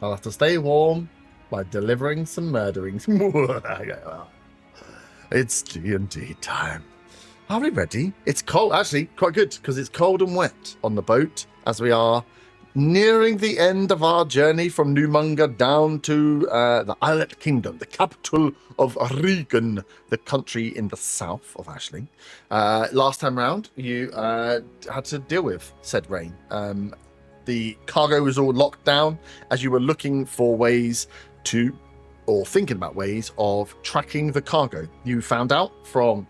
I'll have to stay warm by delivering some murderings. It's D&D time. Are we ready? It's cold. Actually, quite good, because it's cold and wet on the boat as we are nearing the end of our journey from Numunga down to the Islet Kingdom, the capital of Regan, the country in the south of Ashling. Last time round, you had to deal with said rain. The cargo was all locked down as you were looking for ways to, or thinking about ways of tracking the cargo. You found out from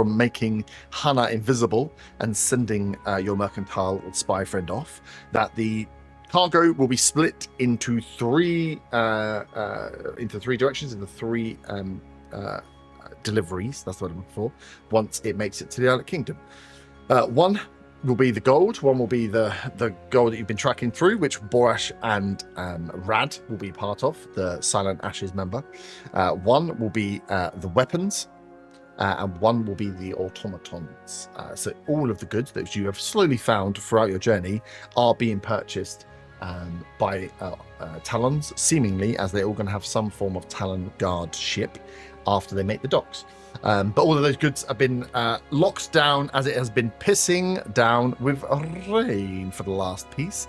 making Hannah invisible and sending your mercantile spy friend off, that the cargo will be split into three directions, into three deliveries. That's what I'm looking for. Once it makes it to the Island Kingdom, one will be the gold. One will be the gold that you've been tracking through, which Borash and Rad will be part of, the Silent Ashes member. One will be the weapons. And one will be the automatons. So all of the goods that you have slowly found throughout your journey are being purchased by Talons, seemingly, as they're all going to have some form of Talon guard ship after they make the docks. But all of those goods have been locked down, as it has been pissing down with rain for the last piece.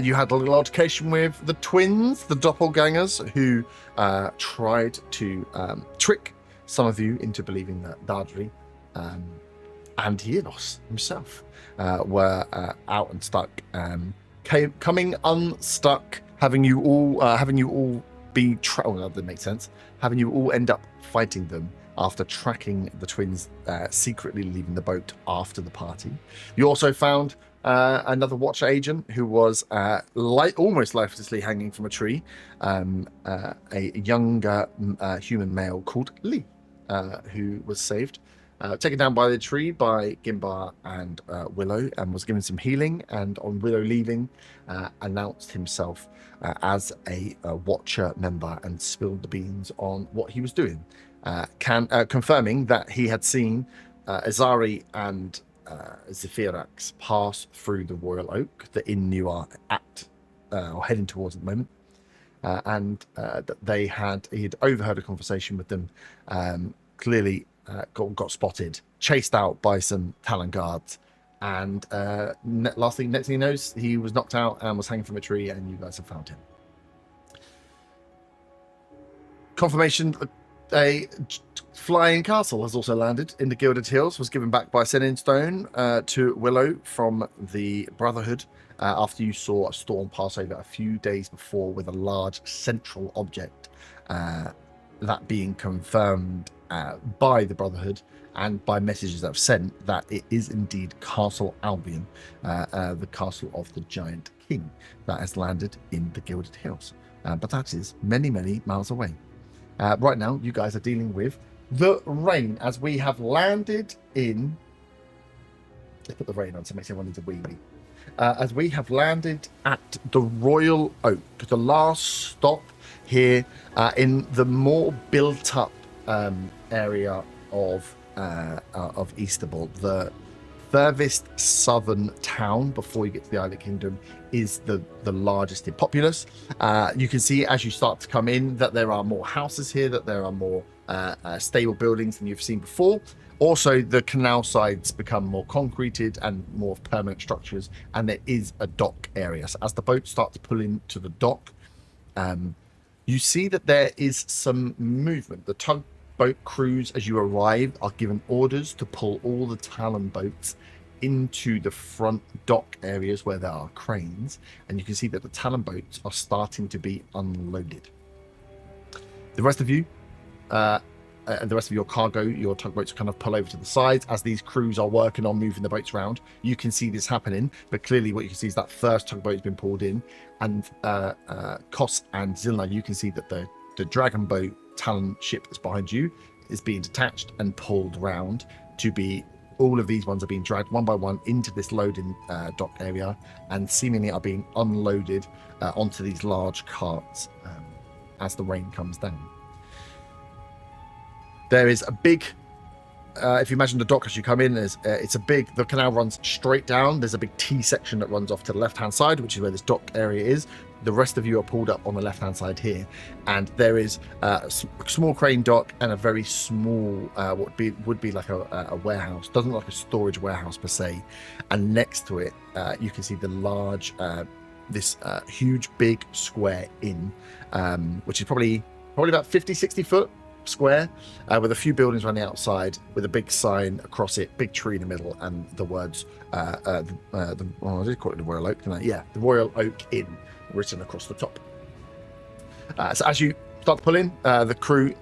You had a little altercation with the twins, the doppelgangers, who tried to trick some of you into believing that Dardri and Hienos himself were out and stuck, coming unstuck, having you all be well, that makes sense, having you all end up fighting them after tracking the twins secretly leaving the boat after the party. You also found another Watcher agent who was almost lifelessly hanging from a tree, a younger human male called Lee, who was saved, taken down by the tree by Gimbar and Willow, and was given some healing, and on Willow leaving, announced himself as a Watcher member and spilled the beans on what he was doing, confirming that he had seen Azari and Zephirax pass through the Royal Oak, the inn you are at, or heading towards at the moment, and that he had overheard a conversation with them, clearly got spotted, chased out by some Talon guards, and next thing he knows, he was knocked out and was hanging from a tree, and you guys have found him. Confirmation: a flying castle has also landed in the Gilded Hills, was given back by Sending Stone to Willow from the Brotherhood after you saw a storm pass over a few days before with a large central object, that being confirmed by the Brotherhood and by messages that have sent that it is indeed Castle Albion, the castle of the Giant King, that has landed in the Gilded Hills. But that is many, many miles away. Right now, you guys are dealing with the rain as we have landed in... Let's put the rain on so it makes everyone need a wheelie. As we have landed at the Royal Oak, the last stop here in the more built-up area of Easterbourne. The furthest southern town before you get to the Island Kingdom is the largest in populace. You can see as you start to come in that there are more houses here, that there are more stable buildings than you've seen before. Also, the canal sides become more concreted and more permanent structures, and there is a dock area. So as the boat starts to pull into the dock, you see that there is some movement. The tugboat crews, as you arrive, are given orders to pull all the Talon boats into the front dock areas where there are cranes, and you can see that the Talon boats are starting to be unloaded. The rest of you, and the rest of your cargo, your tugboats kind of pull over to the sides as these crews are working on moving the boats around. You can see this happening, but clearly what you can see is that first tugboat has been pulled in, and Kos and Zilna, you can see that the dragon boat Talon ship that's behind you is being detached and pulled round to be... All of these ones are being dragged one by one into this loading dock area, and seemingly are being unloaded onto these large carts as the rain comes down. There is a big if you imagine the dock as you come in, the canal runs straight down. There's a big T section that runs off to the left-hand side, which is where this dock area is. The rest of you are pulled up on the left-hand side here, and there is a small crane dock and a very small, what would be like a warehouse. Doesn't look like a storage warehouse per se. And next to it, you can see the large, this huge, big square inn, which is probably about 50, 60 foot square, with a few buildings around the outside, with a big sign across it, big tree in the middle, and the words, I did call it the Royal Oak, didn't I? Yeah, the Royal Oak Inn written across the top. So as you start to pull in, the crew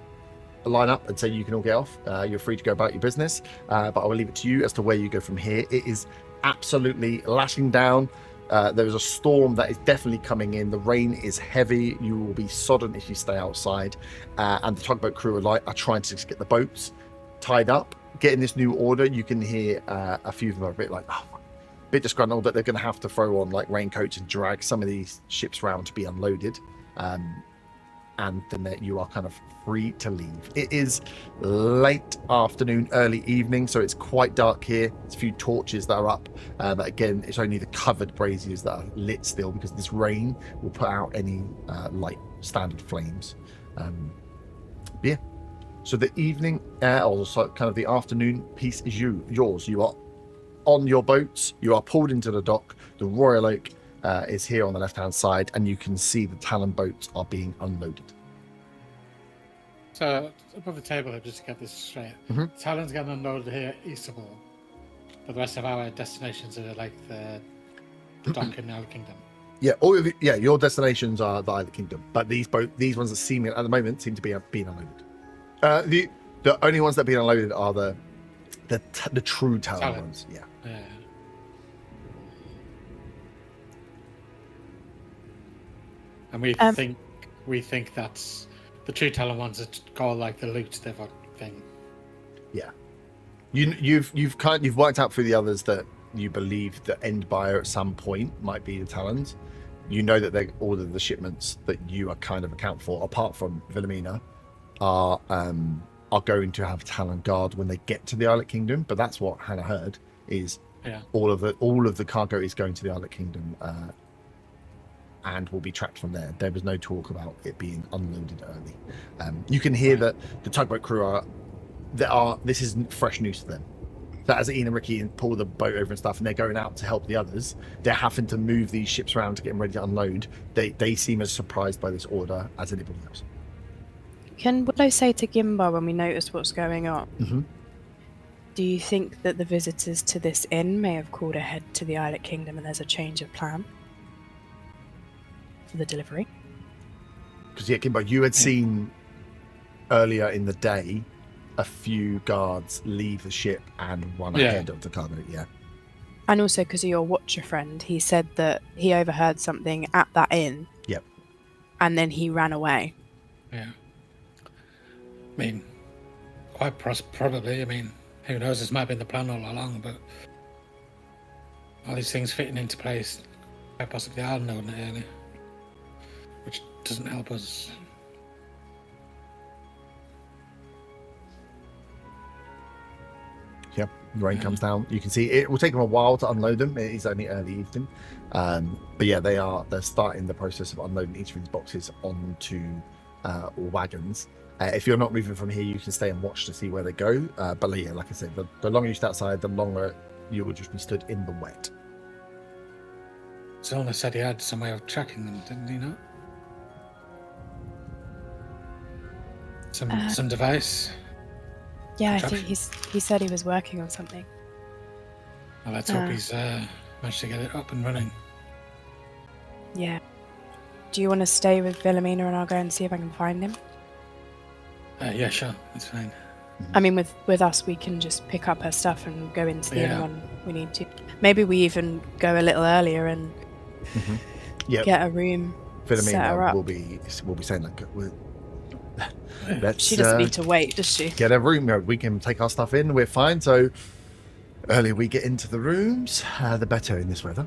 line up and say you can all get off. You're free to go about your business, but I will leave it to you as to where you go from here. It is absolutely lashing down. There is a storm that is definitely coming in. The rain is heavy. You will be sodden if you stay outside. And the tugboat crew are trying to just get the boats tied up. Getting this new order, you can hear a few of them are a bit like, a bit disgruntled that they're going to have to throw on like raincoats and drag some of these ships around to be unloaded. And then you are kind of free to leave. It is late afternoon, early evening, so it's quite dark here. There's a few torches that are up, but again, it's only the covered braziers that are lit still, because this rain will put out any light standard flames. Yeah. So the evening, also kind of the afternoon piece is yours. You are on your boats. You are pulled into the dock. The Royal Oak is here on the left-hand side, and you can see the Talon boats are being unloaded. So, above the table, just to get this straight, Talon's getting unloaded here east of all, but the rest of our destinations are like the dock in the Isle Kingdom. Yeah, your destinations are the Isle Kingdom, but these ones that seem at the moment seem to be being unloaded. The only ones that are being unloaded are the true Talon ones. Yeah. And we think that's the true Talon ones that call like the loot thing. Yeah. You've worked out through the others that you believe the end buyer at some point might be the Talons. You know that all of the shipments that you are kind of account for, apart from Wilhelmina, are going to have Talon guard when they get to the Isle Kingdom. But that's what Hannah heard is all of the cargo is going to the Isle Kingdom. And will be tracked from there. There was no talk about it being unloaded early. You can hear that the tugboat crew this is fresh news to them. That as Ian and Ricky pull the boat over and stuff, and they're going out to help the others, they're having to move these ships around to get them ready to unload. They seem as surprised by this order as anybody else. Can Willow say to Gimba when we notice what's going on? Mm-hmm. Do you think that the visitors to this inn may have called ahead to the Isle Kingdom and there's a change of plan for the delivery? Because Kimbo, you had seen earlier in the day a few guards leave the ship and run ahead of the cargo. Yeah, and also because of your watcher friend, he said that he overheard something at that inn. Yep. And then he ran away. Yeah. I mean, quite probably. I mean, who knows? This might have been the plan all along, but all these things fitting into place, quite possibly are known early. Which doesn't help us. Yep, the rain comes down. You can see it will take them a while to unload them. It is only early evening, but yeah, they're starting the process of unloading each of these boxes onto wagons. If you're not moving from here, you can stay and watch to see where they go. But yeah, like I said, the longer you stay outside, the longer you will just be stood in the wet. Zona said he had some way of tracking them, didn't he not? Some device? Yeah, I think he said he was working on something. Well, let's hope he's managed to get it up and running. Yeah. Do you want to stay with Wilhelmina and I'll go and see if I can find him? Yeah, sure. That's fine. I mean, with us, we can just pick up her stuff and go into the inn when we need to. Maybe we even go a little earlier and get a room set her up. We'll be saying like, she doesn't need to wait, does she? Get a room. We can take our stuff in. We're fine. So earlier we get into the rooms, the better in this weather.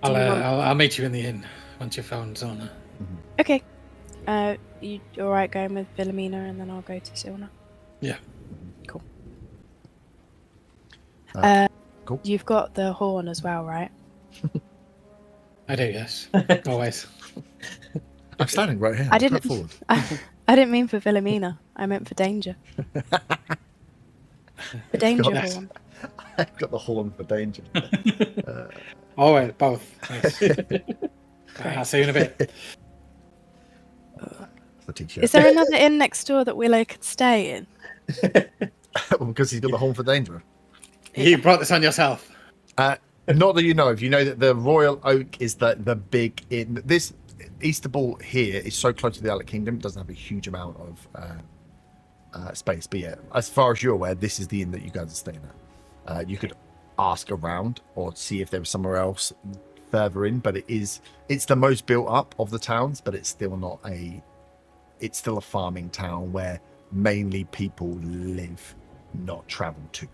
I'll meet you in the inn once you've found Zona. Okay. You all right going with Wilhelmina and then I'll go to Silna? Yeah. Cool. You've got the horn as well, right? I do, yes. Always. I'm standing right here. I didn't. Forward. I didn't mean for Wilhelmina. I meant for danger. The danger horn. I've got the horn for danger. Always, both. Nice. I'll see you in a bit. Is there another inn next door that Willow could stay in? Because he's got the horn for danger. You brought this on yourself. Not that you know of. You know that the Royal Oak is the big inn. This Easterball here is so close to the Alec Kingdom, it doesn't have a huge amount of space. But yeah, as far as you're aware, this is the inn that you guys are staying at. You could ask around or see if there was somewhere else further in, but it's the most built up of the towns, but it's still not it's still a farming town where mainly people live, not travel to.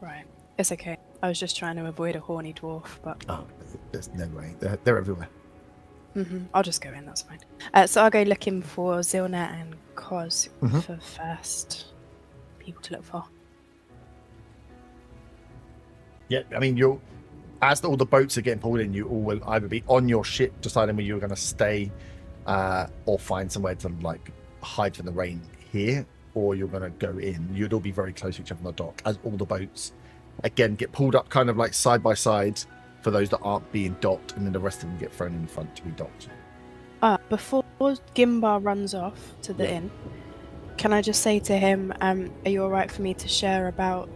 Right. It's okay. I was just trying to avoid a horny dwarf, but... Oh, there's no way. They're everywhere. I'll just go in, that's fine. So I'll go looking for Zilna and Koz for first people to look for. Yeah, I mean, as all the boats are getting pulled in, you all will either be on your ship deciding where you're going to stay or find somewhere to like hide from the rain here, or you're going to go in. You'd all be very close to each other on the dock as all the boats again get pulled up kind of like side by side for those that aren't being docked, and then the rest of them get thrown in front to be docked. Before Gimbar runs off to the inn, can I just say to him, are you alright for me to share about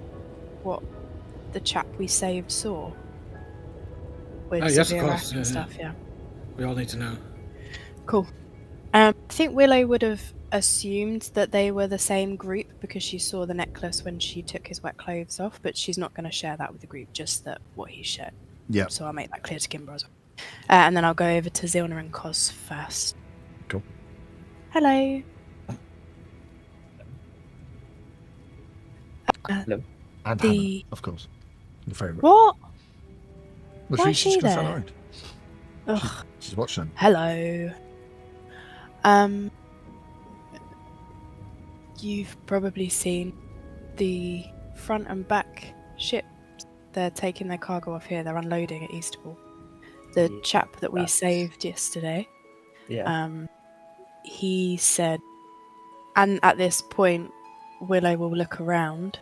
what the chap we saved saw? With yes, of course. And stuff, yeah. We all need to know. Cool. I think Willow would have assumed that they were the same group because she saw the necklace when she took his wet clothes off, but she's not going to share that with the group, just that what he shared. Yeah. So I'll make that clear to Gimbar as well. And then I'll go over to Zilna and Koz first. Cool. Hello. Hello. And Hannah, of course. Your favourite. What? Well, Why is she she's there? around. Ugh. She's watching them. Hello. You've probably seen the front and back ships. They're taking their cargo off here. They're unloading at Easterball. The chap that we saved yesterday. Yeah. He said, and at this point, Willow will look around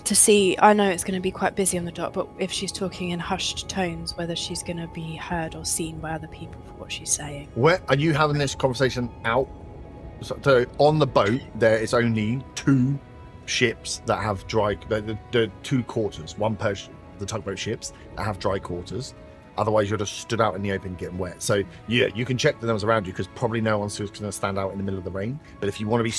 to see. I know it's going to be quite busy on the dock, but if she's talking in hushed tones, whether she's going to be heard or seen by other people for what she's saying. Where are you having this conversation out? So on the boat, there is only 2 ships that have dry. The 2 quarters, one per the tugboat ships that have dry quarters. Otherwise, you're just stood out in the open getting wet. So yeah, you can check the numbers around you because probably no one's going to stand out in the middle of the rain. But if you want to be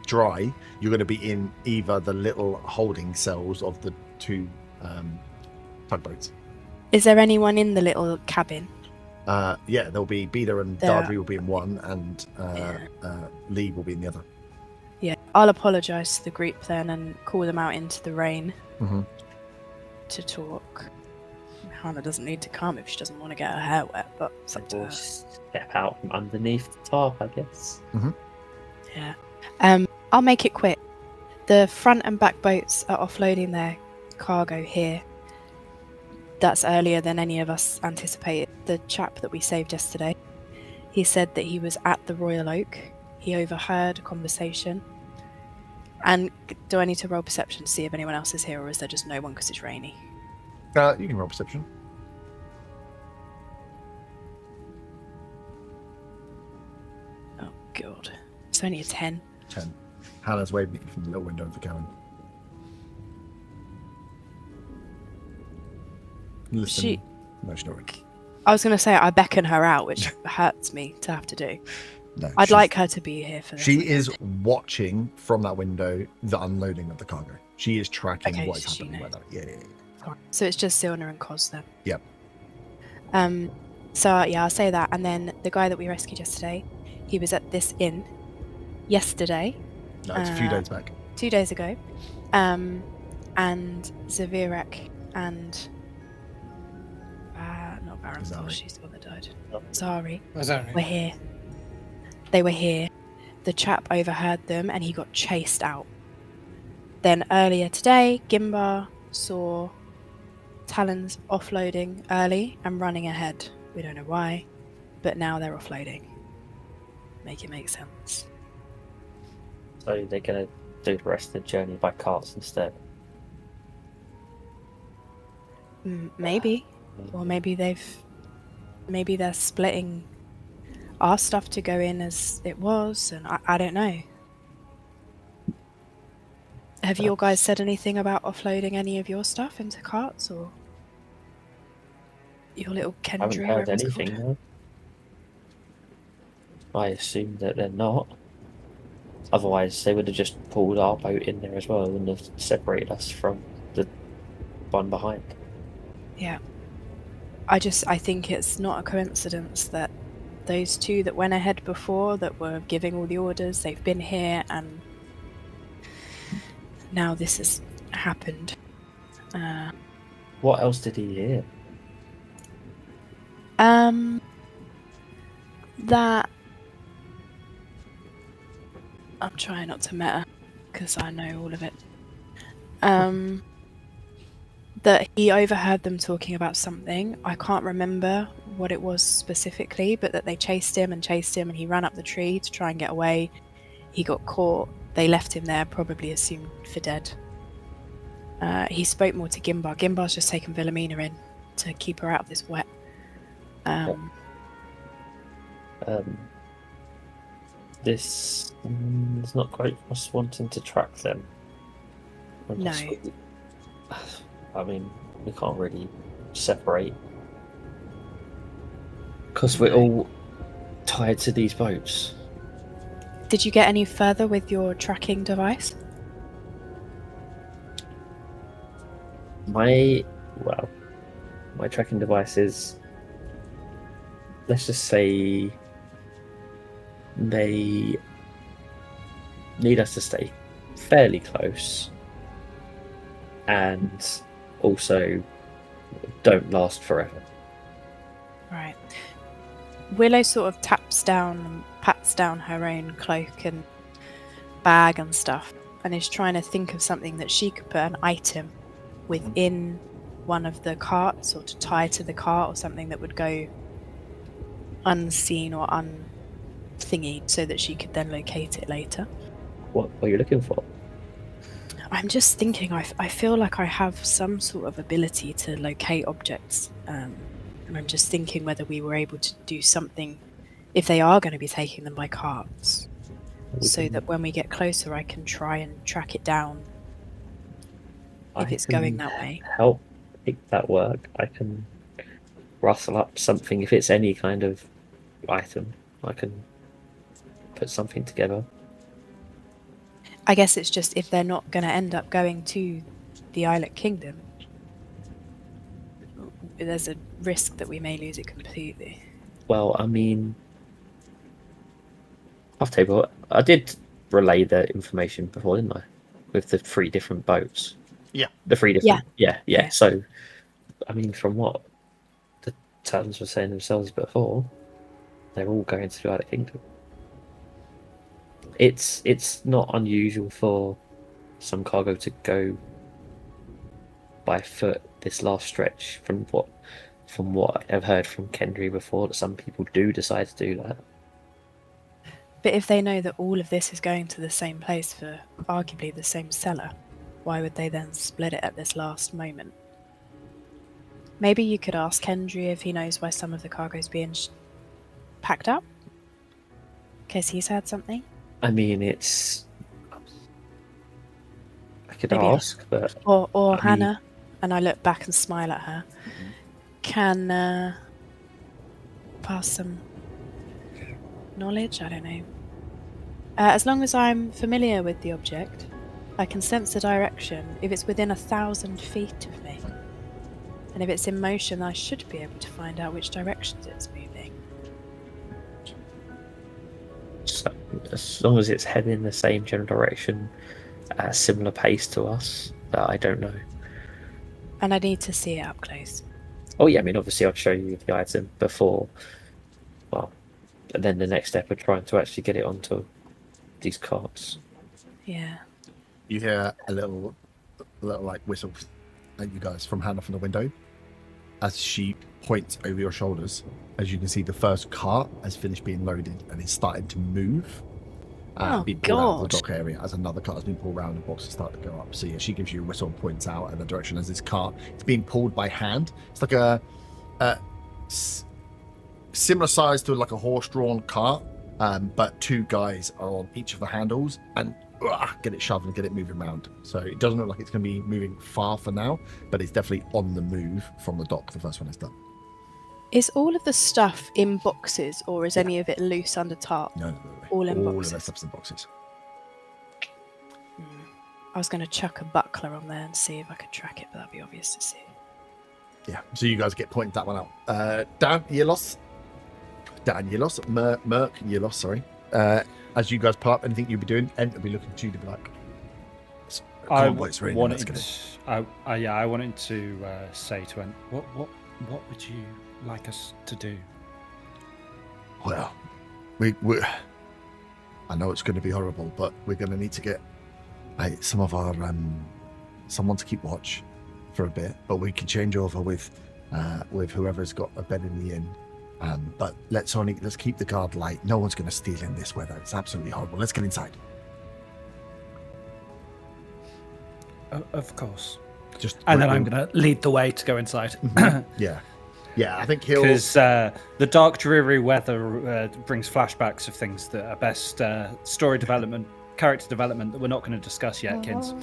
dry, you're going to be in either the little holding cells of the 2 tugboats. Is there anyone in the little cabin? Yeah, there'll be Beda and Dardry will be in one, and Lee will be in the other. Yeah, I'll apologise to the group then and call them out into the rain to talk. Hannah doesn't need to come if she doesn't want to get her hair wet, but it's up to her. Step out from underneath the top, I guess. Yeah. I'll make it quick. The front and back boats are offloading their cargo here. That's earlier than any of us anticipated. The chap that we saved yesterday, he said that he was at the Royal Oak. He overheard a conversation. And do I need to roll perception to see if anyone else is here, or is there just no one because it's rainy? You can roll perception. Oh god, it's only a 10. 10. Hannah's waving at you from the little window of the cabin. Listen. No, she's not ready. I was going to say I beckon her out, which hurts me to have to do. No, I'd like her to be here for this. She is watching from that window the unloading of the cargo. She is tracking Okay, what is so happening. Yeah. So it's just Zilna and Koz then. Yep. So yeah, I'll say that. And then the guy that we rescued yesterday, he was at this inn yesterday. No, it's a few days back. 2 days ago. And Zavirek and not Baron, she's the one that died. Zari were here. They were here. The chap overheard them and he got chased out. Then earlier today, Gimbar saw Talons offloading early and running ahead. We don't know why, but now they're offloading. Make it make sense. So they're going to do the rest of the journey by carts instead. Maybe. Or maybe they're splitting our stuff to go in as it was, and I don't know. Have you guys said anything about offloading any of your stuff into carts, or your little I haven't Kendry? heard anything, though. I assume that they're not. Otherwise, they would have just pulled our boat in there as well and have separated us from the one behind. Yeah. I think it's not a coincidence that those two that went ahead before, that were giving all the orders, they've been here, and now this has happened. What else did he hear? That I'm trying not to meta because I know all of it. That he overheard them talking about something. I can't remember what it was specifically, but that they chased him, and he ran up the tree to try and get away. He got caught. They left him there, probably assumed for dead. He spoke more to Gimbar. Gimbar's just taken Wilhelmina in to keep her out of this wet. This is not quite us wanting to track them. No. I mean, we can't really separate because we're all tied to these boats. Did you get any further with your tracking device? My tracking device is, let's just say, they need us to stay fairly close and also don't last forever. Right. Willow sort of taps down and pats down her own cloak and bag and stuff, and is trying to think of something that she could put an item within one of the carts, or to tie to the cart, or something that would go unseen or unthingied, so that she could then locate it later. What are you looking for? I'm just thinking, I feel like I have some sort of ability to locate objects, and I'm just thinking whether we were able to do something, if they are going to be taking them by carts, so that when we get closer I can try and track it down if it's going that way. Help make that work. I can rustle up something. If it's any kind of item, I can put something together. I guess it's just, if they're not going to end up going to the Islet Kingdom, there's a risk that we may lose it completely. Well, I mean, I'll tell you what, I did relay the information before, didn't I? With the 3 different boats. Yeah. The 3 different. Yeah. So, I mean, from what the Talons were saying themselves before, they're all going to the Islet Kingdom. It's not unusual for some cargo to go by foot this last stretch. From what I've heard from Kendry before, that some people do decide to do that. But if they know that all of this is going to the same place for arguably the same seller, why would they then split it at this last moment? Maybe you could ask Kendry if he knows why some of the cargo's being packed up, in case he's heard something. I mean, I could ask, but or Hannah, and I look back and smile at her, can pass some knowledge. I don't know. As long as I'm familiar with the object, I can sense the direction if it's within 1,000 feet of me, and if it's in motion, I should be able to find out which directions it's moving. So, as long as it's heading in the same general direction at a similar pace to us, that I don't know. And I need to see it up close. Oh yeah, I mean, obviously I'll show you the item before, well, and then the next step of trying to actually get it onto these carts. Yeah. You hear a little like whistle at you guys from Hannah from the window as she points over your shoulders. As you can see, the first cart has finished being loaded and is starting to move. Oh, Be pulled out of the God. dock area as another cart has been pulled around and boxes start to go up. So yeah, she gives you a whistle and points out in the direction as this cart is being pulled by hand. It's like a similar size to like a horse-drawn cart, but two guys are on each of the handles and get it shoved and get it moving around. So it doesn't look like it's going to be moving far for now, but it's definitely on the move from the dock. The first one is done. Is all of the stuff in boxes, or is any of it loose under tarp? No. All in all boxes. of their stuff's in boxes. I was going to chuck a buckler on there and see if I could track it, but that'd be obvious to see. Yeah, so you guys get pointed that one out. Dan Yelos, Merc Yelos, sorry. As you guys pull up, anything you'll be doing, and will be looking to you to be like, I it's really wanted nice, I wanted to say to him, what would you like us to do? well, we I know it's going to be horrible, but we're going to need to get some of our someone to keep watch for a bit, but we can change over with whoever's got a bed in the inn. But let's keep the guard light. No one's going to steal in this weather. It's absolutely horrible. Let's get inside. Of course. And then I'm going to lead the way to go inside. Yeah. I think he'll. Because the dark, dreary weather brings flashbacks of things that are best story development, character development that we're not going to discuss yet, kids.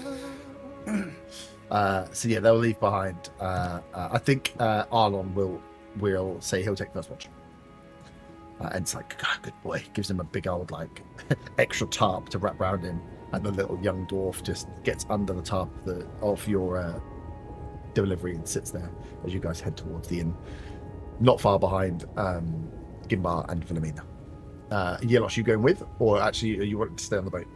So yeah, they'll leave behind. I think Arlon will say he'll take first watch. And it's like, good boy. Gives him a big old like extra tarp to wrap around him, and the little young dwarf just gets under the tarp of your delivery and sits there as you guys head towards the inn, not far behind Gimbar and Philomena. Yelos, you going with, or actually you want to stay on the boat?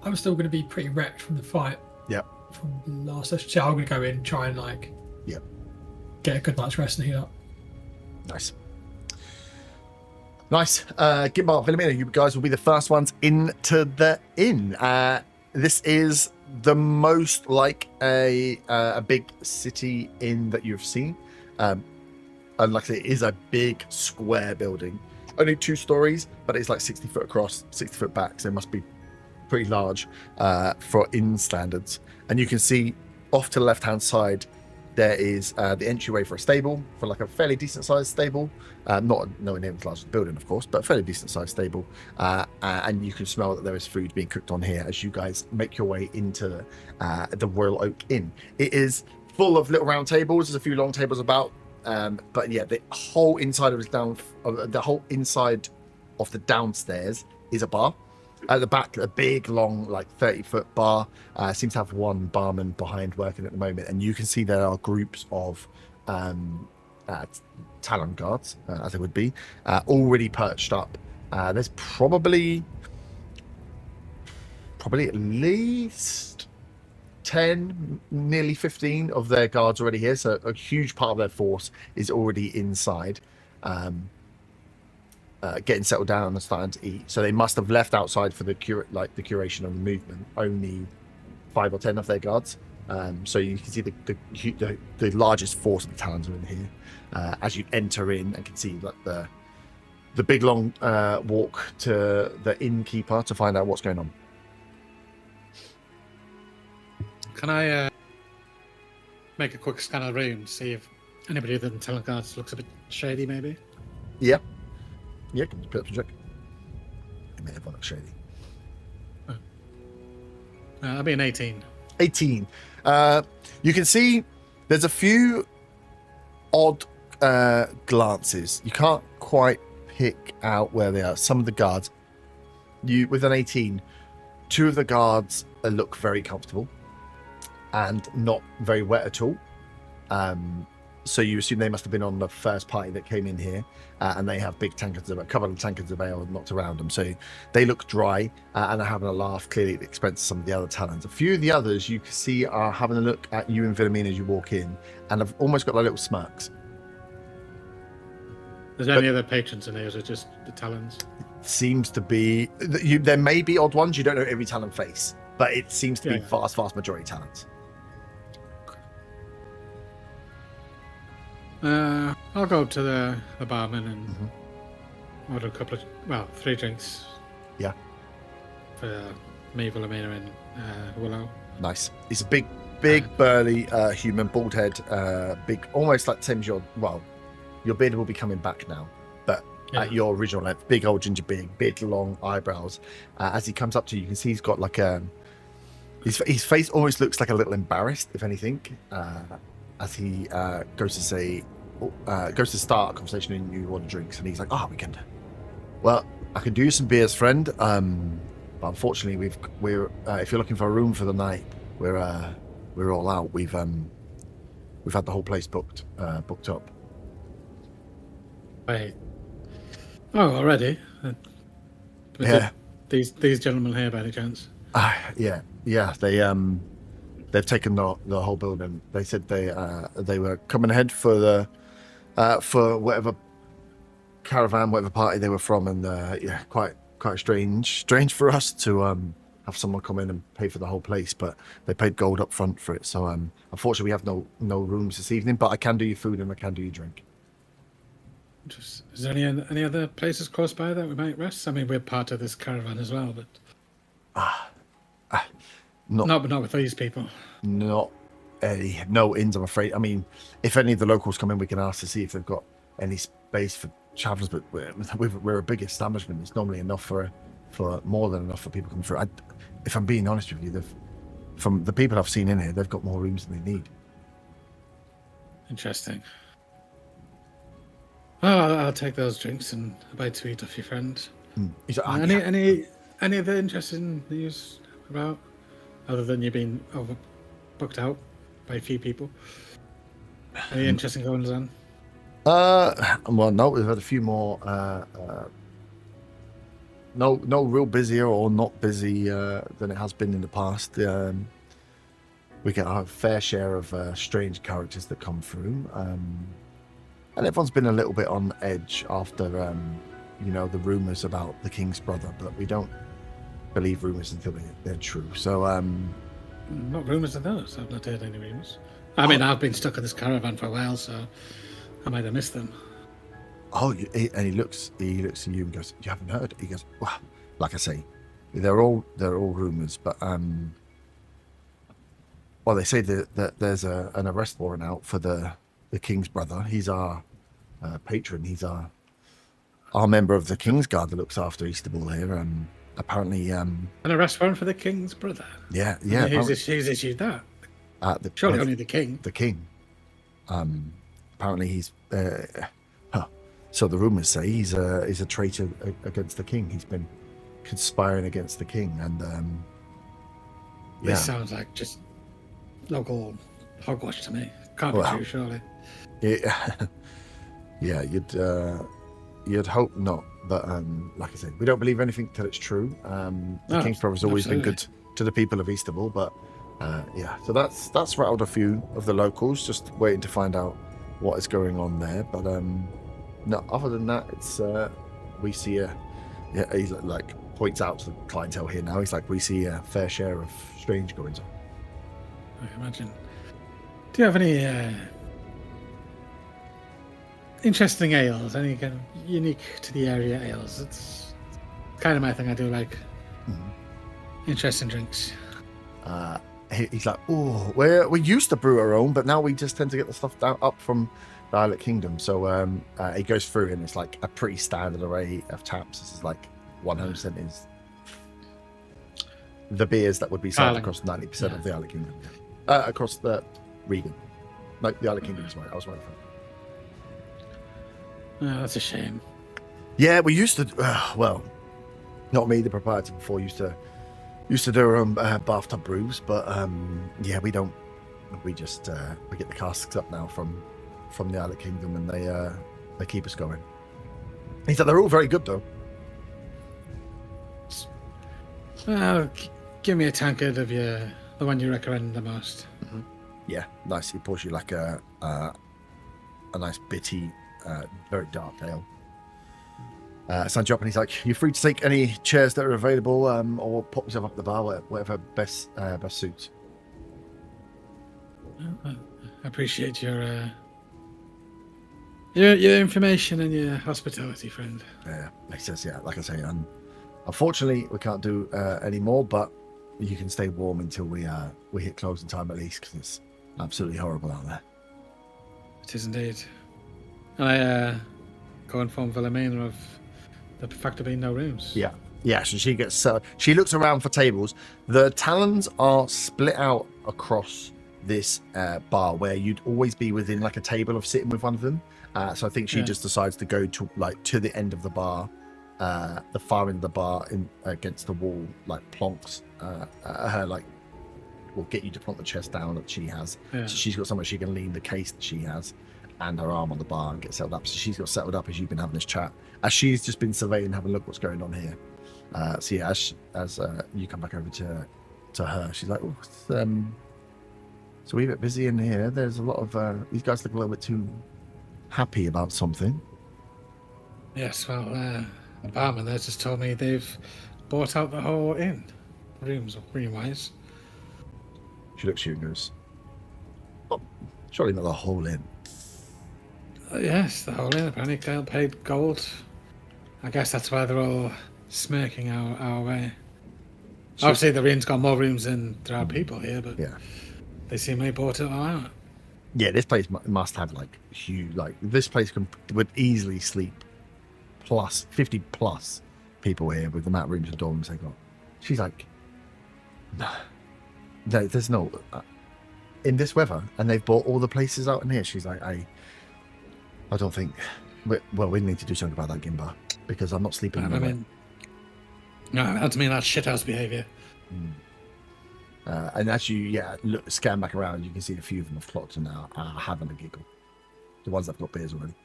I'm still going to be pretty wrecked from the fight. Yep. From the last session. So I'm going to go in, try and get a good night's rest and heat up. Nice. Gimbar, Philomena, you guys will be the first ones into the inn. This is the most like a big city inn that you've seen. And like I say, it is a big square building. Only 2 stories, but it's like 60 foot across, 60 foot back, so it must be pretty large for inn standards. And you can see off to the left hand side there is the entryway for a stable, for like a fairly decent sized stable, not nowhere near as large as the building of course, but a fairly decent sized stable, and you can smell that there is food being cooked on here as you guys make your way into the Royal Oak Inn. It is full of little round tables. There's a few long tables about, but yeah, the whole inside of the downstairs is a bar. At the back, a big, long, like 30-foot bar. Seems to have one barman behind working at the moment, and you can see there are groups of Talon guards, as it would be, already perched up. There's probably at least 10, nearly 15 of their guards already here. So a huge part of their force is already inside. Getting settled down and starting to eat, so they must have left outside for the curation of the movement. Only 5 or 10 of their guards, so you can see the largest force of the Talons are in here. As you enter in, and can see like the big long walk to the innkeeper to find out what's going on. Can I make a quick scan of the room to see if anybody other than Talon guards looks a bit shady, maybe? Yeah, can you put up a check? It may have one look shady. I'll be an 18. 18. You can see there's a few odd glances. You can't quite pick out where they are. Some of the guards, with an 18, 2 of the guards look very comfortable and not very wet at all. So you assume they must have been on the first party that came in here, and they have big tankards of a couple of tankards of ale knocked around them. So they look dry and are having a laugh, clearly at the expense of some of the other Talons. A few of the others you can see are having a look at you and Philomena as you walk in, and have almost got like little smirks. Is there any other patrons in here, or is it just the Talons? seems to be there may be odd ones. You don't know every talent face, but it seems to be vast majority talents. I'll go to the barman and order a couple of 3 drinks. Yeah. For me, Wilhelmina, and Willow. Nice. He's a big, burly human, bald head, big, almost like the same as your beard will be coming back now, but at your original length, big old ginger beard, long eyebrows. As he comes up to you, you can see he's got like his face almost looks like a little embarrassed, if anything, as he goes to start a conversation and you order drinks, and he's like, we can. Well, I can do you some beers, friend. But unfortunately, we're if you're looking for a room for the night, we're all out. We've had the whole place booked up. Wait. Oh, already? These gentlemen here, by any chance? Yeah. They've taken the whole building. They said they were coming ahead for whatever caravan, whatever party they were from, and quite strange for us to have someone come in and pay for the whole place, but they paid gold up front for it. So unfortunately, we have no rooms this evening, but I can do your food and I can do your drink. Is there any other places close by that we might rest? I mean, we're part of this caravan as well, but not with these people. No inns, I'm afraid. I mean, if any of the locals come in, we can ask to see if they've got any space for travellers, but we're a big establishment. It's normally enough for more than enough for people coming through. If I'm being honest with you, from the people I've seen in here, they've got more rooms than they need. Interesting. Well, I'll take those drinks and a bite to eat off your friend. Any other interesting news about, other than you being overbooked out by a few people? Any interesting goings on? Well, no, we've had a few more. No real busier or not busy than it has been in the past. We get our fair share of strange characters that come through, and everyone's been a little bit on edge after the rumors about the king's brother, but we don't believe rumors until they're true. So not rumors of those. I've not heard any rumors. I mean, I've been stuck in this caravan for a while, so I might have missed them. And he looks at you and goes, "You haven't heard?" He goes, "Well, like I say, they're all rumors, but well, they say that there's an arrest warrant out for the king's brother. He's our patron. He's our member of the King's Guard that looks after Easterball here. Apparently, an arrest warrant for the king's brother. Yeah. Who's issued that? Surely only the king. The king. Apparently, he's. So the rumors say he's a traitor against the king. He's been conspiring against the king, and This sounds like just local hogwash to me. Can't be true, surely. Yeah, you'd hope not, but like I said, we don't believe anything till it's true. The King's Brother's always been good to the people of Easterball, but so that's rattled a few of the locals, just waiting to find out what is going on there. But no, other than that, it's we see he's like points out to the clientele here now. He's like, we see a fair share of strange goings on. I can imagine. Do you have any interesting ales? Any kind of unique to the area ales? It's kind of my thing. I do like interesting drinks. He's like, oh, we used to brew our own, but now we just tend to get the stuff up from the Islet Kingdom. So he goes through and it's like a pretty standard array of taps. This is like 100% is the beers that would be served across 90% of the Islet Kingdom. Across the Regan. Like the Islet Kingdom is right. I was right. Oh, that's a shame. Yeah, we used to. Well, not me, the proprietor before used to do our own bathtub brews, but yeah, we don't. We just we get the casks up now from the Islet Kingdom, and they keep us going. He said they're all very good though. Give me a tankard of the one you recommend the most. Mm-hmm. Yeah, nice. He pours you like a nice bitty, very dark ale. signs you up, and he's like, "You're free to take any chairs that are available, or pop yourself up the bar, whatever best suits." I appreciate your information and your hospitality, friend. Yeah, he says, "Yeah, like I say, unfortunately, we can't do any more, but you can stay warm until we hit closing time at least, because it's absolutely horrible out there." It is indeed. And I go inform Wilhelmina of the fact there being no rooms. Yeah. Yeah, so she looks around for tables. The Talons are split out across this bar where you'd always be within like a table of sitting with one of them. So I think she just decides to go to the end of the bar, the far end of the bar against the wall, like plonks her will get you to plonk the chest down that she has. Yeah. So she's got somewhere she can lean the case that she has and her arm on the bar and get settled up. So she's got settled up as you've been having this chat, as she's just been surveying, having a look what's going on here. So yeah, as you come back over to her, she's like, "Oh, it's a wee bit busy in here. There's a lot of these guys look a little bit too happy about something." Yes, well, the barman there just told me they've bought out the whole inn, room-wise. She looks at you and goes, "Oh, surely not the whole inn." Yes, the whole inn. Apparently, they paid gold. I guess that's why they're all smirking our way. Obviously, the inn's got more rooms than there are people here, but Yeah. they seemingly bought it all out. Yeah, this place must have huge. This place would easily sleep 50 plus people here with the amount of rooms and dorms they got. She's like, "No, there's no in this weather, and they've bought all the places out in here." She's like, I don't think. We need to do something about that, Gimba, because I'm not sleeping. I mean, no, I don't mean that shithouse behaviour. And as you scan back around, you can see a few of them have clocked and are having a giggle. The ones that've got beers already.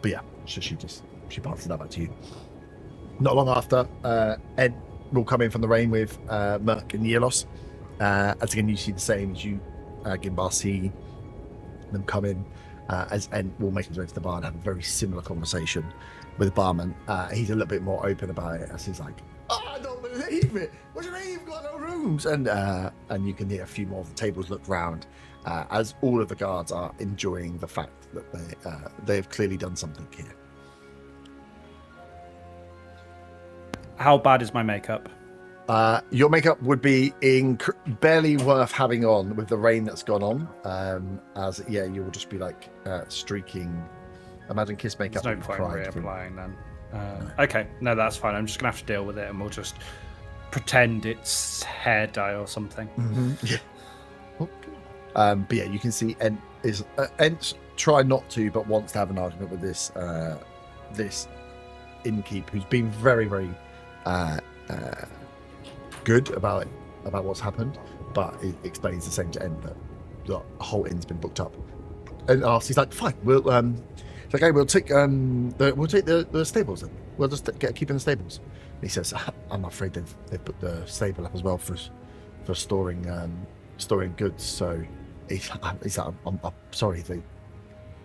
But yeah, so she passes that back to you. Not long after, Ed will come in from the rain with Merc and Yelos. As again, you see the same as you, Gimbar, see them come in. As Ed will make his way to the bar and have a very similar conversation with the barman. He's a little bit more open about it, as he's like, "Oh, I don't believe it! What do you mean you've got no rooms?" And you can hear a few more of the tables look round, as all of the guards are enjoying the fact that they've clearly done something here. How bad is my makeup? Your makeup would be barely worth having on with the rain that's gone on. You will just be streaking. Imagine Kiss makeup. There's no point reapplying then. Okay, no, that's fine. I'm just gonna have to deal with it, and we'll just pretend it's hair dye or something. Mm-hmm. Yeah. But yeah, you can see Ent try not to, but wants to have an argument with this innkeep, who's been very, very good about what's happened, but it explains the same to Ent that the whole inn's been booked up. And he's like, "Fine, we'll we'll take the stables then. We'll just keep in the stables." And he says, "I'm afraid they've put the stable up as well for storing goods." So he's like, I'm sorry. They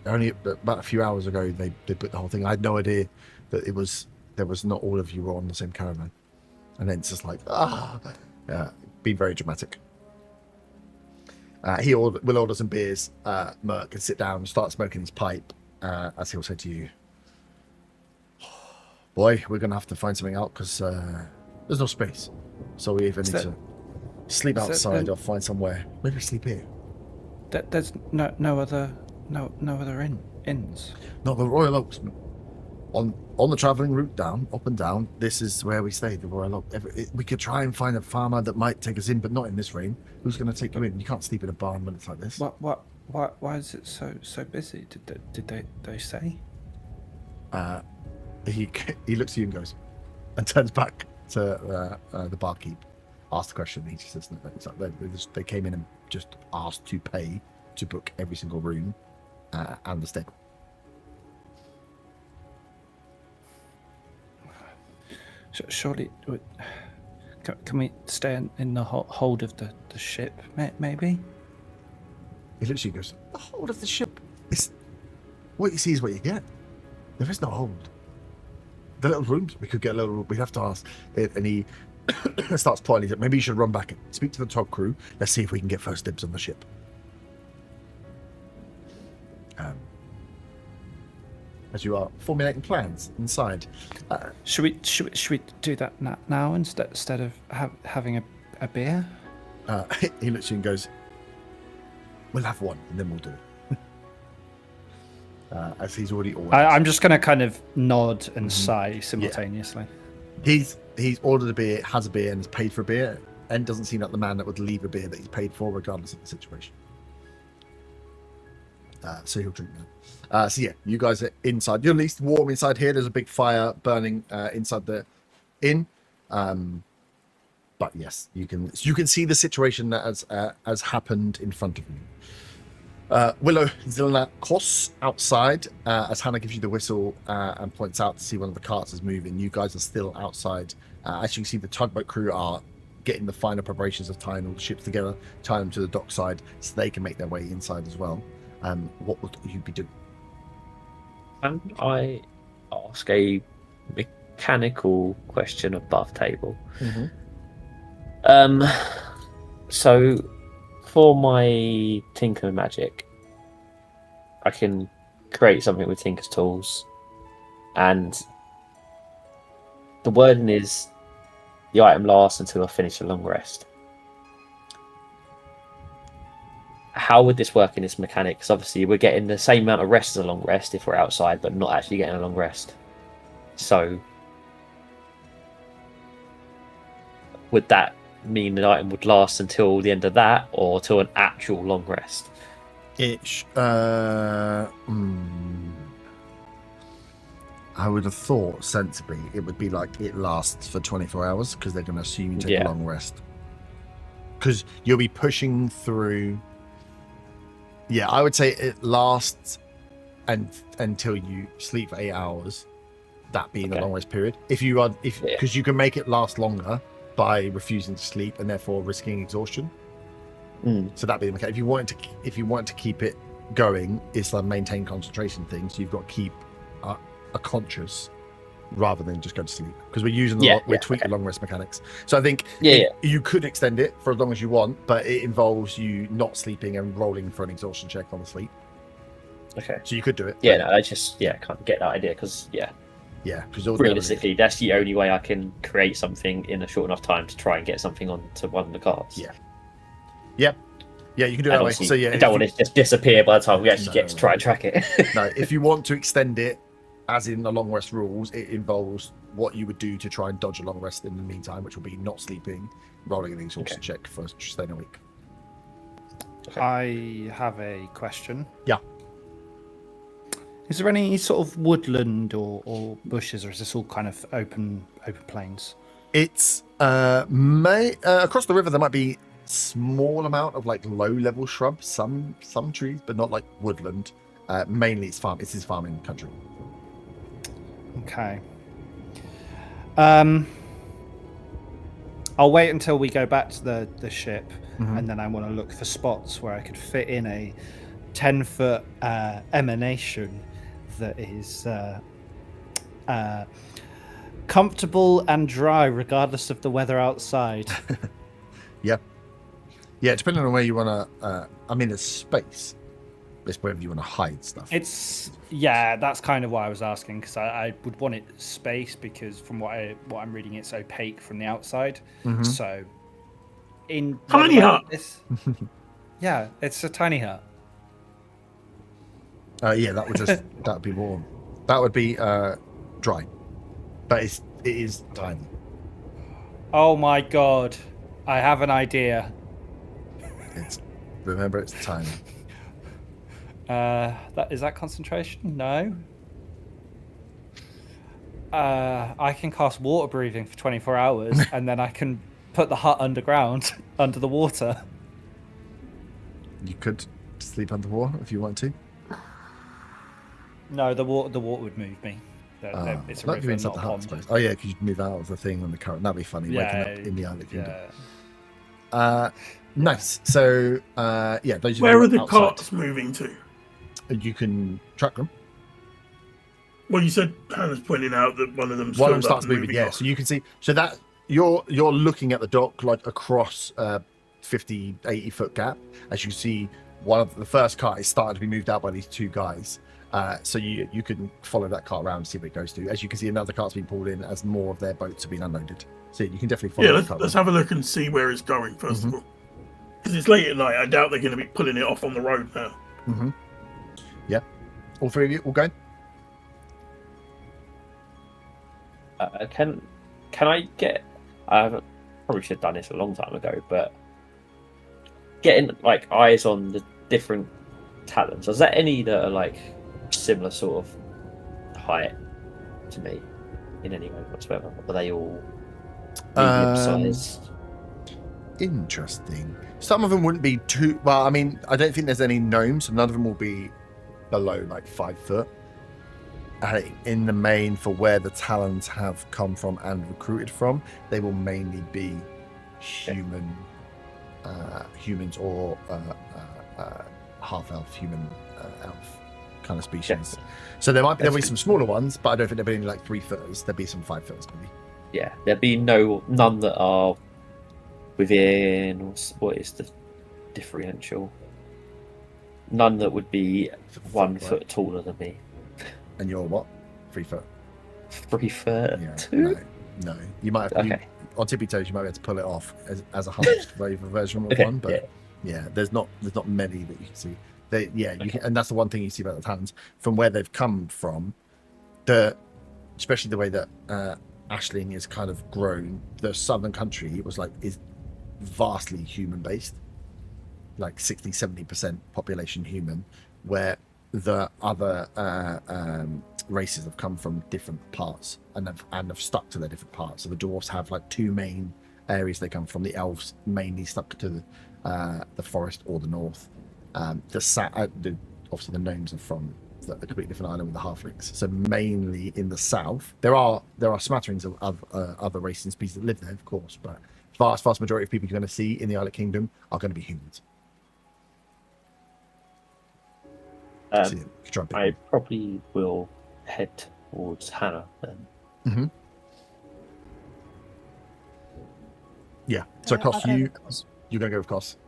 only about a few hours ago they put the whole thing. I had no idea that there was not all of you were on the same caravan. And then it's just like, being very dramatic. He will order some beers. Merc can sit down and start smoking his pipe, as he'll say to you, "Boy, we're going to have to find something out because there's no space. So we either need to sleep outside or find somewhere. Maybe sleep here." There's no other inns. Not the Royal Oaks. On the travelling route up and down, this is where we stay, the Royal Oak. We could try and find a farmer that might take us in, but not in this rain. Who's going to take you in? You can't sleep in a barn when it's like this. Why is it so busy? Did they say? He looks at you and goes, and turns back to the barkeep. Asks the question. He just says, "They came in and just asked to pay to book every single room and the stable." Surely, can we stay in the hold of the ship, maybe? He literally goes, "The hold of the ship? what you see is what you get. There is no hold. The little rooms, we could get a little. We'd have to ask. And he starts plotting. Maybe you should run back and speak to the top crew. Let's see if we can get first dibs on the ship. As you are formulating plans inside. Should we do that now instead of having a beer? He looks at you and goes, "We'll have one, and then we'll do it." As he's already ordered. I'm just going to kind of nod and sigh simultaneously. Yeah. He's ordered a beer, has a beer, and has paid for a beer, and doesn't seem like the man that would leave a beer that he's paid for, regardless of the situation. So he'll drink that. So yeah, you guys are inside. You're at least warm inside here. There's a big fire burning inside the inn. But yes, you can see the situation that has happened in front of you. Willow Zilna Kos outside as Hannah gives you the whistle and points out to see one of the carts is moving. You guys are still outside. As you can see, the tugboat crew are getting the final preparations of tying all the ships together, tying them to the dockside so they can make their way inside as well. What would you be doing? Can I ask a mechanical question above table? So for my Tinker magic, I can create something with Tinker's tools, and the wording is the item lasts until I finish a long rest. How would this work in this mechanic? Because obviously we're getting the same amount of rest as a long rest if we're outside, but not actually getting a long rest. So would that mean the item would last until the end of that, or till an actual long rest? I would have thought sensibly it would be like it lasts for 24 hours because they're going to assume you take a long rest. Because you'll be pushing through. Yeah, I would say it lasts until you sleep for 8 hours. That being the long rest period. Because you can make it last longer by refusing to sleep and therefore risking exhaustion. So that being the case, if you want to keep it going, it's a maintain concentration thing. So you've got to keep a conscious rather than just go to sleep, because we're using we're tweaking long rest mechanics. So I think you could extend it for as long as you want, but it involves you not sleeping and rolling for an exhaustion check on the sleep. Okay. So you could do it. Yeah, no, I just can't get that idea because because realistically, that's the only way I can create something in a short enough time to try and get something onto one of the cards. Yeah, you can do it that way. So I don't want it to just disappear by the time we actually get to try and track it. No, if you want to extend it, as in the long rest rules, it involves what you would do to try and dodge a long rest in the meantime, which will be not sleeping, rolling an exhaustion check for staying a week. Okay. I have a question. Yeah. Is there any sort of woodland or bushes, or is this all kind of open plains? It's across the river there might be small amount of like low level shrubs, some trees, but not like woodland. Mainly it's farming country. Okay. I'll wait until we go back to the ship, and then I want to look for spots where I could fit in a 10-foot emanation that is comfortable and dry regardless of the weather outside. Yeah, depending on where you want to there's space. It's wherever you want to hide stuff. That's kind of why I was asking, because I would want it space, because from what I'm reading, it's opaque from the outside. So in tiny hut. Yeah, it's a tiny hut. That would be warm. That would be dry, but it is tiny. Oh my god, I have an idea. Remember, it's tiny. Is that concentration? No. I can cast water breathing for 24 hours, and then I can put the hut underground, under the water. You could sleep underwater if you want to. No, the water would move me. It's a river, not a pond. Oh yeah, because you'd move out of the thing on the current. That'd be funny. Waking up in the island kingdom. Nice. So those where are the outside. carts moving to? You can track them. Well, you said Hannah's pointing out that one of them starts moving. Yeah, so you can see. So that you're looking at the dock like across 50, 80 foot gap. As you see, one of the first cart is starting to be moved out by these two guys. So you can follow that cart around and see where it goes to. As you can see, another cart's been pulled in as more of their boats have been unloaded. So you can definitely follow. Yeah, let's have a look and see where it's going first of all. Because it's late at night. I doubt they're going to be pulling it off on the road now. Yeah, all three of you all going. Can I get? I probably should have done this a long time ago, but getting like eyes on the different talents. Is there any that are like similar sort of height to me in any way whatsoever? Are they all medium sized? Interesting. Some of them wouldn't be too well. I mean, I don't think there's any gnomes, so none of them will be below like 5 foot. In the main, for where the talons have come from and recruited from, they will mainly be humans or half-elf, human elf kind of species. Yes. So there'll be some smaller ones, but I don't think there'll be any like 3 footers. There'll be some 5 footers maybe. Yeah, there'll be none that are within. What is the differential? None that would be 1 foot taller than me. And you're what? 3 foot? 3 foot? Yeah, no. You might have on tippy toes. You might be able to pull it off as a hunched version of one, but yeah, there's not many that you can see. You can, and that's the one thing you see about the talons from where they've come from. Especially the way that Ashling is kind of grown. The southern country is vastly human based, like 60-70% population human, where the other races have come from different parts and have stuck to their different parts. So the dwarves have like 2 main areas they come from. The elves mainly stuck to the forest or the north. Obviously the gnomes are from a completely different island with the halflings. So mainly in the south, there are smatterings of other races and species that live there, of course, but vast majority of people you're going to see in the Island Kingdom are going to be humans. I probably will head towards Hannah then. Yeah. So Kos, you're going to go with Kos?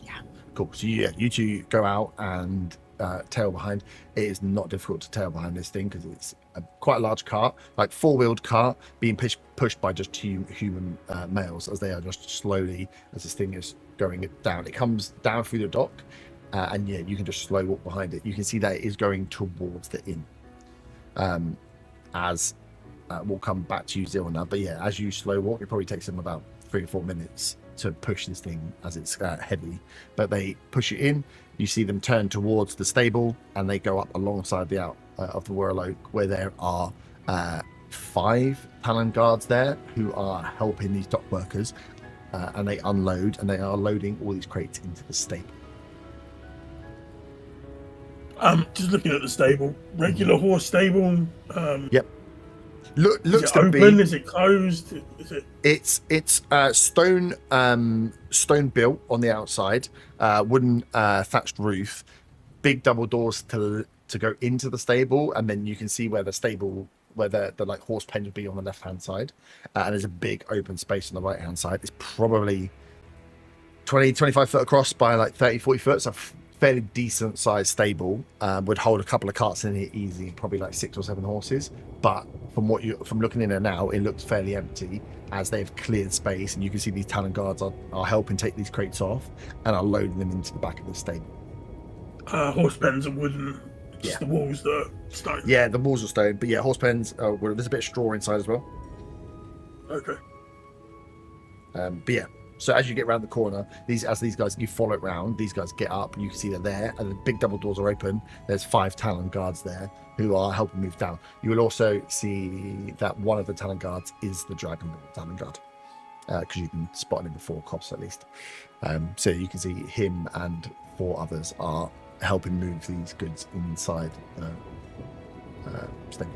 Yeah. Cool. So you two go out and tail behind. It is not difficult to tail behind this thing because it's quite a large cart, like 4-wheeled cart being pushed by just 2 human males as they are just slowly, as this thing is going down. It comes down through the dock. And you can just slow walk behind it. You can see that it is going towards the inn. As we'll come back to you, Zilna. But yeah, as you slow walk, it probably takes them about 3 or 4 minutes to push this thing as it's heavy. But they push it in. You see them turn towards the stable, and they go up alongside the out of the Whirl Oak, where there are 5 Talon guards there who are helping these dock workers, and they unload, and they are loading all these crates into the stable. Just looking at the stable, regular horse stable. Yep. Looks to be open. Is it closed? Is it? It's stone built on the outside, wooden thatched roof, big double doors to go into the stable, and then you can see where the like horse pen would be on the left hand side, and there's a big open space on the right hand side. It's probably 20-25 foot across by like 30-40 foot. So fairly decent sized stable, would hold a couple of carts in it easy, probably like 6 or 7 horses. But from looking in there now, it looks fairly empty as they've cleared space, and you can see these Talon guards are helping take these crates off and are loading them into the back of the stable. Horse pens are wooden. Just the walls that are stone. Yeah, the walls are stone, but yeah, horse pens there's a bit of straw inside as well. Okay. But yeah. So as you get around the corner, these guys, you follow it round, these guys get up, and you can see they're there, and the big double doors are open. There's 5 Talon guards there who are helping move down. You will also see that one of the Talon guards is the Dragon Talon guard, because you can spot him before Kos at least. So you can see him and 4 others are helping move these goods inside the stable.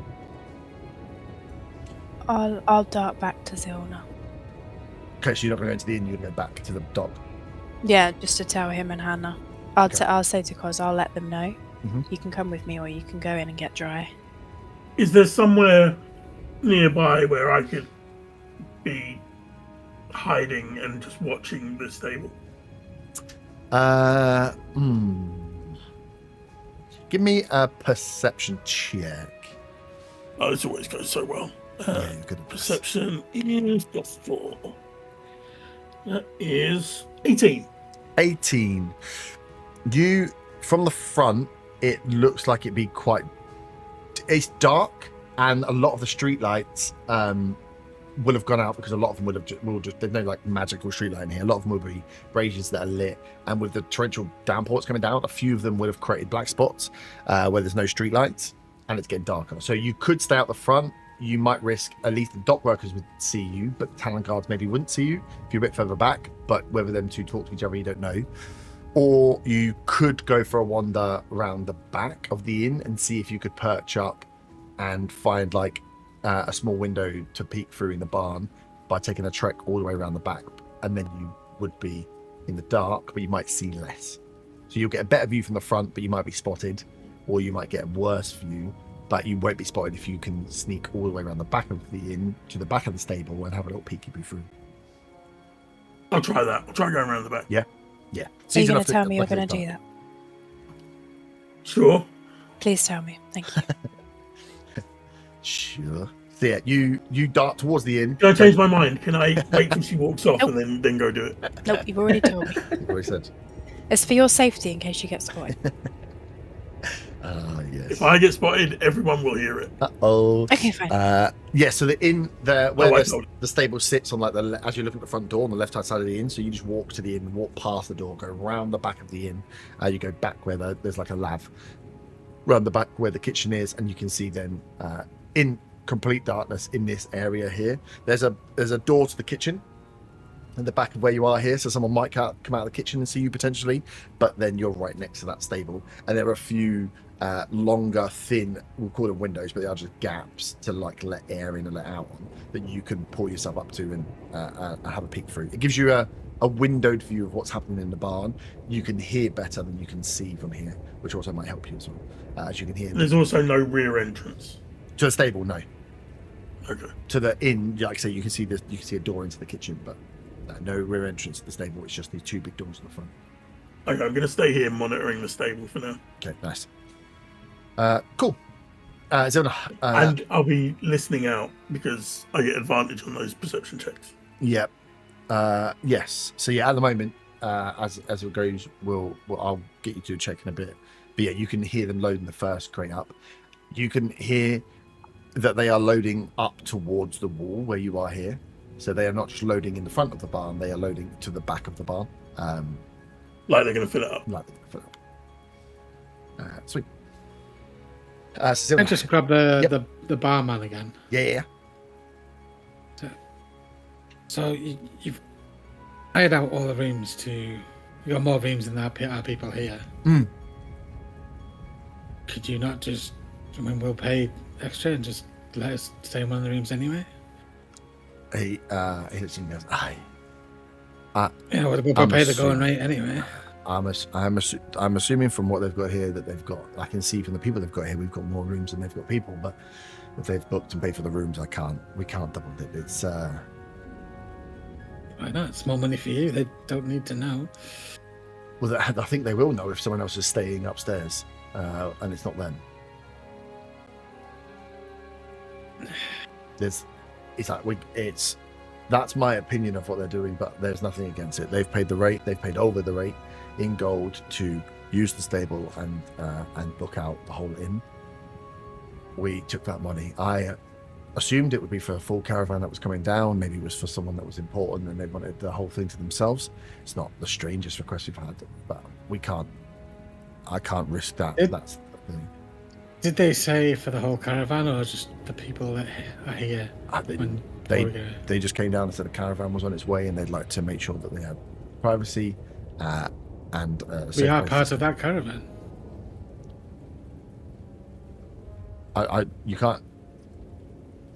I'll dart back to Zilna. Okay, so you're not going to go into the inn, you're going to go back to the dock. Yeah, just to tell him and Hannah. I'll say to Kos, I'll let them know. Mhm. You can come with me, or you can go in and get dry. Is there somewhere nearby where I could be hiding and just watching the stable? Give me a perception check. Oh, this always goes so well. Yeah, you're good at this. Perception is +4. That is 18. 18. You, from the front, it looks like it'd be quite... It's dark, and a lot of the streetlights will have gone out because a lot of them will just there's no like magical streetlight in here. A lot of them will be braziers that are lit, and with the torrential downpours coming down, a few of them would have created black spots where there's no streetlights, and it's getting darker. So you could stay out the front. You might risk, at least the dock workers would see you, but the talent guards maybe wouldn't see you if you're a bit further back. But whether them two talk to each other, you don't know. Or you could go for a wander around the back of the inn and see if you could perch up and find like a small window to peek through in the barn by taking a trek all the way around the back, and then you would be in the dark, but you might see less. So you'll get a better view from the front, but you might be spotted, or you might get a worse view, but you won't be spotted if you can sneak all the way around the back of the inn to the back of the stable and have a little peeky through. I'll try that. I'll try going around the back. Yeah. Are you going to tell me you're going to do that? Sure. Please tell me. Thank you. Sure. So yeah, you dart towards the inn. Can I change my mind? Can I wait till she walks off and then go do it? Nope, you've already told me. You've already said. It's for your safety in case you get spotted. Yes. If I get spotted, everyone will hear it. Uh-oh. Okay, fine. Yeah, so the inn, where the told stable sits on like as you look at the front door on the left-hand side of the inn, so you just walk to the inn, walk past the door, go around the back of the inn, you go back where there's like a lav, round the back where the kitchen is, and you can see then in complete darkness in this area here, there's a door to the kitchen in the back of where you are here, so someone might come out of the kitchen and see you potentially, but then you're right next to that stable, and there are a few longer, thin, we'll call them windows, but they are just gaps to like let air in and let out on, that you can pull yourself up to and have a peek through. It gives you a windowed view of what's happening in the barn. You can hear better than you can see from here, which also might help you as well. As you can hear. There's also no rear entrance. To the stable, no. Okay. To the inn, like I say, you can see this. You can see a door into the kitchen, but no rear entrance to the stable. It's just these two big doors in the front. Okay, I'm going to stay here monitoring the stable for now. Okay, nice. Cool. Is there and I'll be listening out because I get advantage on those perception checks. Yep. Yes. So yeah, at the moment, as it goes, I'll get you to check in a bit. But yeah, you can hear them loading the first crate up. You can hear that they are loading up towards the wall where you are here. So they are not just loading in the front of the barn; they are loading to the back of the barn. Like they're going to fill it up. Like they're going to fill it up. Sweet. I just grab the barman again. Yeah. So you've hired out all the rooms to... You got more rooms than our people here. Could you not just... I mean, we'll pay extra and just let us stay in one of the rooms anyway? He looks and goes, aye. Yeah, we'll pay the going rate anyway. I'm assuming from what they've got here that they've got. I can see from the people they've got here, we've got more rooms than they've got people. But if they've booked and paid for the rooms, we can't double dip. It's Why not? It's more money for you. They don't need to know. Well, I think they will know if someone else is staying upstairs, and it's not them. That's my opinion of what they're doing, but there's nothing against it. They've paid the rate. They've paid over the rate in gold to use the stable and book out the whole inn. We took that money. I assumed it would be for a full caravan that was coming down. Maybe it was for someone that was important and they wanted the whole thing to themselves. It's not the strangest request we've had, but I can't risk that. That's the thing. Did they say for the whole caravan or just the people that are here? They just came down and said a caravan was on its way and they'd like to make sure that they had privacy and we are part of that caravan.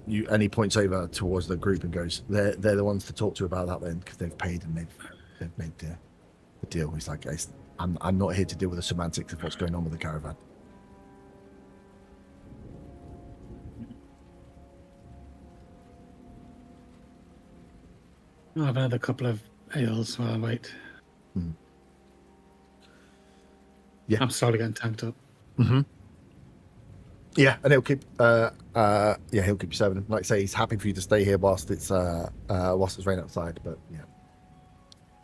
And he points over towards the group and goes, they're the ones to talk to about that then, because they've paid and they've made the deal. He's like, guys, I'm not here to deal with the semantics of what's going on with the caravan. I'll have another couple of ales while I wait. Yeah. I'm slowly getting tanked up. Mm-hmm. Yeah, and he'll keep he'll keep you serving him. Like I say, he's happy for you to stay here whilst it's rain outside, but yeah.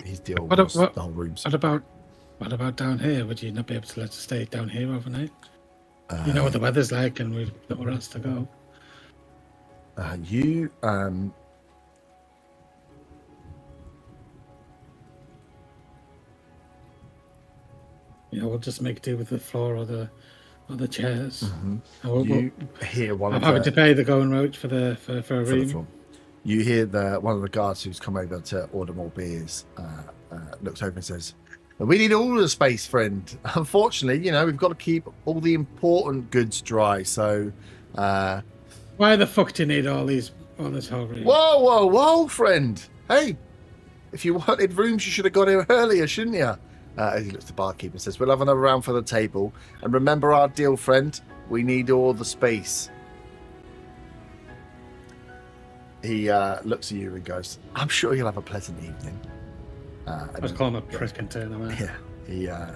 His deal was the whole room. What about down here? Would you not be able to let us stay down here overnight? You know what the weather's like, and we've nowhere else to go. We'll just make do with the floor or the chairs. Mm-hmm. And hear one I'm of having to pay the going roach for a room. You hear one of the guards who's come over to order more beers. Looks over and says, "We need all the space, friend. Unfortunately, we've got to keep all the important goods dry. So, why the fuck do you need all this whole room? Whoa, friend! Hey, if you wanted rooms, you should have got here earlier, shouldn't you?" As he looks at the barkeeper and says, "We'll have another round for the table. And remember our deal, friend. We need all the space." He looks at you and goes, "I'm sure you'll have a pleasant evening." I just call him a prick and turn around. Yeah.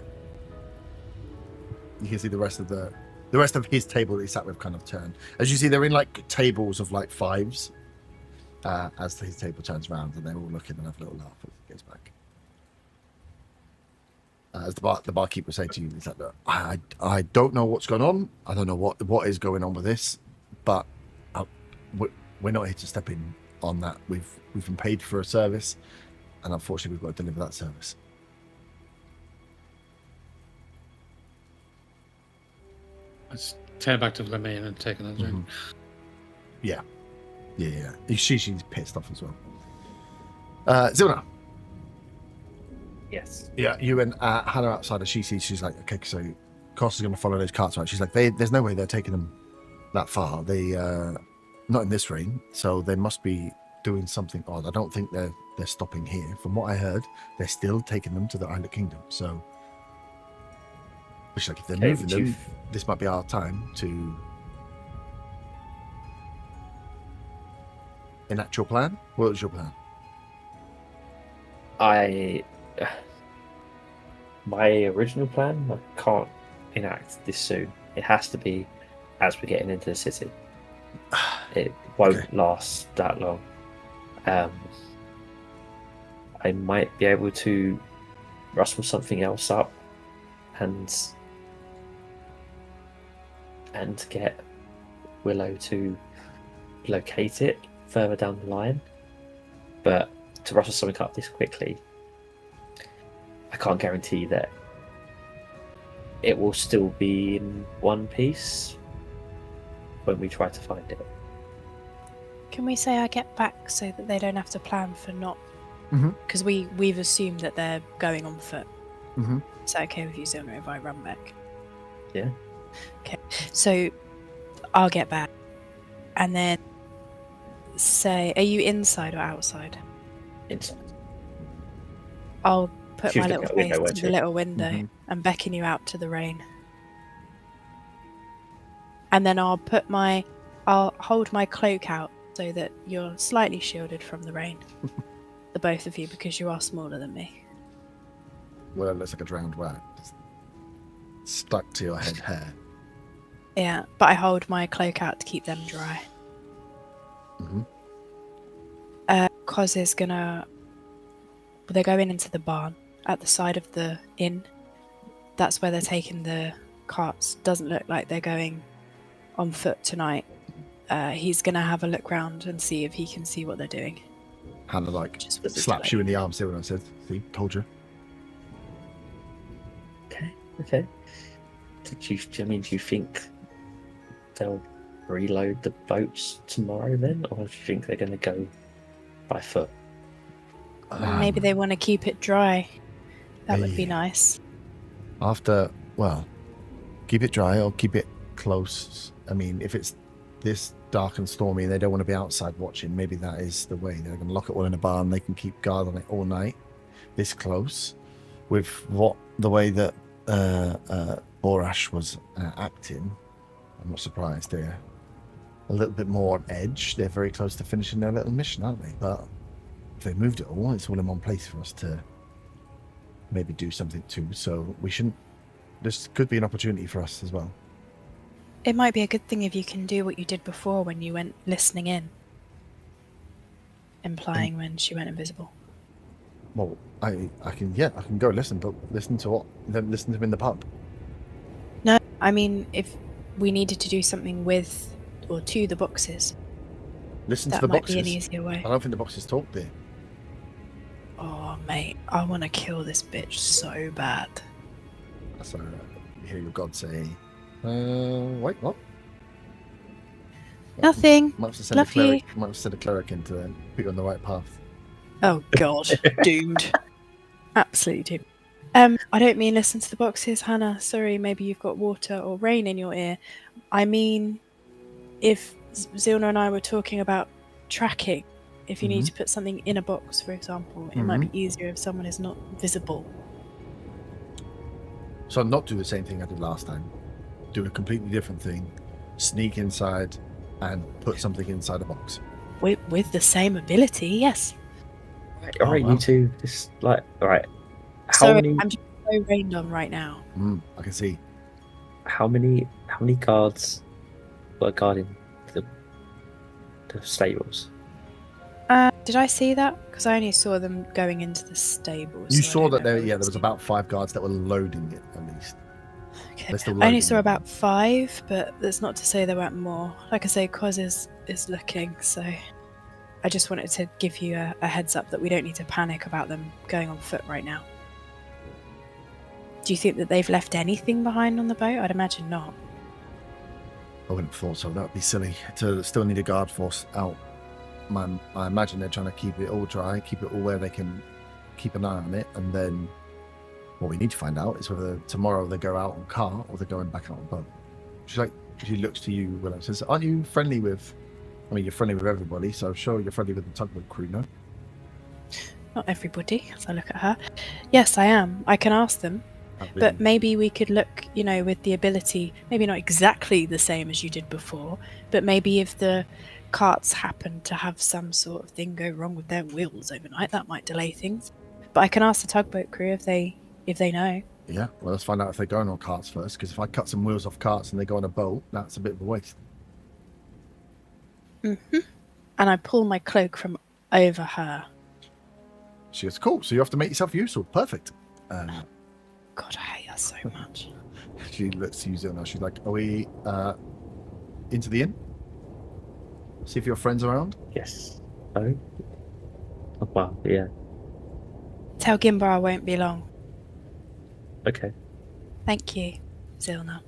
You can see the rest of his table that he sat with kind of turn. As you see, they're in like tables of like fives. As his table turns around, and they're all looking and have a little laugh as he goes back. As the barkeeper say to you, he's like, "Look, I don't know what's going on. I don't know what is going on with this, but we're not here to step in on that. We've been paid for a service, and unfortunately, we've got to deliver that service." Let's turn back to Lemay and take another drink. Yeah. She's pissed off as well. Zilna. Yes. Yeah, you and Hannah outside, as she's like, "Okay, so Costa's going to follow those carts, right?" She's like, "There's no way they're taking them that far. They not in this rain, so they must be doing something odd. I don't think they're stopping here. From what I heard, they're still taking them to the Island Kingdom. So, she's like, if they're moving them, this might be our time to enact your plan." What was your plan? My original plan, I can't enact this soon. It has to be as we're getting into the city. It won't last that long. I might be able to rustle something else up and get Willow to locate it further down the line. But to rustle something up this quickly, I can't guarantee that it will still be in one piece when we try to find it. Can we say I get back so that they don't have to plan for not? Because we've assumed that they're going on foot. Is that okay with you, Zilna, if I run back? Yeah. Okay. So I'll get back, and then say, are you inside or outside? Inside. I'll put She my was little looking face out the window, to weren't the you? little window and beckon you out to the rain. And then I'll hold my cloak out so that you're slightly shielded from the rain. The both of you, because you are smaller than me. Well, it looks like a drowned rat. Just stuck to your head hair. Yeah, but I hold my cloak out to keep them dry. Cos is gonna... They're going into the barn at the side of the inn. That's where they're taking the carts. Doesn't look like they're going on foot tonight. He's gonna have a look round and see if he can see what they're doing. Hannah Just with the slaps delay. you in the arm. See what I said? See, told you. Okay. Do you think they'll reload the boats tomorrow then, or do you think they're going to go by foot? Maybe they want to keep it dry. That would be Yeah. nice. Keep it dry or keep it close. I mean, if it's this dark and stormy and they don't want to be outside watching, maybe that is the way. They're going to lock it all in a barn. They can keep guard on it all night. This close, with the way that Borash was acting, I'm not surprised. They're a little bit more on edge. They're very close to finishing their little mission, aren't they? But if they moved it all, it's all in one place for us to maybe do something to. So we shouldn't. This could be an opportunity for us as well. It might be a good thing if you can do what you did before when you went listening in, implying when she went invisible. Well, I can go listen, but listen to what? Then listen to him in the pub. No, I mean if we needed to do something with or to the boxes. Listen That to the might boxes. be an easier way. I don't think the boxes talk there. Oh, mate, I want to kill this bitch so bad. So you hear your god say, wait, what? Nothing. Might have to send Love a cleric. you. Might have to send a cleric in to put you on the right path. Oh, God. Doomed. Absolutely doomed. I don't mean listen to the boxes, Hannah. Sorry, maybe you've got water or rain in your ear. I mean, if Zilna and I were talking about tracking, if you need to put something in a box, for example, it might be easier if someone is not visible. So not do the same thing I did last time. Do a completely different thing. Sneak inside and put something inside a box. With the same ability, yes. All right, wow. you two. This all right. How Sorry, many? I'm just so rained on right now. I can see. How many guards were guarding the stables? Did I see that? Because I only saw them going into the stables. You so I saw don't that know there. if Yeah, I there was see- about 5 guards that were loading it at least. Okay. They're still I only loading saw it. about 5, but that's not to say there weren't more. Like I say, Quaz is looking, so I just wanted to give you a heads up that we don't need to panic about them going on foot right now. Do you think that they've left anything behind on the boat? I'd imagine not. I wouldn't have thought so. That would be silly to still need a guard force out. I imagine they're trying to keep it all dry, keep it all where they can keep an eye on it, and then what we need to find out is whether tomorrow they go out on car or they're going back out on boat. She looks to you, Willow, and says, "Aren't you friendly with? I mean, you're friendly with everybody, so I'm sure you're friendly with the tugboat crew, no?" Not everybody, as I look at her. Yes, I am. I can ask them. But maybe we could look, with the ability, maybe not exactly the same as you did before, but maybe if the carts happen to have some sort of thing go wrong with their wheels overnight, that might delay things. But I can ask the tugboat crew if they know. Yeah, well, let's find out if they're going on carts first, because if I cut some wheels off carts and they go on a boat, that's a bit of a waste. And I pull my cloak from over her. She goes, "Cool, so you have to make yourself useful. Perfect." God, I hate her so much. She looks to you, Zilna. She's like, "Are we into the inn? See if your friends are around?" Yes. Oh. Oh, wow. Yeah. Tell Gimbar I won't be long. Okay. Thank you, Zilna.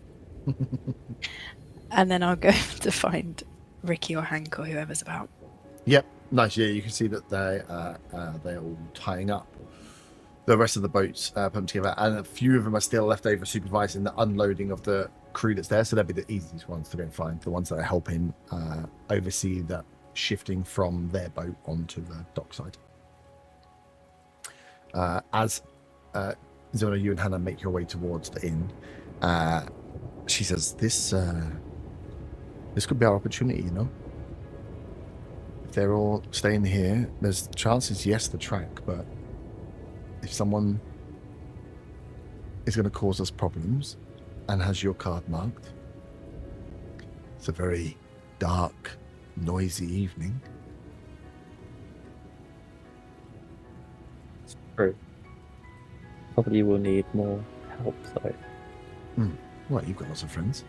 And then I'll go to find Ricky or Hank or whoever's about. Yep, nice. Yeah, you can see that they're all tying up the rest of the boats, put them together, and a few of them are still left over supervising the unloading of the crew that's there. So they'll be the easiest ones to go and find, the ones that are helping oversee that shifting from their boat onto the dockside. As Zilna, you and Hannah make your way towards the inn, she says, "This could be our opportunity, If they're all staying here, there's chances, yes, to track, but if someone is going to cause us problems and has your card marked, it's a very dark, noisy evening." True. Probably will need more help though. Well, you've got lots of friends.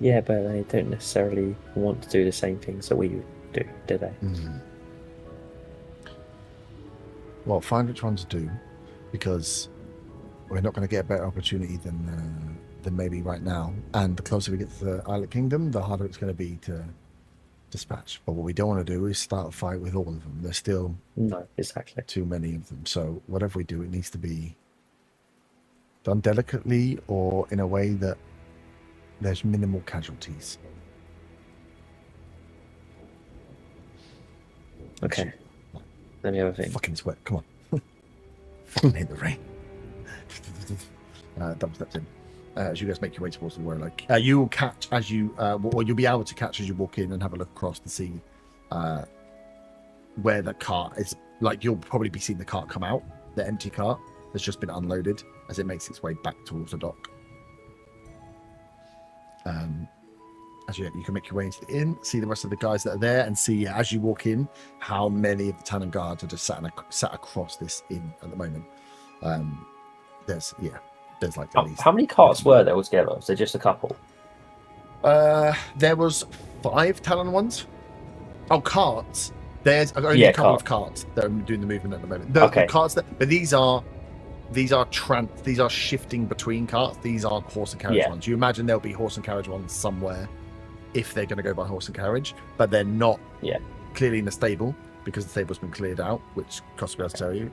Yeah, but they don't necessarily want to do the same things that we do they? Well, find which one to do, because we're not going to get a better opportunity than maybe right now. And the closer we get to the Islet Kingdom, the harder it's going to be to dispatch. But what we don't want to do is start a fight with all of them. There's still No, exactly. too many of them. So whatever we do, it needs to be done delicately or in a way that there's minimal casualties. Okay. Let me have a think. Fucking sweat, come on. Fucking hate the rain. Double steps in. As you guys make your way towards the row, you will catch as you, or you'll be able to catch as you walk in and have a look across to see where the cart is. Like, you'll probably be seeing the cart come out, the empty cart that's just been unloaded as it makes its way back towards the dock. As you can make your way into the inn, see the rest of the guys that are there, and see as you walk in how many of the Talon guards are just sat across this inn at the moment. There's like at least. How many carts were there altogether? Was there just a couple? There was 5 Talon ones. Oh, carts. There's only a couple of carts that are doing the movement at the moment. The carts but these are shifting between carts. These aren't horse and carriage ones. You imagine there'll be horse and carriage ones somewhere if they're going to go by horse and carriage, but they're not clearly in the stable because the stable's been cleared out, which costs me to tell you.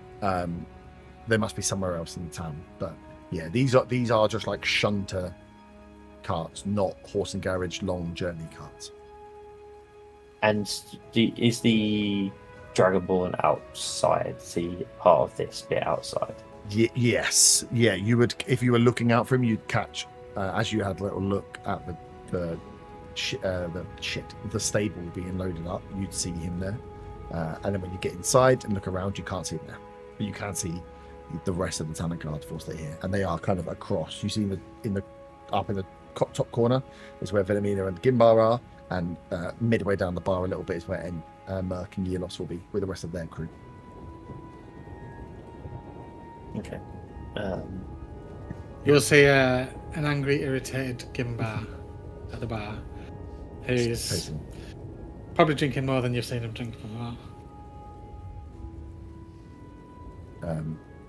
They must be somewhere else in the town. But yeah, these are just like shunter carts, not horse and carriage long journey carts. And is the Dragonborn outside, the part of this bit outside? Yes. Yeah, you would, if you were looking out for him, you'd catch, as you had a little look at the stable being loaded up, you'd see him there. And then when you get inside and look around, you can't see him there. But you can see the rest of the Talon Guard force they're here. And they are kind of across. You see up in the top corner is where Venomina and Gimbar are. And midway down the bar a little bit is where Merc and Yelos will be with the rest of their crew. Okay. You'll see an angry, irritated Gimbar at the bar, who's probably drinking more than you've seen him drink before.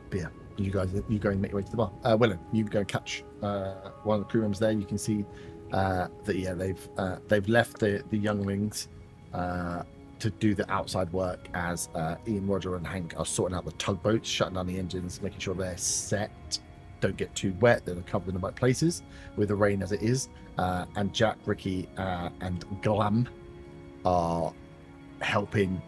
But yeah, you go and make your way to the bar. Willen, you go and catch one of the crew members there. You can see that they've left the younglings to do the outside work as Ian, Roger, and Hank are sorting out the tugboats, shutting down the engines, making sure they're set, don't get too wet, they're covered in the right places with the rain as it is. And Jack, Ricky, and Glam are helping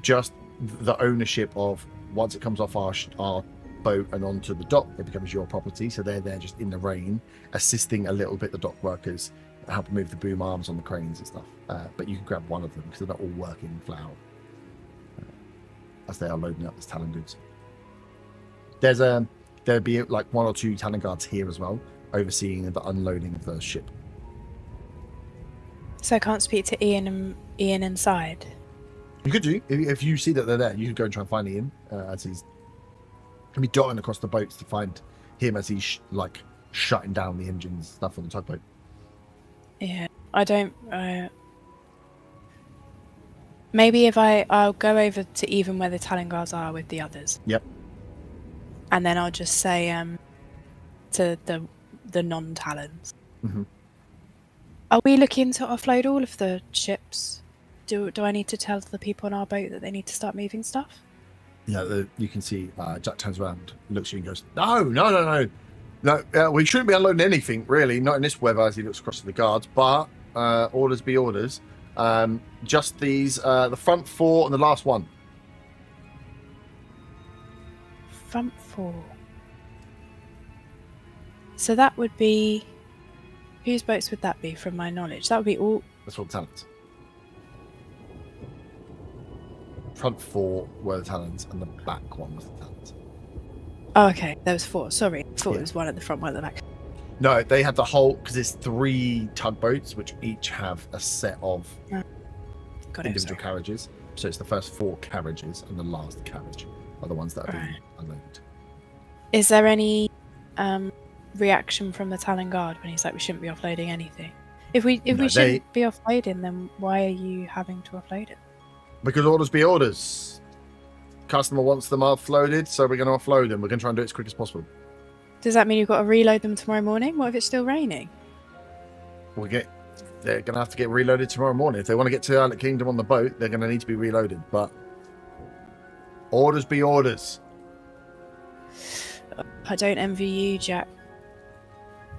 just the ownership of once it comes off our boat and onto the dock, it becomes your property. So they're there just in the rain, assisting a little bit the dock workers, help move the boom arms on the cranes and stuff. But you can grab one of them because they're not all working flat out as they are loading up this Talon goods. There'll be like 1 or 2 Talon guards here as well, overseeing the unloading of the ship. So I can't speak to Ian inside. You could do if you see that they're there. You could go and try and find Ian as he's be dotting across the boats to find him as he's shutting down the engines and stuff on the tugboat. Yeah, I don't. Maybe if I'll go over to even where the Talon guards are with the others. Yep. And then I'll just say to the non-Talons. Mm-hmm. Are we looking to offload all of the ships? Do I need to tell the people on our boat that they need to start moving stuff? Yeah, you can see Jack turns around, looks at you and goes, No, we shouldn't be unloading anything, really. Not in this weather, as he looks across to the guards. But orders be orders. Just these, the front 4 and the last one. Front 4. So that would be... Whose boats would that be, from my knowledge? That would be all... That's all the Talons. Front 4 were the Talons, and the back one was the Talons. Oh, okay. There was 4. Sorry. I thought it was one at the front, one at the back. No, they had the whole... Because it's 3 tugboats, which each have a set of individual carriages. So it's the first 4 carriages, and the last carriage are the ones that are being unloaded. Is there any reaction from the Talon Guard when he's like, we shouldn't be offloading anything? If we shouldn't be offloading, then why are you having to offload it? Because orders be orders. Customer wants them offloaded, so we're going to offload them. We're going to try and do it as quick as possible. Does that mean you've got to reload them tomorrow morning? What if it's still raining? They're going to have to get reloaded tomorrow morning. If they want to get to Islet Kingdom on the boat, they're going to need to be reloaded. But orders be orders. I don't envy you, Jack.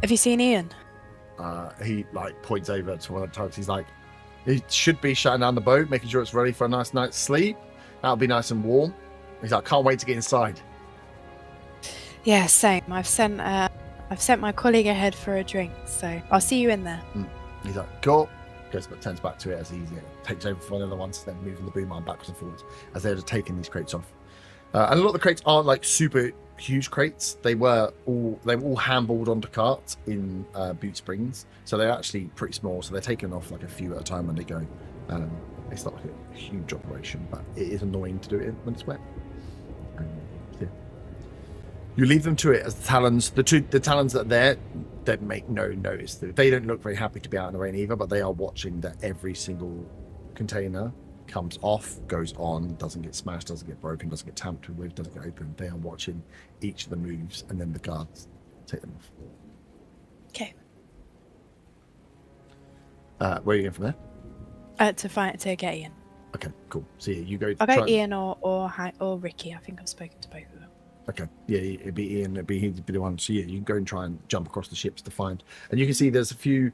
Have you seen Ian? He points over to one of the tugs. He's like, he should be shutting down the boat, making sure it's ready for a nice night's sleep. That'll be nice and warm. He's like, can't wait to get inside. Yeah, same. I've sent my colleague ahead for a drink, so I'll see you in there. He's like, cool. turns back to it as he takes over for one of the ones, then moving the boom arm backwards and forwards as they're taking these crates off. And a lot of the crates aren't like super huge crates. They were all handballed onto carts in Boot Springs, so they're actually pretty small. So they're taken off like a few at a time when they go. It's not like a huge operation, but it is annoying to do it when it's wet. Yeah. You leave them to it as the Talons. The Talons that are there, they make no notice. They don't look very happy to be out in the rain either, but they are watching that every single container comes off, goes on, doesn't get smashed, doesn't get broken, doesn't get tampered with, doesn't get opened. They are watching each of the moves, and then the guards take them off. Okay. Where are you going from there? To get Ian. Okay, cool. So yeah, you go. I'll go Ian or Ricky. I think I've spoken to both of them. Okay, yeah, it'd be Ian. He'd be the one. So yeah, you can go and try and jump across the ships to find. And you can see there's a few.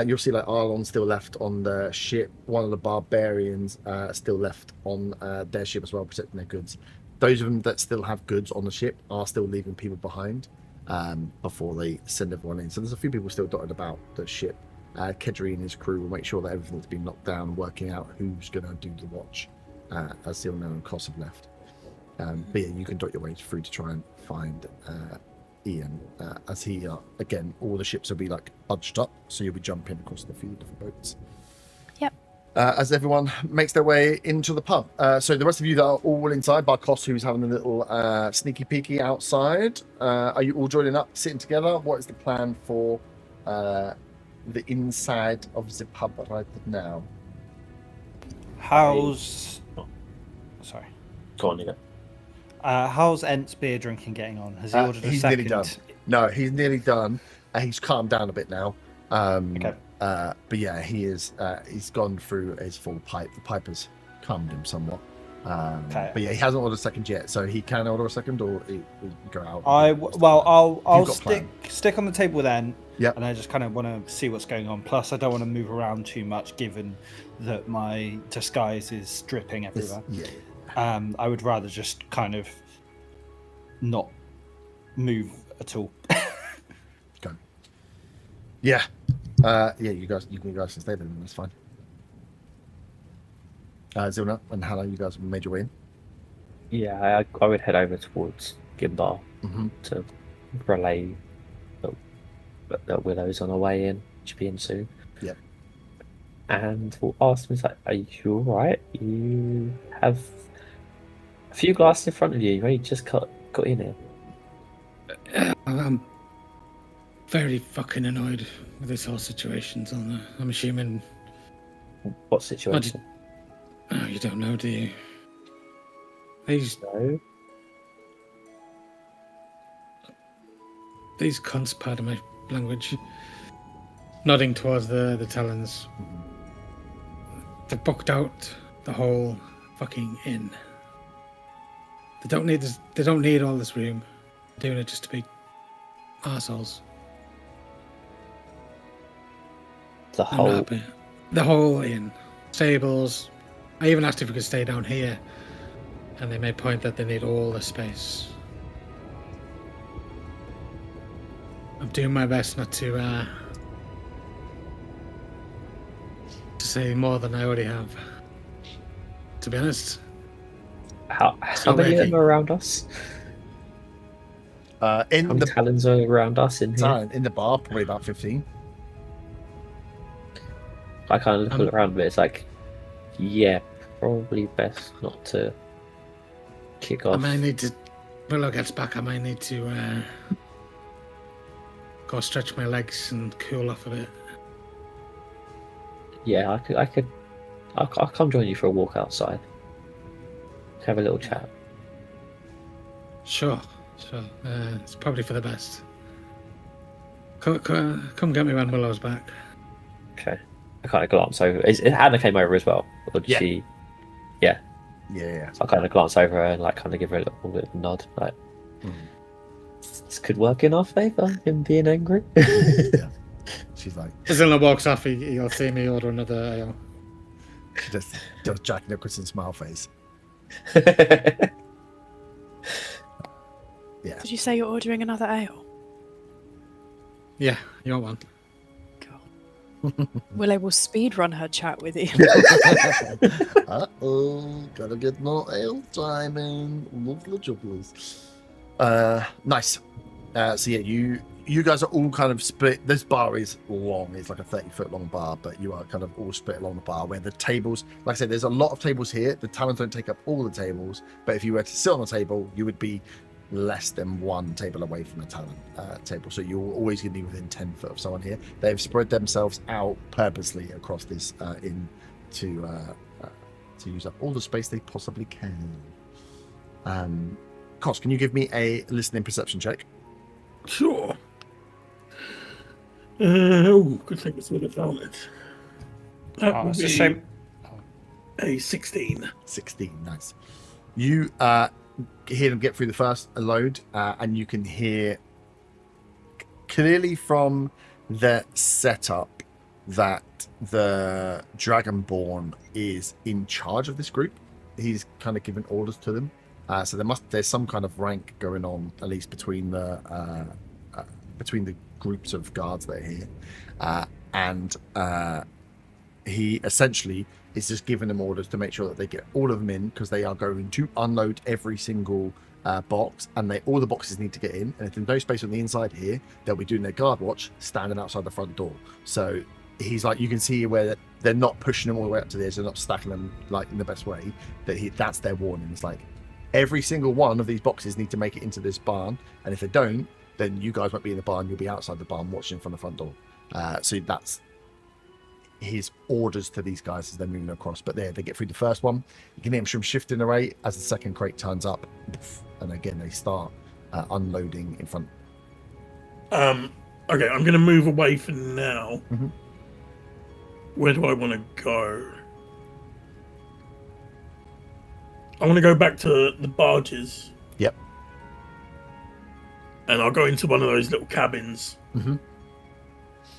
You'll see like Arlon still left on the ship. One of the barbarians still left on their ship as well, protecting their goods. Those of them that still have goods on the ship are still leaving people behind before they send everyone in. So there's a few people still dotted about the ship. Kedri and his crew will make sure that everything's been locked down, working out who's going to do the watch as Silno and Koss have left. But yeah, you can dot your way through to try and find Ian as he again, all the ships will be like bunched up, so you'll be jumping across the few different boats. Yep. As everyone makes their way into the pub. So the rest of you that are all inside, bar Koss, who's having a little sneaky peeky outside, are you all joining up, sitting together? What is the plan for the inside of the pub right now? How's... Sorry. Go on, you go. How's Ent's beer drinking getting on? Has he ordered a he's second? Nearly done. No, he's nearly done. He's calmed down a bit now. Okay. But yeah, he is. He's gone through his full pipe. The pipe has calmed him somewhat. Okay. But yeah, he hasn't ordered a second yet, so he can order a second, or he go out. I'll stick on the table with Ent. Yep. And I just kind of want to see what's going on. Plus, I don't want to move around too much, given that my disguise is dripping everywhere. Yeah. I would rather just kind of not move at all. Okay. Yeah. You guys can stay there, then that's fine. Zilna and Hannah, you guys made your way in. Yeah, I would head over towards Gimbar to relay that Willow's on her way in. She'll be in soon. Yep. And we'll ask them, like, are you alright? You have a few glasses in front of you. You've only just got in here. I'm very fucking annoyed with this whole situation. I'm assuming... What situation? Oh, you don't know, do you? These cunts, pardon my language, nodding towards the Talons. They've booked out the whole fucking inn. They don't need this. They don't need all this room. They're doing it just to be arseholes. The whole inn, stables. I even asked if we could stay down here, and they made point that they need all the space. I'm doing my best not to say more than I already have. To be honest. How many of them are around us? How many Talons are around us in here? In the bar, probably about 15. I kind of look around, but it's like, yeah, probably best not to kick off. I might need to. When Willow gets back, I might need to go stretch my legs and cool off a bit. Yeah, I'll come join you for a walk outside. Have a little chat. Sure. It's probably for the best. Come get me when Willow's back. Okay. I kind of glance over. Hannah came over as well, or did she? Yeah. Yeah. So I kind of glance over her and like kind of give her a little bit of a nod, like this could work in our favour. Him being angry. Yeah. She's like. As Zilla walks off, he'll see me order another ale. She just does Jack Nicholson smile face. Yeah. Did you say you're ordering another ale? Yeah, you want one? Cool. Willow will speedrun her chat with you. Uh-oh, gotta get more ale time in. Lovely jugglers. Nice. So yeah, you guys are all kind of split. This bar is long. It's like a 30-foot long bar, but you are kind of all split along the bar where the tables, like I said, there's a lot of tables here. The talons don't take up all the tables, but if you were to sit on a table, you would be less than one table away from the talent table. So you're always going to be within 10 foot of someone here. They've spread themselves out purposely across this inn to use up all the space they possibly can. Cos, can you give me a listening perception check? Sure. Good thing it's with advantage. That would it's be a shame. a 16. 16, nice. You hear them get through the first load, and you can hear clearly from the setup that the Dragonborn is in charge of this group. He's kind of given orders to them. So there's some kind of rank going on, at least between the groups of guards that are here, and he essentially is just giving them orders to make sure that they get all of them in, because they are going to unload every single box, and all the boxes need to get in. And if there's no space on the inside here, they'll be doing their guard watch standing outside the front door. So he's like, you can see where they're not pushing them all the way up to the edge, they're not stacking them like in the best way. That's their warning. It's like, every single one of these boxes need to make it into this barn, and if they don't, then you guys won't be in the barn, you'll be outside the barn watching from the front door. So that's his orders to these guys as they're moving across. But they get through the first one. You can hear them shifting the rate as the second crate turns up, and again they start unloading in front. Okay, I'm going to move away for now. Mm-hmm. Where do I want to go? I want to go back to the barges. Yep. And I'll go into one of those little cabins. Mm-hmm.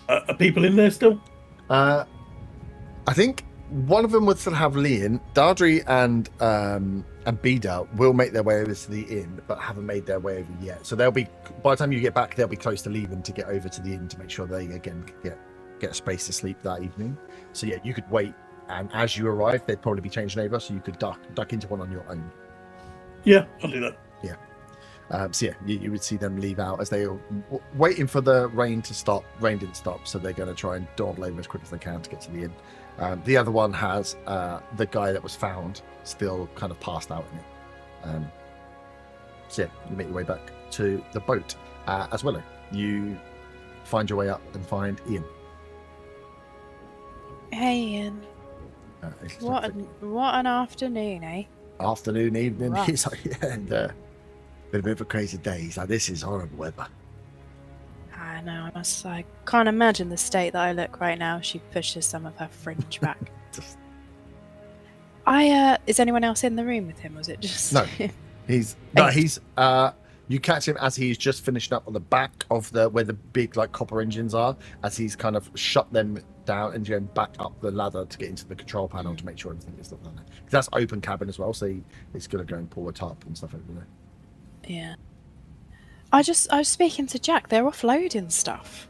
Are people in there still? I think one of them would still have Leon. Dardry and Bida will make their way over to the inn, but haven't made their way over yet. So they'll be, by the time you get back, they'll be close to leaving to get over to the inn to make sure they again get a space to sleep that evening. So yeah, you could wait, and as you arrive, they'd probably be changing over, so you could duck into one on your own. Yeah, I'll do that. Yeah. So yeah, you would see them leave out as they are waiting for the rain to stop. Rain didn't stop, so they're going to try and dawdle over as quick as they can to get to the inn. The other one has the guy that was found still kind of passed out in it. So yeah, you make your way back to the boat. As well, you find your way up and find Ian. Hey, Ian. What an afternoon, eh? Afternoon, evening. Rough. He's like, yeah, and been a bit of a crazy day. He's like, this is horrible weather. I know. I can't imagine the state that I look right now. She pushes some of her fringe back. Just- Is anyone else in the room with him? Was it just No. He's you catch him as he's just finishing up on the back of where the big like copper engines are, as he's kind of shut them down and going back up the ladder to get into the control panel to make sure everything is done there. That's open cabin as well, so he's gonna go and pull it up and stuff over there. Yeah. I was speaking to Jack. They're offloading stuff.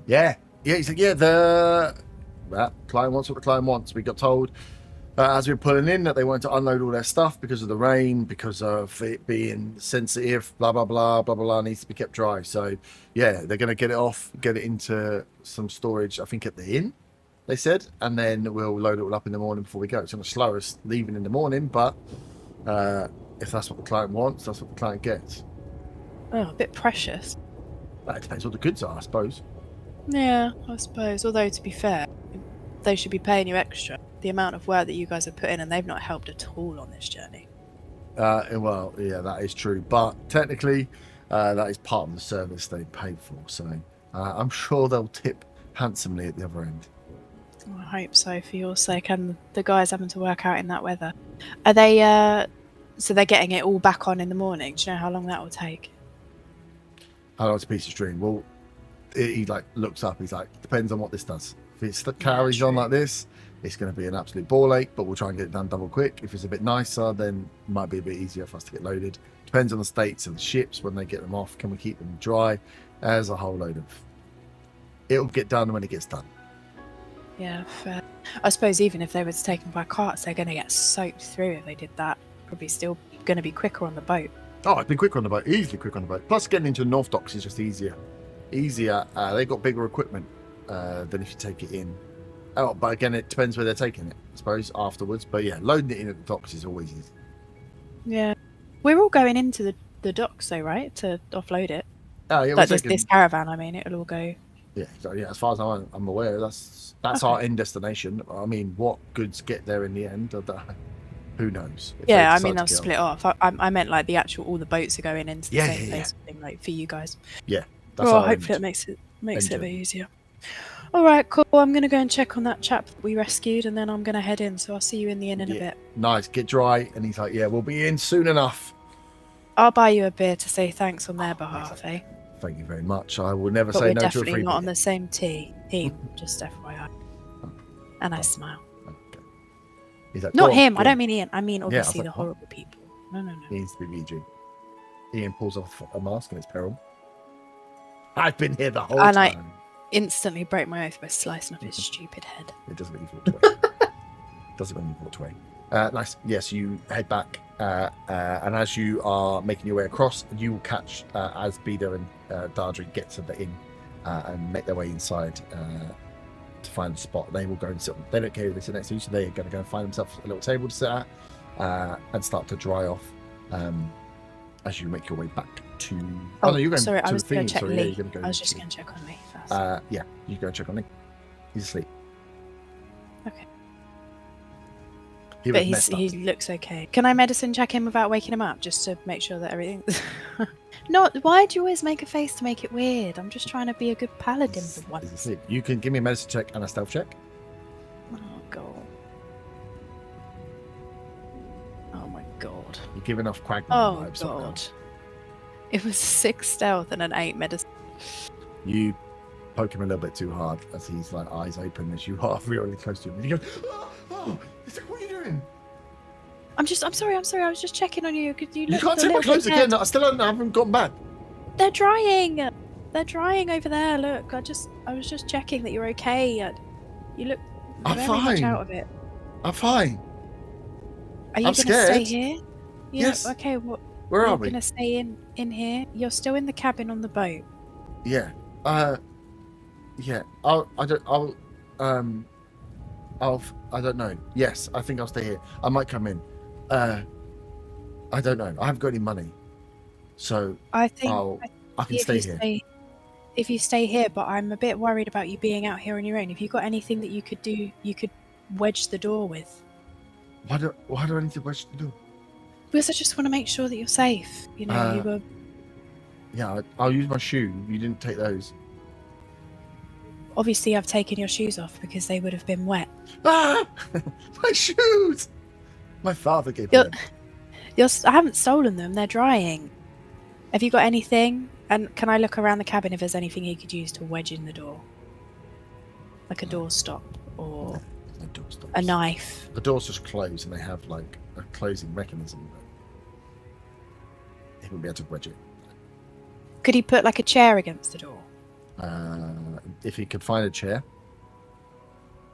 Yeah. He's like, yeah, the client wants what the client wants. We got told as we were pulling in that they wanted to unload all their stuff because of the rain, because of it being sensitive, blah, blah, blah, blah, blah, needs to be kept dry. So, yeah, they're going to get it off, get it into some storage, I think, at the inn, they said, and then we'll load it all up in the morning before we go. It's going to slow us leaving in the morning, but if that's what the client wants, that's what the client gets. Oh, a bit precious. Well, it depends what the goods are, I suppose. Yeah, I suppose. Although, to be fair, they should be paying you extra. The amount of work that you guys have put in, and they've not helped at all on this journey. Well, yeah, that is true. But technically, that is part of the service they paid for. So I'm sure they'll tip handsomely at the other end. I hope so, for your sake, and the guys having to work out in that weather. Are they, so they're getting it all back on in the morning? Do you know how long that will take? How long's a piece of string? Well, he like looks up. He's like, depends on what this does. If it's the carries on like this, it's going to be an absolute ball ache, but we'll try and get it done double quick. If it's a bit nicer, then it might be a bit easier for us to get loaded. Depends on the states of the ships when they get them off. Can we keep them dry? There's a whole load of... It'll get done when it gets done. Yeah, fair. I suppose even if they were taken by carts, they're going to get soaked through if they did that. Probably still going to be quicker on the boat. Oh, it'd be quicker on the boat. Easily quicker on the boat. Plus, getting into the North Docks is just easier. They got bigger equipment than if you take it in. Oh, but again, it depends where they're taking it, I suppose, afterwards. But yeah, loading it in at the docks is always easy. Yeah. We're all going into the docks, though, right? To offload it. Oh, yeah, Like this caravan, I mean, it'll all go. Yeah, so yeah. As far as I'm aware, that's our end destination. I mean, what goods get there in the end? Who knows? Yeah, I mean, they'll split off. I meant like all the boats are going into the same yeah. place, thing, like for you guys. Yeah. Well, hopefully it makes it a bit easier. All right, cool. I'm going to go and check on that chap that we rescued, and then I'm going to head in. So I'll see you in the inn in a bit. Nice. Get dry. And he's like, yeah, we'll be in soon enough. I'll buy you a beer to say thanks on their behalf, eh? Thank you very much. I will never But say we're no to a definitely free not on beer. the same team, just FYI. And I smile. Okay. He's like, Not "Go on, him. go I don't on." mean Ian. I mean, obviously, like, the what? horrible people. No. He needs to be VG. Ian pulls off a mask in his peril. I've been here the whole And time. Instantly break my oath by slicing off his stupid head. It doesn't when you walk away. Doesn't when you walk away. Nice. Yes, you head back, and as you are making your way across, you will catch as Bida and Dardry get to the inn and make their way inside to find a spot. They will go and sit. They don't care who they sit next to you, so they're going to go and find themselves a little table to sit at and start to dry off as you make your way back to. Oh, no, you're going sorry, to I was the going theme. to check Sorry, Lee. yeah, you're go I was just to- going to check on Lee first. Yeah, you go and check on Lee. He's asleep. Okay. He But was messed up. he looks okay. Can I medicine check him without waking him up, just to make sure that everything? No, why do you always make a face to make it weird? I'm just trying to be a good paladin for He's once. asleep. You can give me a medicine check and a stealth check. Oh god. Oh my god. You give enough Quagmire Oh vibes. right now. god. It was 6 stealth and an 8 medicine. You poke him a little bit too hard as he's like eyes open as you are really close to him. And he goes, "Oh, what are you doing? I'm sorry. I was just checking on you. Could you You look can't a take my little clothes bit again. dead? I haven't gone back." They're drying. They're drying over there. Look, I was just checking that you're okay. You look I'm very much fine. out of it. I'm fine. Are you I'm gonna stay scared. here? Yeah, Yes. okay, what Where you're are we? gonna stay in here? You're still in the cabin on the boat. Yeah. Yeah. I don't know. Yes, I think I'll stay here. I might come in. I don't know. I haven't got any money, so I think I can if stay you here. if you stay here, but I'm a bit worried about you being out here on your own. If you've got anything that you could do, you could wedge the door with. Why do I need to watch the door? Because I just want to make sure that you're safe. You know, you were Yeah, I'll use my shoe. You didn't take those. obviously I've taken your shoes off because they would have been wet. Ah! My shoes! My father gave me You're- them. I haven't stolen them. They're drying. Have you got anything? And can I look around the cabin if there's anything you could use to wedge in the door, like a door stop or No door stops. a knife? The doors just close and they have like a closing mechanism. He wouldn't be able to wedge it. Could he put like a chair against the door? If he could find a chair,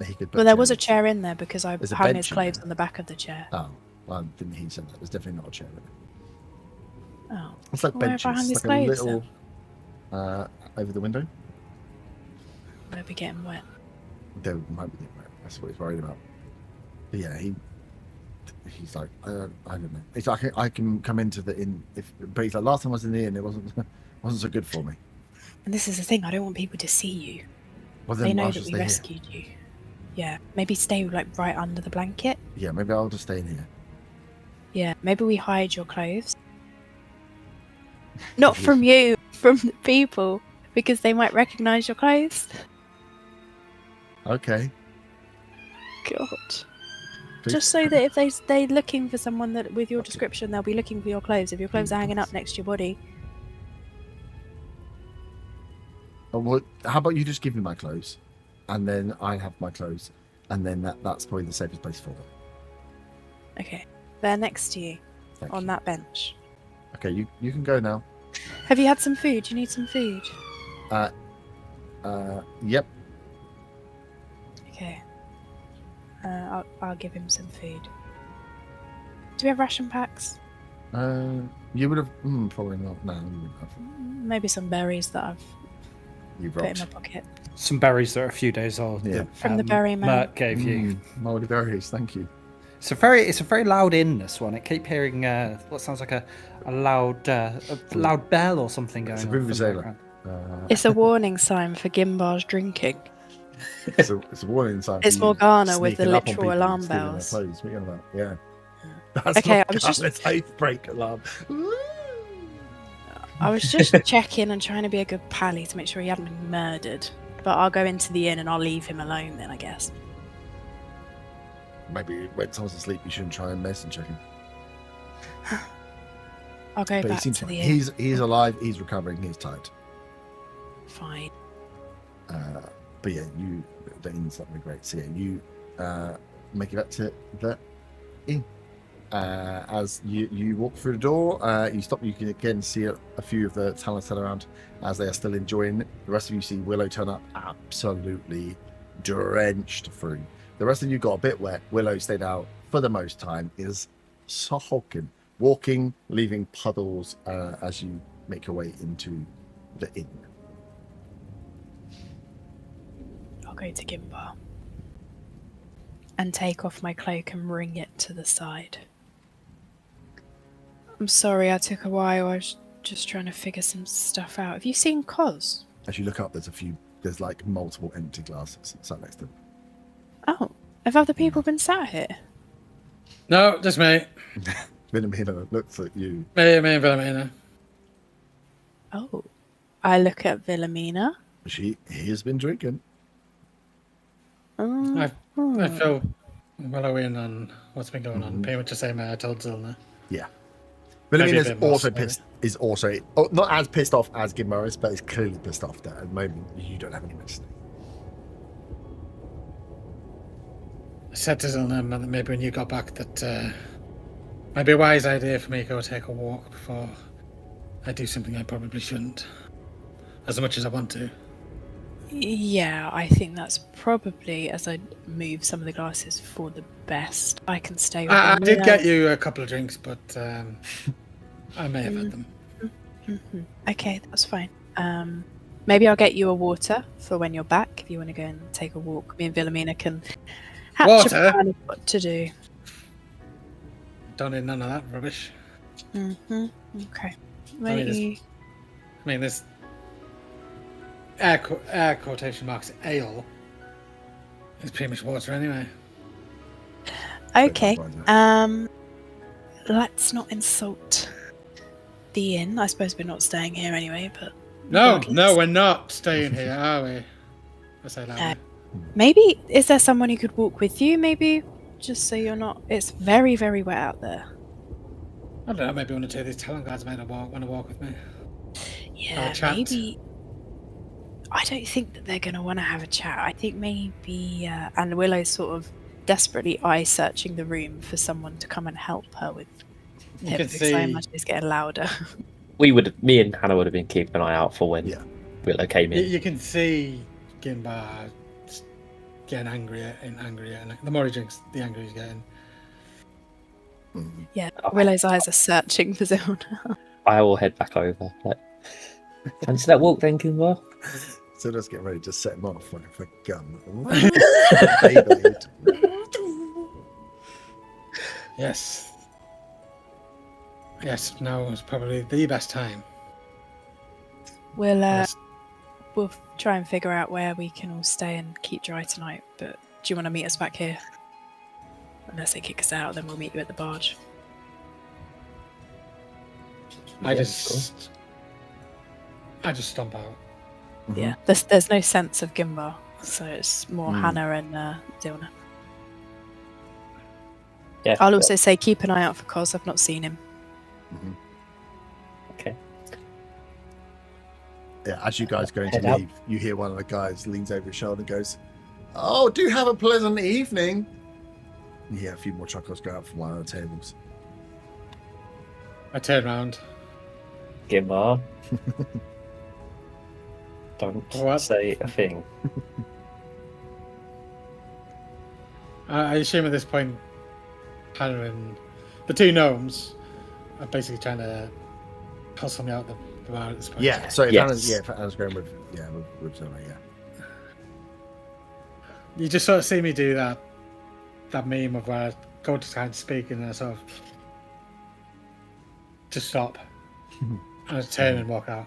he could. Well, there was a chair in there because I There's a hung bench his in clothes there. on the back of the chair. Oh, well, didn't he say that? There's definitely not a chair in it. Oh, It's like Where if I benches, hung his like a clothes little over the window. they'll be getting wet. They might be. That's what he's worried about. But yeah, he's like, I don't know. It's like I can come into the inn but he's like, last time I was in the inn, it wasn't so good for me. And this is the thing. I don't want people to see you. Well, They then know I'll that just we stay here. rescued you. Yeah, maybe stay like right under the blanket. Yeah, maybe I'll just stay in here. Yeah, maybe we hide your clothes. Not from you, from the people, because they might recognize your clothes. Okay. God. Please. Just so that if they're looking for someone that with your description, they'll be looking for your clothes. If your clothes are hanging up next to your body, Oh, well, how about you just give me my clothes, and then I have my clothes, and then that's probably the safest place for them. okay, they're next to you Thank on you. that bench. Okay, you can go now. Have you had some food? Do you need some food? Yep. Okay. I'll give him some food. Do we have ration packs? You would have probably not. No, you wouldn't have. Maybe some berries that I've You've put in robbed. my pocket. Some berries that are a few days old. Yeah. that, From the berry man. Mert gave you. Moldy berries, thank you. It's a very loud inn, this one. I keep hearing what sounds like a loud bell or something going It's a on. from the vuvuzela. background. It's a warning sign for Gimbar's drinking. It's a warning sign. It's for you Morgana with the sneaking up on literal people and alarm stealing their bells. clothes. What are you on about? Yeah. That's Okay, I not was just- Garlet's oath break alarm. I was just checking and trying to be a good pally to make sure he hadn't been murdered. But I'll go into the inn and I'll leave him alone then, I guess. Maybe when someone's asleep, you shouldn't try and medicine check him. I'll go But he back seems to fine. the inn. He's alive. He's recovering. He's tired. Fine. But yeah, the inn's not really great. So yeah, you make it back to the inn. As you walk through the door, you stop. You can again see a few of the talents around as they are still enjoying it. The rest of you see Willow turn up, absolutely drenched through. The rest of you got a bit wet. Willow stayed out for the most time. Is sulking, walking, leaving puddles as you make your way into the inn. I'll go to Gimbar. And take off my cloak and wring it to the side. I'm sorry I took a while. I was just trying to figure some stuff out. Have you seen Cos? As you look up, there's like multiple empty glasses sat next to him. Oh, have other people been sat here? No, just me. Wilhelmina looks at you. Me and Wilhelmina. Oh. I look at Wilhelmina. He has been drinking. I feel Willow in on what's been going on. Pretty much the same I told Zilna. Yeah. Maybe a Wilhelmina's bit more also slowly. pissed. Is also not as pissed off as Gimbar is, but is clearly pissed off that at the moment you don't have any medicine. I said to Zilna that maybe when you got back that might be a wise idea for me to go take a walk before I do something I probably shouldn't. As much as I want to. Yeah, I think that's probably, as I move some of the glasses, for the best. I can stay with I them. did get you a couple of drinks, but I may have had them. Okay, that's fine. Maybe I'll get you a water for when you're back, if you want to go and take a walk. Me and Wilhelmina can hatch Water? a plan of what to do. Don't need none of that rubbish. Okay. I mean, this air quotation marks ale is pretty much water anyway. Okay. Let's not insult the inn. I suppose we're not staying here anyway, but No, regardless. we're not staying here, are we? I say that. Maybe is there someone who could walk with you? Maybe just so you're not. It's very, very wet out there. I don't know. Maybe one or two of these talent guards might want to walk with me. Yeah, chat. maybe. I don't think that they're going to want to have a chat. I think maybe, and Willow's sort of desperately eye searching the room for someone to come and help her with You him could because I see- imagine it's getting louder. Me and Hannah would have been keeping an eye out for when Yeah. Willow came in. You can see Gimbar getting angrier and angrier, and the more he drinks, the angrier he's getting. Yeah, Willow's eyes are searching for Zilna. I will head back over. Like, fancy that walk then, Kimber? So let's get ready to set him off with a gun. Beyblade. Yes. Yes, now is probably the best time. We'll Yes. we'll try and figure out where we can all stay and keep dry tonight. But do you want to meet us back here? Unless they kick us out, then we'll meet you at the barge. I Yeah, just stomp out. Yeah, there's no sense of Gimbar, so it's more Mm. Hannah and Zilna. Yeah. I'll also say keep an eye out for Cos. I've not seen him. Okay. Yeah, as you guys going to Head out. leave, you hear one of the guys leans over his shoulder and goes, "Oh, do have a pleasant evening." You hear a few more chuckles go out from one of the tables. I turn around. Gimbar. Don't What? say a thing. I assume at this point, Hannah and the two gnomes are basically trying to hustle me out the bar at this point. Yeah. So if Yes. Anna's going with Zona, yeah. You just sort of see me do that meme of where I go to kind of speak and I sort of just stop and I turn and walk out.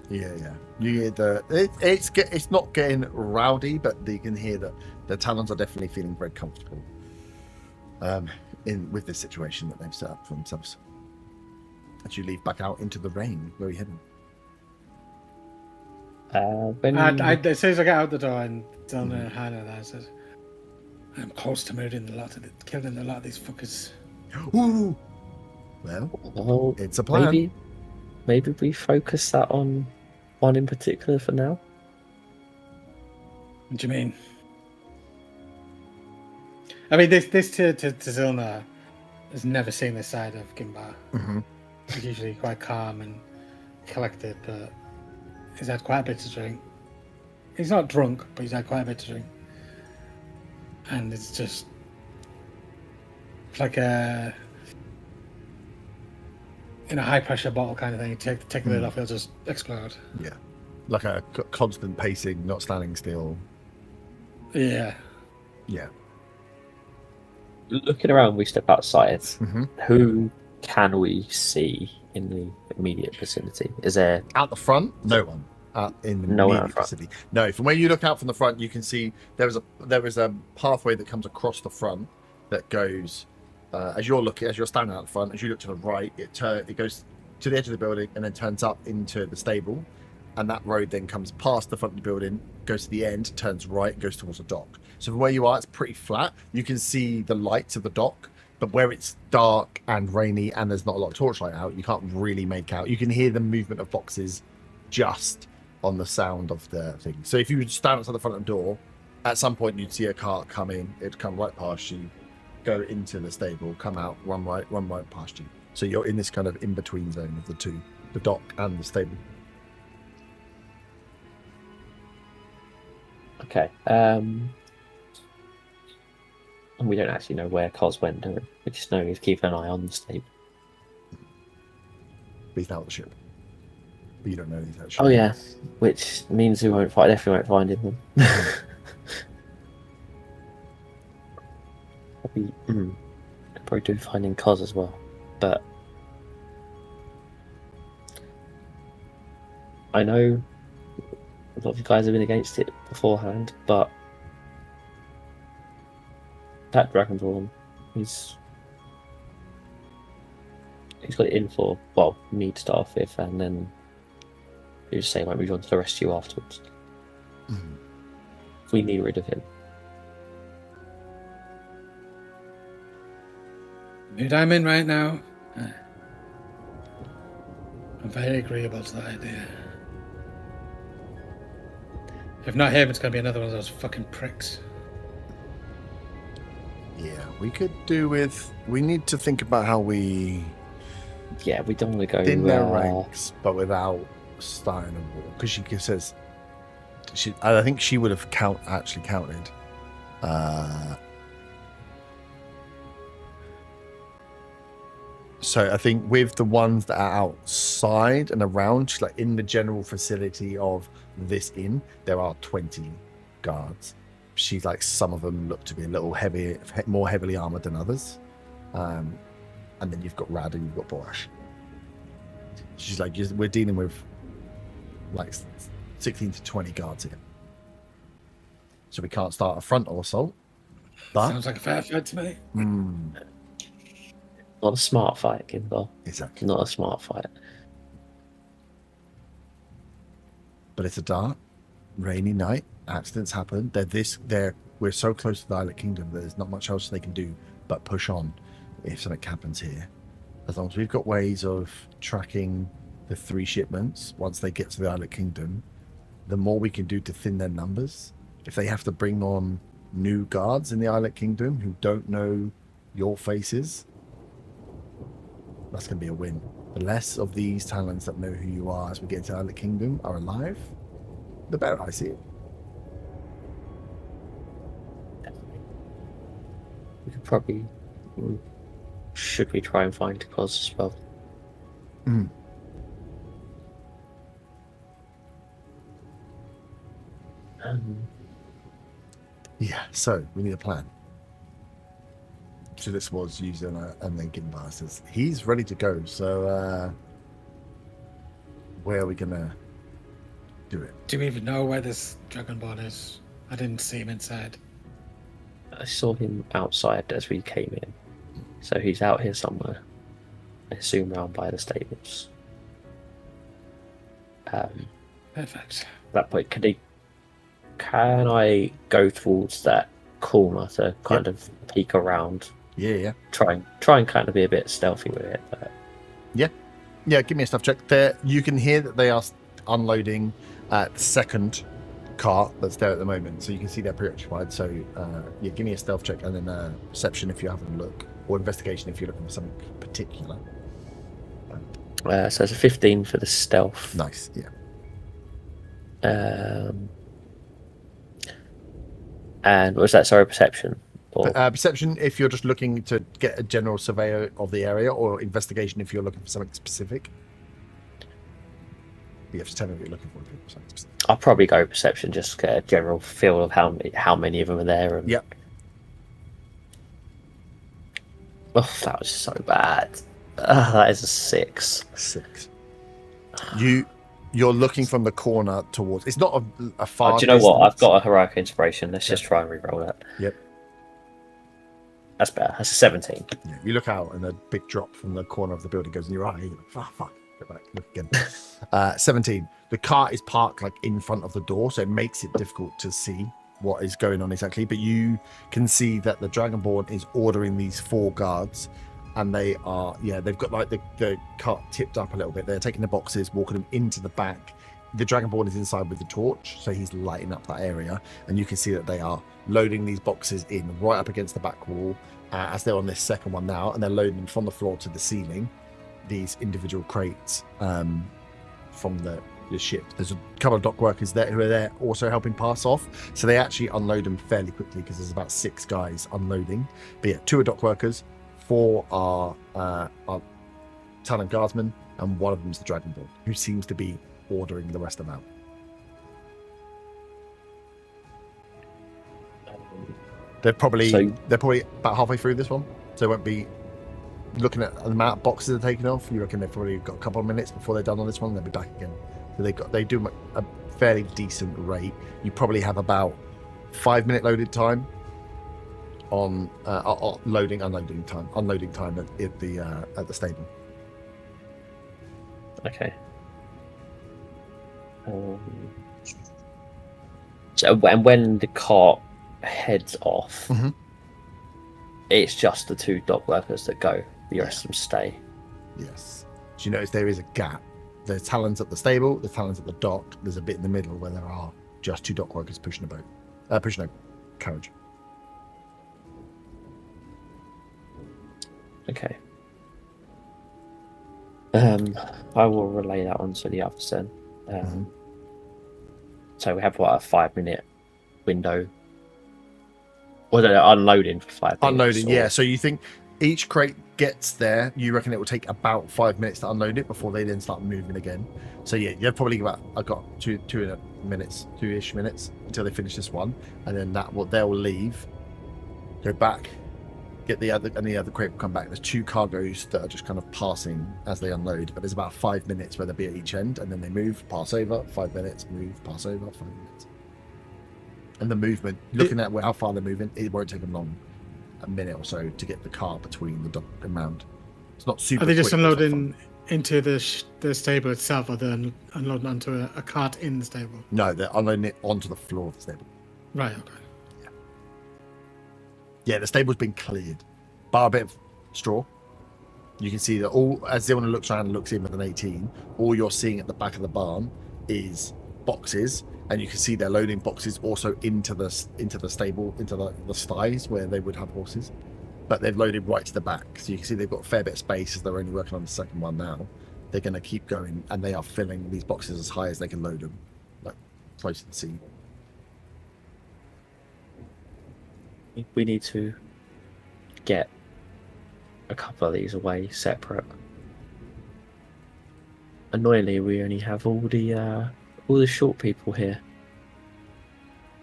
Yeah. You hear it's not getting rowdy, but you can hear that the Talons are definitely feeling very comfortable with this situation that they've set up for themselves. As you leave back out into the rain, where are you heading? As soon as I get out the door and down Hannah there, I said, I'm close to killing a lot of these fuckers. Ooh. Well, it's a plan. Maybe we focus that on one in particular for now. What do you mean? I mean, this to Zilna has never seen this side of Gimbar. Mm-hmm. He's usually quite calm and collected, but he's had quite a bit to drink. He's not drunk, but he's had quite a bit to drink. And it's just like a high pressure bottle kind of thing. You take the lid off, it'll just explode. Yeah, like a constant pacing, not standing still. Yeah. Looking around, we step outside. Mm-hmm. Who can we see in the immediate vicinity? Is there Out the front? No one. In the No one immediate out front. vicinity. No, from where you look out from the front, you can see there is a pathway that comes across the front that goes as you're standing out the front. As you look to the right, it goes to the edge of the building and then turns up into the stable, and that road then comes past the front of the building, goes to the end, turns right, and goes towards the dock. So from where you are, it's pretty flat. You can see the lights of the dock, but where it's dark and rainy and there's not a lot of torchlight out, you can't really make out. You can hear the movement of boxes just on the sound of the thing. So if you would stand outside the front of the door, at some point you'd see a cart come in, it'd come right past you, go into the stable, come out, run right past you. So you're in this kind of in-between zone of the two, the dock and the stable. okay? And we don't actually know where Cos went, do we? We just know he's keeping an eye on the stable. But he's out of the ship. But you don't know he's out of the ship. Oh yeah, which means we definitely won't find him. Probably do finding Cos as well, but I know a lot of you guys have been against it beforehand, but that Dragonborn, he's got it in for, well, me to start off with, and then you just say might move on to the rest of you afterwards. Mhm. We need rid of him. Mood I'm in right now, I'm very agreeable to that idea. If not him, it's going to be another one of those fucking pricks. Yeah, we could do with. We need to think about how we Yeah, we don't want to go thin their ranks, but without starting a war. Because she says, I think she would have actually counted. So I think with the ones that are outside and around, like in the general facility of this inn, there are 20 guards. She's like, some of them look to be a little more heavily armored than others. And then you've got Rad and you've got Borash. She's like, we're dealing with like 16 to 20 guards here. So we can't start a frontal assault. But Sounds like a fair fight to me. Not a smart fight, Gimbal. Exactly. Not a smart fight. But it's a dark, rainy night. Accidents happen. We're so close to the Islet Kingdom that there's not much else they can do but push on if something happens here. As long as we've got ways of tracking the 3 shipments once they get to the Islet Kingdom, the more we can do to thin their numbers. If they have to bring on new guards in the Islet Kingdom who don't know your faces, that's going to be a win. The less of these talents that know who you are as we get into the Islet Kingdom are alive, the better I see it. We could probably. Should we try and find Cos as well? Yeah, so we need a plan. So this was using and then given by us. He's ready to go. So where are we gonna do it? Do we even know where this Dragonborn is? I didn't see him inside. I saw him outside as we came in, so he's out here somewhere. I assume round by the stables. Perfect. At that point, can I go towards that corner to kind of peek around? Yeah. Try and kind of be a bit stealthy with it. But... Yeah, give me a stuff check. There, you can hear that they are unloading the second cart that's there at the moment, so you can see they're preoccupied. So yeah, give me a stealth check and then perception if you're having a look, or investigation if you're looking for something particular. So it's a 15 for the stealth. Nice, yeah. And what was that? Sorry, perception. Or... perception if you're just looking to get a general survey of the area, or investigation if you're looking for something specific. You have to tell me what you're looking for. Something specific. I'll probably go perception, just get a general feel of how many of them are there. And... Yep. Oh, that was so bad. That is a 6. 6. You're looking from the corner towards. It's not a far. Do you know what? distance. I've got a heroic inspiration. Let's just try and reroll that. Yep. That's better. That's a 17. Yeah, you look out and a big drop from the corner of the building goes in your eye. You're like, fuck. Go back. Look again. 17. The cart is parked like in front of the door, so it makes it difficult to see what is going on exactly. But you can see that the Dragonborn is ordering these 4 guards. And they are, they've got like the cart tipped up a little bit. They're taking the boxes, walking them into the back. The Dragonborn is inside with the torch, so he's lighting up that area. And you can see that they are loading these boxes in right up against the back wall as they're on this second one now. And they're loading them from the floor to the ceiling, these individual crates from the ship. There's a couple of dock workers there who are there also helping pass off. So they actually unload them fairly quickly because there's about 6 guys unloading. But yeah, 2 are dock workers. 4 are Talon guardsmen, and one of them is the Dragonborn, who seems to be ordering the rest of them out. They're probably about halfway through this one, so they won't be looking at the amount of boxes they're taking off. You reckon they've probably got a couple of minutes before they're done on this one. They'll be back again. So they do a fairly decent rate. You probably have about 5-minute loaded time. On unloading time at the stable. Okay. So when the cart heads off, it's just the 2 dock workers that go. The rest of them stay. Yes. So you notice there is a gap. There's Talons at the stable. There's Talons at the dock. There's a bit in the middle where there are just 2 dock workers pushing a carriage. Okay. I will relay that on to the others then. So we have a 5-minute window. Or they're unloading for 5 minutes. Unloading, yeah. So you think each crate gets there, you reckon it will take about 5 minutes to unload it before they then start moving again. So yeah, you've probably I've got 2-ish minutes until they finish this one, and then they'll leave, go back, get the other crate will come back. There's 2 cargoes that are just kind of passing as they unload, but there's about 5 minutes where they'll be at each end, and then they move, pass over, 5 minutes, move, pass over, 5 minutes. And the movement, looking at how far they're moving, it won't take them long, a minute or so to get the car between the dock and mound. It's not super. Are they just quick, but it's not unloading into the stable itself, or they're unloading onto a cart in the stable? No, they're unloading it onto the floor of the stable. Right. Okay. Yeah, the stable's been cleared, bar a bit of straw. You can see that all, as the owner looks around and looks in with an 18, all you're seeing at the back of the barn is boxes, and you can see they're loading boxes also into the stable, into the sties where they would have horses, but they've loaded right to the back. So you can see they've got a fair bit of space as they're only working on the second one now. They're going to keep going, and they are filling these boxes as high as they can load them, like close to the sea. We need to get a couple of these away separate. Annoyingly, we only have all the short people here,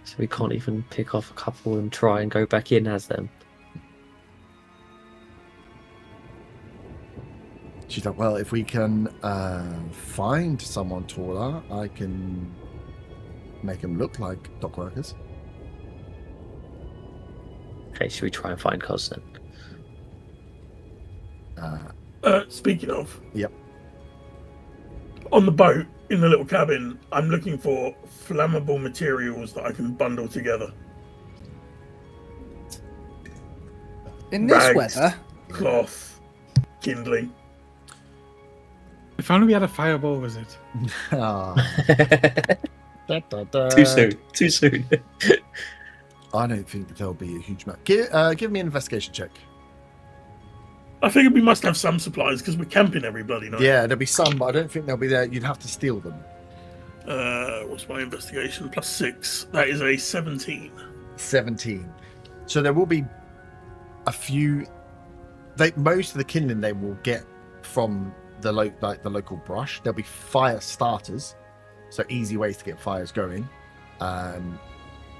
so we can't even pick off a couple and try and go back in as them. She's like, well, if we can find someone taller, I can make them look like dock workers. Okay, should we try and find Cos then? Speaking of, Yep. on the boat in the little cabin, I'm looking for flammable materials that I can bundle together. In this Rags. weather, Cloth, kindling. If only we had a fireball wizard. Ah. Too soon. Too soon. I don't think there'll be a huge amount. Give me an investigation check. I figured we must have some supplies because we're camping every bloody night. Yeah, there'll be some, but I don't think they'll be there. You'd have to steal them. What's my investigation? +6. That is a 17. 17. So there will be a few. Most of the kindling they will get from the local brush. There'll be fire starters, so easy ways to get fires going,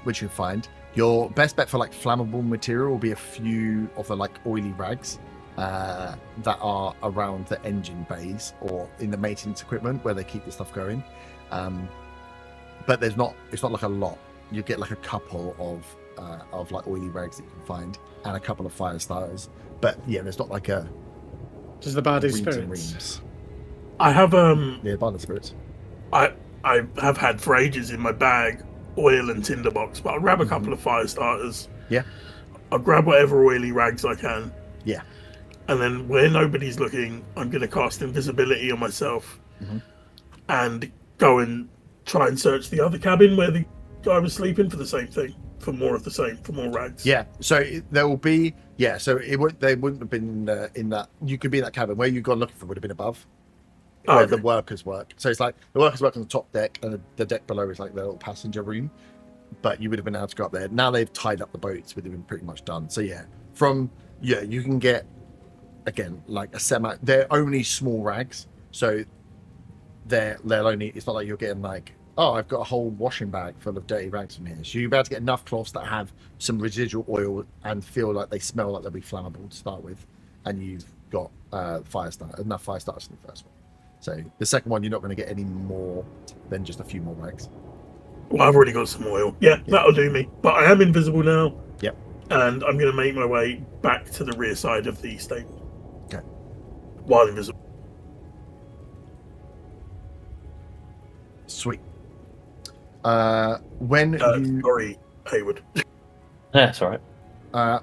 which you'll find. Your best bet for like flammable material will be a few of the like oily rags that are around the engine bays or in the maintenance equipment where they keep the stuff going. But it's not like a lot. You get like a couple of like oily rags that you can find and a couple of fire starters. But yeah, there's not like a Does the bar do reams and spirits? reams. I have Yeah, abundant spirits. I have had for ages in my bag oil and tinderbox, but I'll grab a couple of fire starters. Yeah. I'll grab whatever oily rags I can. Yeah. And then where nobody's looking, I'm going to cast invisibility on myself and go and try and search the other cabin where the guy was sleeping for the same thing, for more of the same, for more rags. Yeah. So there will be. Yeah. So they wouldn't have been in that. You could be in that cabin where you gone looking for would have been above. Where the workers work. So it's like the workers work on the top deck, and the deck below is like the little passenger room. But you would have been able to go up there. Now they've tied up the boats, would have been pretty much done. So yeah, you can get again like a semi. They're only small rags, so they'll only. It's not like you're getting like, oh, I've got a whole washing bag full of dirty rags from here. So you'll be able to get enough cloths that have some residual oil and feel like they smell like they'll be flammable to start with, and you've got enough fire starters in the first one. So the second one, you're not going to get any more than just a few more rags. Well, I've already got some oil. Yeah, that'll do me. But I am invisible now. Yep. And I'm going to make my way back to the rear side of the stable. Okay. While invisible. Sweet. Sorry, Haywood. That's all right.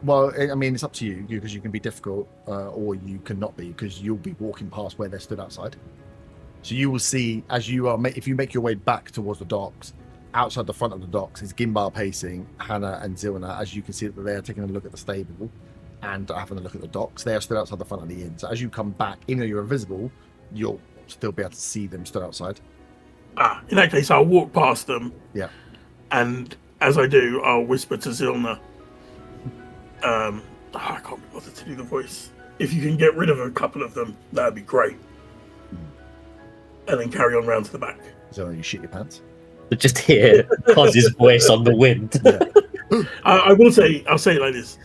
Well, I mean, it's up to you because you can be difficult or you can not be because you'll be walking past where they're stood outside. So you will see as you are, if you make your way back towards the docks, outside the front of the docks is Gimbar pacing, Hannah and Zilna. As you can see that they are taking a look at the stable and having a look at the docks. They are stood outside the front of the inn. So as you come back, even though you're invisible, you'll still be able to see them stood outside. In that case, I'll walk past them. Yeah. And as I do, I'll whisper to Zilna. I can't be bothered to do the voice. If you can get rid of a couple of them, that'd be great. And then carry on round to the back. So you shit your pants. But just hear Cos's voice on the wind. Yeah. I'll say it like this.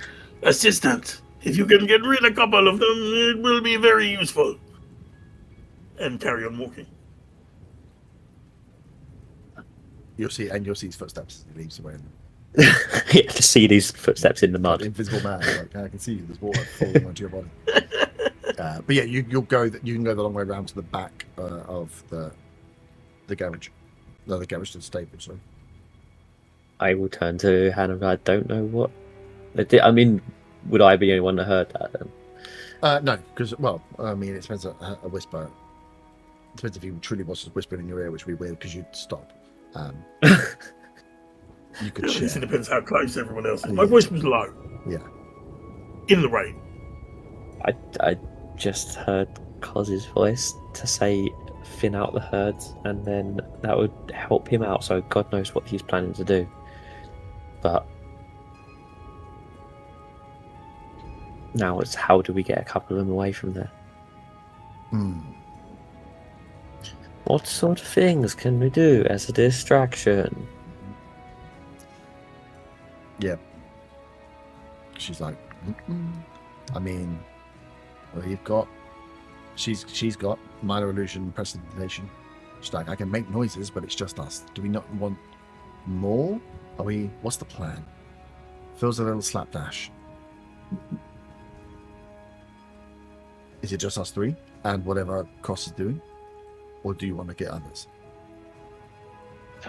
Assistant, if you can get rid of a couple of them, it will be very useful. And carry on walking. You'll see his footsteps as he leaves the way. Yeah, to see these footsteps in the mud. Invisible man, like I can see you. There's water falling onto your body. But yeah, you can go the long way around to the back of the garage. No, the garage to the stable. Sorry. I will turn to Hannah. I don't know what. I mean, would I be the only one that heard that then? No, because I mean, it depends on a whisper. It depends if he truly was just whispering in your ear, which would be weird because you'd stop. You could share. It depends how close everyone else is. My voice was low. Yeah. In the rain. I just heard Cos's voice to say thin out the herds, and then that would help him out. So God knows what he's planning to do. But Now it's how do we get a couple of them away from there? What sort of things can we do as a distraction? Yeah. She's like, I mean, well, you've got. She's got minor illusion, prestidigitation. She's like, I can make noises, but it's just us. Do we not want more? Are we? What's the plan? Feels a little slapdash. Is it just us three and whatever Cross is doing, or do you want to get others?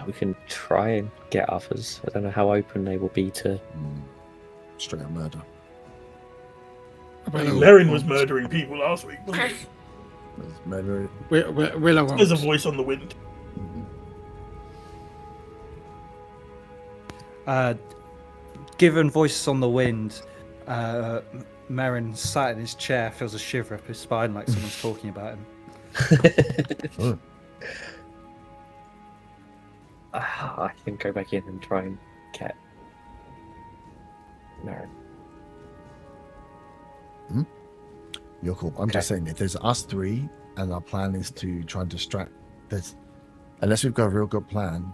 We can try and get others. I don't know how open they will be to. Straight up murder. Laren was murdering people last week, wasn't he? Murder. Willow won't. There's a voice on the wind. Given voices on the wind, Merrin sat in his chair, feels a shiver up his spine like someone's talking about him. I can go back in and try and get Merrin. You're cool. I'm just saying, if there's us three and our plan is to try and distract, unless we've got a real good plan,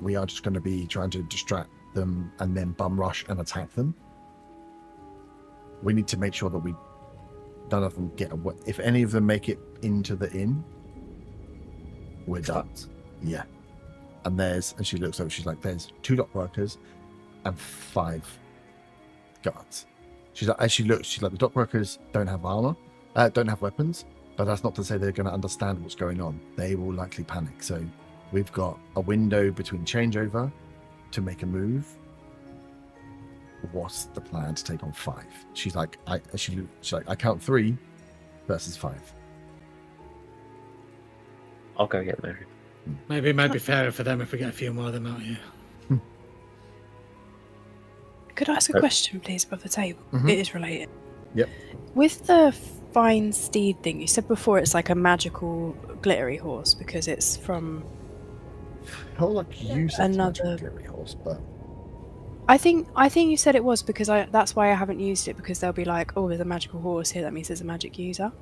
we are just going to be trying to distract them and then bum rush and attack them. We need to make sure that none of them get away. If any of them make it into the inn, we're done. Yeah. And she looks over, she's like, there's 2 dock workers and 5 guards. She's like, as she looks, she's like, the dock workers don't have armor, don't have weapons, but that's not to say they're going to understand what's going on. They will likely panic. So we've got a window between changeover to make a move. What's the plan to take on 5? She's like, she's like, I count 3 versus 5. I'll go get Merrin. Maybe it might be fairer for them if we get a few more of them out here. Could I ask a question, please, above the table? Mhm. It is related. Yep. With the fine steed thing, you said before it's like a magical glittery horse because it's from. How like use Another- glittery horse, but I think you said it was because that's why I haven't used it, because they'll be like, oh, there's a magical horse here. That means there's a magic user.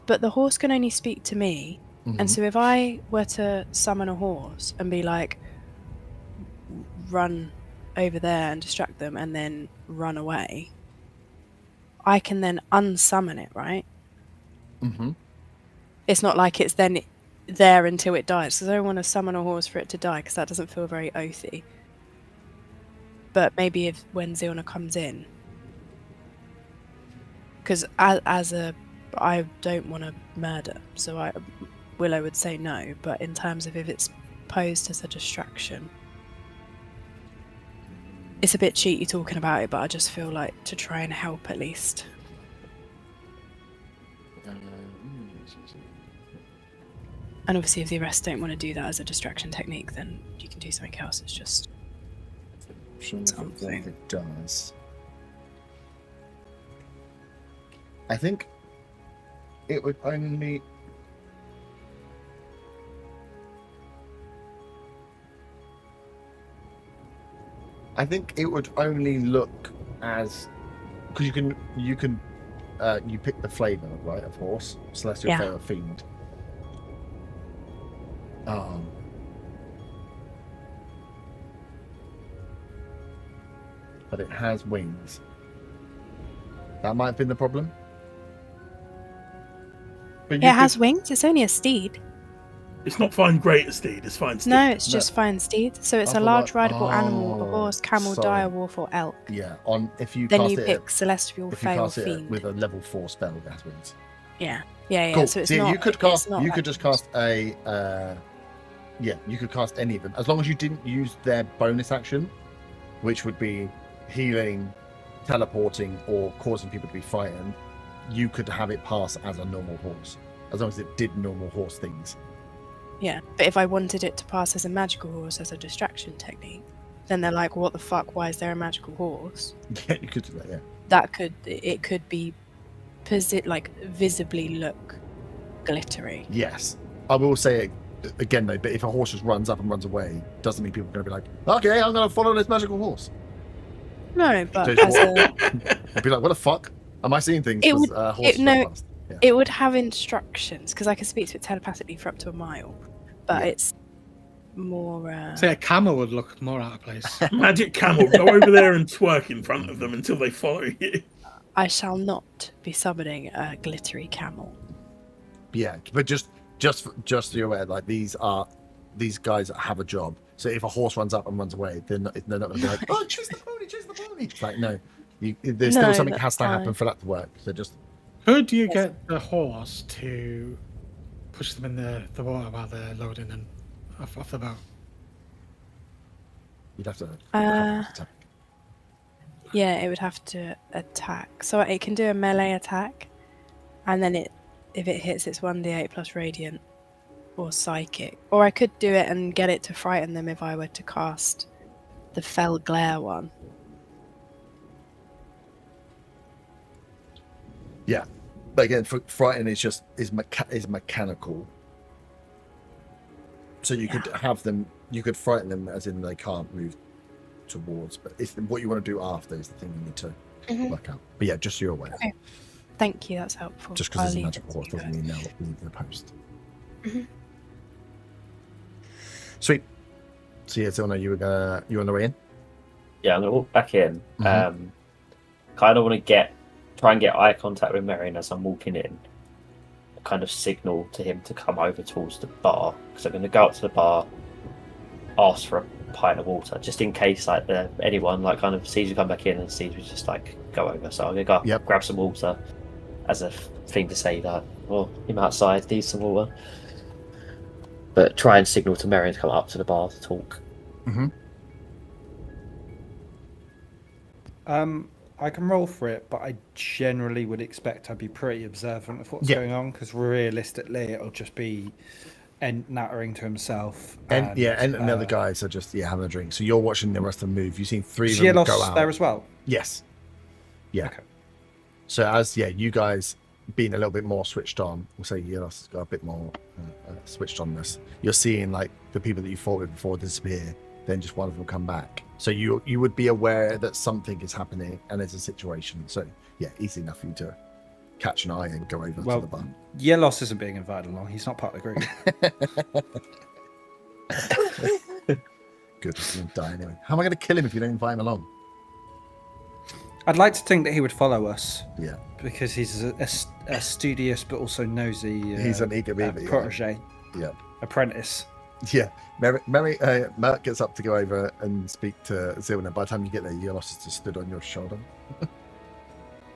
But the horse can only speak to me, and so if I were to summon a horse and be like, run over there and distract them and then run away, I can then unsummon it, right? It's not like it's then there until it dies, because I don't want to summon a horse for it to die, because that doesn't feel very oathy. But maybe when Zilna comes in, because I don't want to murder, so Willow would say no, but in terms of if it's posed as a distraction, it's a bit cheaty talking about it, but I just feel like to try and help at least. And obviously if the rest don't want to do that as a distraction technique, then you can do something else. It's just something. It does. I think it would only. I think it would only look as, because you pick the flavor, right, of horse, celestial Yeah. flavor fiend. But it has wings. That might have been the problem. But It has wings. It's only a steed. It's not fine great steed, it's fine steed. No, it's just fine steed. So it's I a thought large that- rideable animal, a horse, camel, sorry. dire, wolf, or elk. Yeah, if you Then cast you it, pick celestial, if you fae, or cast it fiend. with a level 4 spell, it has wings. Yeah. Cool. So it's See, not. you could it's cast. not You like- could just cast a. You could cast any of them as long as you didn't use their bonus action, which would be healing, teleporting, or causing people to be frightened. You could have it pass as a normal horse, as long as it did normal horse things. Yeah, but if I wanted it to pass as a magical horse as a distraction technique, then they're like, "What the fuck? Why is there a magical horse?" Yeah, you could do that. Yeah. It could be, visibly look glittery. Yes, I will say it again though. But if a horse just runs up and runs away, doesn't mean people are going to be like, "Okay, I'm going to follow this magical horse." No, but Just as a, I'd be like, what the fuck? Am I seeing things? It 'Cause, would- horses it- no, run past. Yeah. it would have instructions because I can speak to it telepathically for up to a mile, but Yeah. it's more. Say a camel would look more out of place. Magic camel, go over there and twerk in front of them until they follow you. I shall not be summoning a glittery camel. Yeah, but just so you're aware, like these guys have a job. So if a horse runs up and runs away, they're not going to be like, oh, chase the pony, chase the pony. It's like, no, there's No, still something that's has to happen fine. for that to work. So just Could you Yes. get the horse to push them in the water while they're loading and off the boat? you'd have to. Uh, Yeah, it would have to attack. So it can do a melee attack, and then if it hits, it's 1d8 plus radiant or psychic. Or I could do it and get it to frighten them if I were to cast the Fell Glare one. Yeah, but again, frighten is mechanical. So you could have them. You could frighten them as in they can't move towards. But it's what you want to do after is the thing you need to work out. But yeah, just so you're aware. Okay. Thank you, that's helpful. Just I'll because there's a leave magic it to horse you doesn't guys. mean they'll leave the post. Mhm. Sweet. So yeah, Zilna, you on the way in? Yeah, I'm gonna walk back in. Mhm. Kind of want to try and get eye contact with Merrin as I'm walking in. Kind of signal to him to come over towards the bar because I'm going to go up to the bar, ask for a pint of water, just in case like anyone like kind of sees you come back in and sees me just like go over. So I'm gonna go up, Yep. grab some water as a thing to say that, well, I'm outside, need some water. But try and signal to Merrin to come up to the bar to talk. Mm-hmm. I can roll for it, but I generally would expect I'd be pretty observant of what's Yeah. going on because realistically, it'll just be nattering to himself. And the other uh, guys are just having a drink. So you're watching the rest of them move. You've seen three Is of them go Yelos out. there as well? Yes. Yeah. Okay. So as you guys being a little bit more switched on, we'll say Yelos has got a bit more switched on this. You're seeing like the people that you fought with before disappear, then just one of them come back. So you would be aware that something is happening and there's a situation. So yeah, easy enough for you to catch an eye and go over Well, to the bar. Yelos isn't being invited along. He's not part of the group. Good, he's gonna die anyway. How am I going to kill him if you don't invite him along? I'd like to think that he would follow us Yeah, because he's a studious but also nosy he's an eager beaver. protege, Yeah. apprentice. Yeah, Merrick gets up to go over and speak to Zilna. By the time you get there, Yelos has just stood on your shoulder.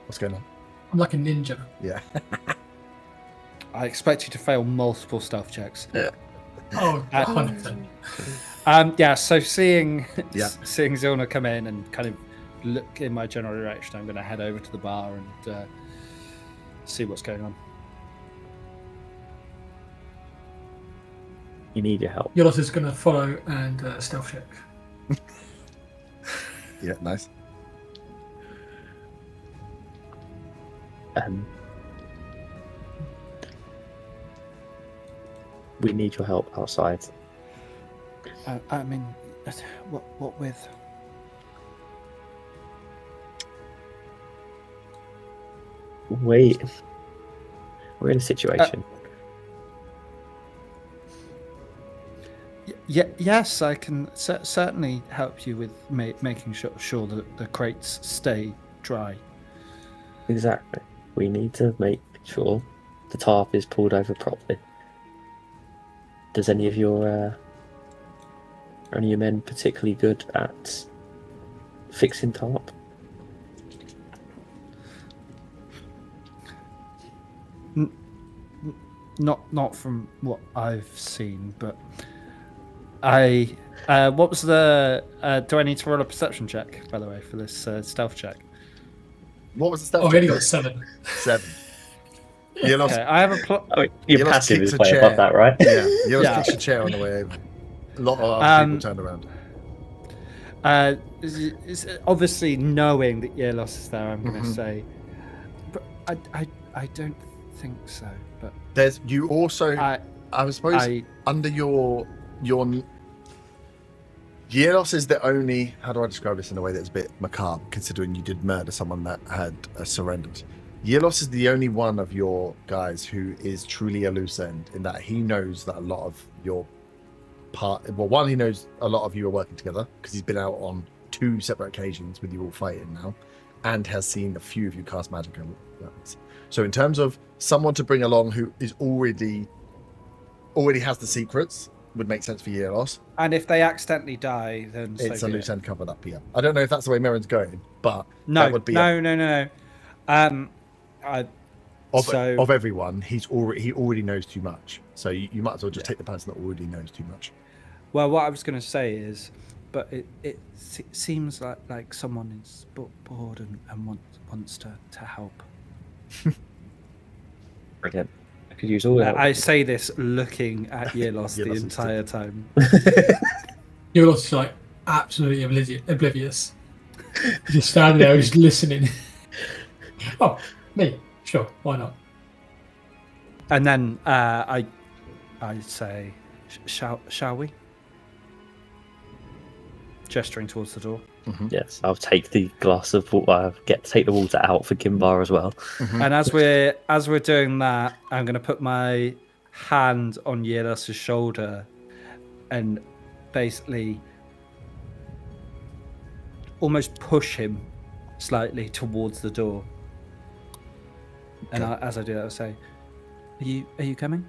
What's going on? I'm like a ninja. Yeah. I expect you to fail multiple stealth checks. Oh, Uh, 100%. Yeah, so seeing Yeah. seeing Zilna come in and kind of look in my general direction, I'm going to head over to the bar and see what's going on. You need your help. Yolos is going to follow and stealth check. Yeah, nice. We need your help outside. I mean, what with? Wait. We're in a situation. Yes, I can certainly help you with making sure that the crates stay dry. Exactly. We need to make sure the tarp is pulled over properly. Does any of your men particularly good at fixing tarp? Not from what I've seen, but I. What was the? Do I need to roll a perception check, by the way, for this stealth check? What was the stuff? Oh, I only got 7. 7. Yelos, Okay, I have a plot. Oh, your You're not passive kicked is a way chair. above that, right? yeah, Yelos Yeah. kicks a chair on the way over. A lot of other people turned around. Is obviously knowing that Yelos is there, I'm going to Mhm. say, but I don't think so. But There's you also. I I suppose under your Yelos is the only. How do I describe this in a way that's a bit macabre, considering you did murder someone that had surrendered? Yelos is the only one of your guys who is truly a loose end, in that he knows that a lot of your one, he knows a lot of you are working together because he's been out on 2 separate occasions with you all fighting now, and has seen a few of you cast magic on weapons. So in terms of someone to bring along who is already has the secrets, would make sense for Yelos. And if they accidentally die, then It's a loose end covered up here. I don't know if that's the way Merrin's going, but no, that would be no. Of everyone, he already knows too much. So you might as well just take the person that already knows too much. Well, what I was going to say is, but it seems like someone is bored and wants to help. Brilliant. I could use all the help. I say this looking at Yelos the entire time. You're also like absolutely oblivious. Just standing there, just listening. Oh, me? Sure, why not? And then I say, shall we? Gesturing towards the door. Mm-hmm. Yes, I'll take the glass of water. Take the water out for Gimbar as well. Mm-hmm. And as we're doing that, I'm going to put my hand on Yelos' shoulder and basically almost push him slightly towards the door. And as I do that, I say, "Are you coming?"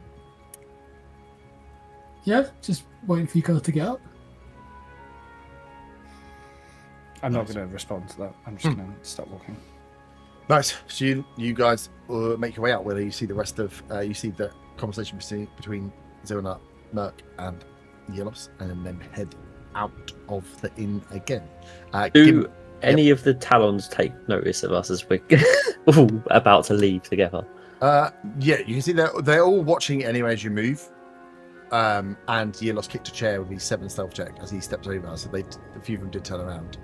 Yeah, just waiting for you guys to get up. I'm not going to respond to that. I'm just going to start walking. Nice. So you guys make your way out. Whether you see the rest of you see the conversation between Zilna, Merc, and Yelos, and then head out of the inn again. Do any of the Talons take notice of us as we're about to leave together? Yeah, you can see they're all watching anyway as you move. And Yelos kicked a chair with his 7 stealth check as he stepped over, so a few of them did turn around.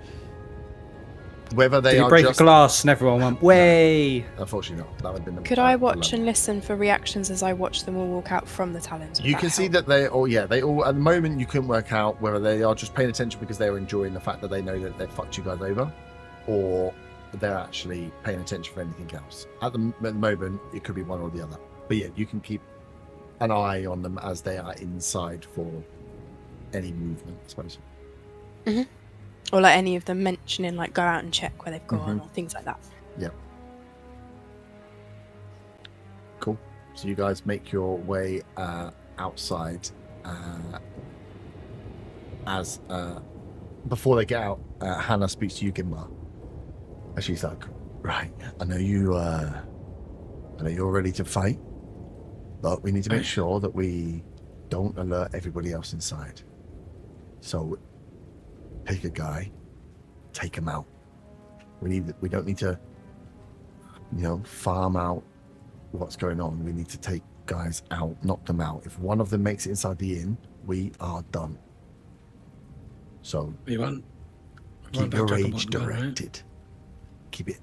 Whether they Did you break a glass and everyone went, way? Unfortunately not. That would have been Could I watch and listen for reactions as I watch them all walk out from the Talons? You can see that they all at the moment you couldn't work out whether they are just paying attention because they're enjoying the fact that they know that they fucked you guys over, or they're actually paying attention for anything else. At the moment, it could be one or the other. But yeah, you can keep an eye on them as they are inside for any movement, I suppose. Mm-hmm. Or like any of them mentioning, like, go out and check where they've gone, or things like that. Yeah. Cool. So you guys make your way outside as before they get out, Hannah speaks to you, Gimbar. And she's like, right, I know you're ready to fight, but we need to make sure that we don't alert everybody else inside. So pick a guy, take him out. We don't need to, farm out what's going on. We need to take guys out, knock them out. If one of them makes it inside the inn, we are done. So keep your rage directed. Keep it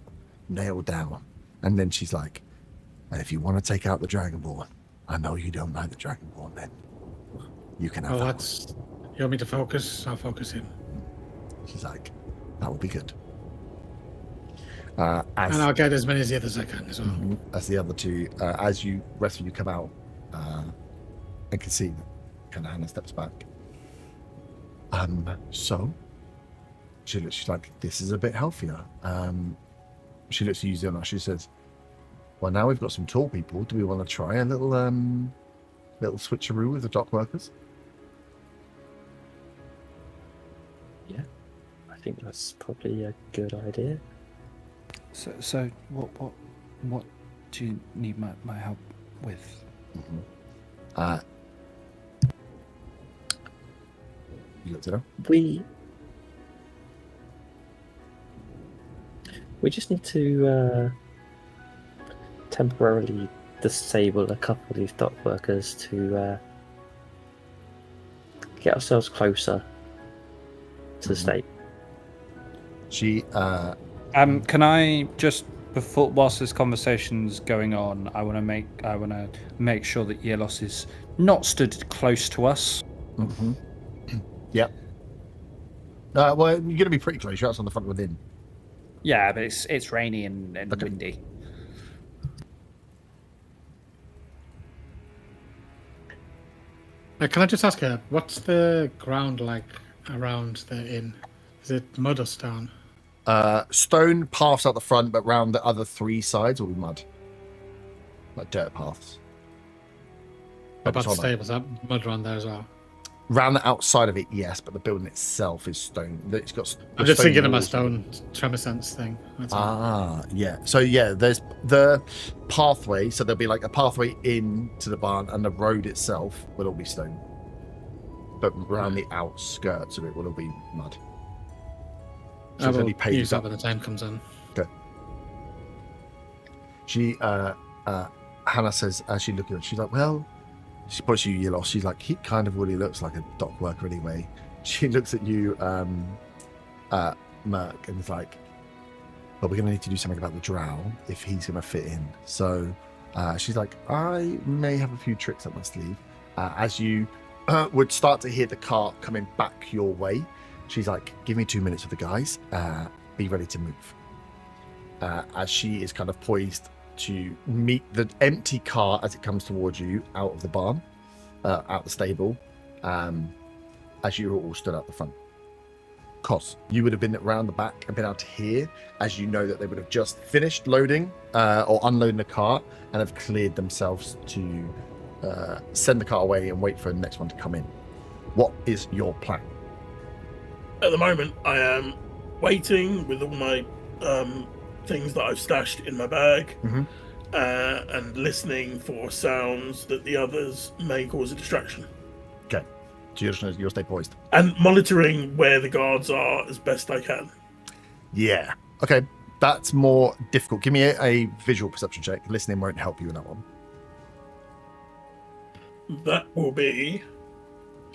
nailed down. And then she's like, and if you want to take out the Dragonborn, I know you don't like the Dragonborn, then you can have that one. You want me to focus? I'll focus in. She's like, that would be good. And I'll get as many as the others I can as well. As the other two, rest of you come out, and can see that kind of Hannah steps back. So she's like, this is a bit healthier. She looks at you, Zilna. She says, well, now we've got some tall people. Do we want to try a little switcheroo with the dock workers? Yeah, I think that's probably a good idea. So what do you need my help with? You looked at her. We just need to temporarily disable a couple of these dock workers to get ourselves closer to the state. She can I just, before, whilst this conversation's going on, I want to make sure that Yelos is not stood close to us. Yep. Well, you're going to be pretty close. You're outside the front within. Yeah, but it's rainy and Okay. windy. Can I just ask her, what's the ground like around the inn? Is it mud or stone? Stone paths out the front, but round the other 3 sides will be mud. Like dirt paths. What about the It's on it. stables? That mud around there as well. Round the outside of it, yes, but the building itself is stone. It's got. I'm just stone thinking of my walls. stone tremor sense thing. That's all. Ah, yeah. So yeah, there's the pathway. So there'll be like a pathway into the barn, and the road itself will all be stone. But around the outskirts of it will all be mud. So I it's will only paved use that up. when the time comes in. She, Hannah says as she looks at it, she's like, well, she points to you, Yelos. She's like, he kind of really looks like a dock worker anyway. She looks at you, Merc, and is like, but we're going to need to do something about the drow if he's going to fit in. So she's like, I may have a few tricks up my sleeve. As you would start to hear the cart coming back your way, she's like, give me 2 minutes with the guys. Be ready to move. As she is kind of poised to meet the empty car as it comes towards you out of the barn, out the stable, as you all stood out the front. Cos, you would have been around the back and been able to hear, as you know that they would have just finished loading or unloading the cart and have cleared themselves to send the car away and wait for the next one to come in. What is your plan? At the moment, I am waiting with all my things that I've stashed in my bag, and listening for sounds that the others may cause a distraction. Okay, so you'll stay poised. And monitoring where the guards are as best I can. Yeah. Okay, that's more difficult. Give me a visual perception check. Listening won't help you in that one. That will be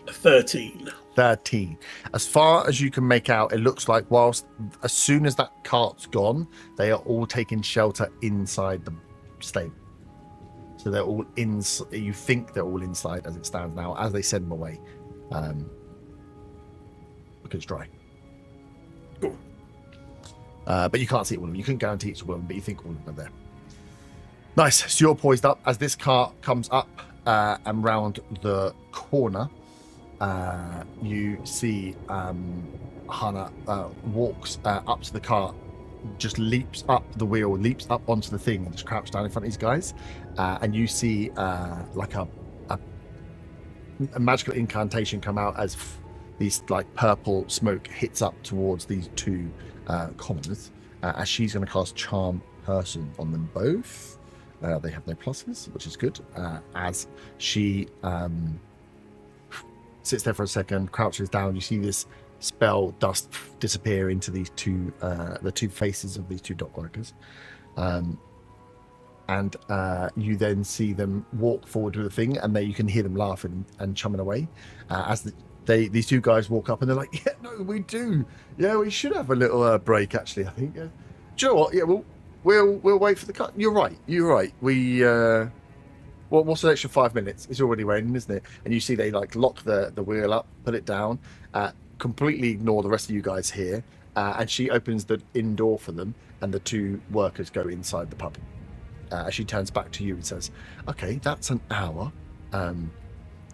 13. 13. As far as you can make out, it looks like whilst as soon as that cart's gone, they are all taking shelter inside the stable. So they're all in. You think they're all inside as it stands now, as they send them away, because it's dry. Cool. But you can't see all of them. You couldn't guarantee it's all of them, but you think all of them are there. Nice. So you're poised up as this cart comes up and round the corner. You see Hannah walks up to the cart, just leaps up the wheel, leaps up onto the thing, and just crouches down in front of these guys. And you see like a magical incantation come out as these like purple smoke hits up towards these 2 commoners. As she's going to cast Charm Person on them both. They have no pluses, which is good. As she sits there for a second, crouches down, you see this spell dust disappear into these the 2 faces of these 2 dock workers. And you then see them walk forward with the thing, and you can hear them laughing and chumming away as these 2 guys walk up, and they're like, yeah, no, we do. Yeah, we should have a little break, actually, I think. Do you know what? Yeah, we'll wait for the cut. You're right. We what's an extra 5 minutes? It's already raining, isn't it? And you see they like lock the wheel up, put it down, completely ignore the rest of you guys here, and she opens the inn door for them, and the 2 workers go inside the pub. As she turns back to you and says, okay, that's an hour, and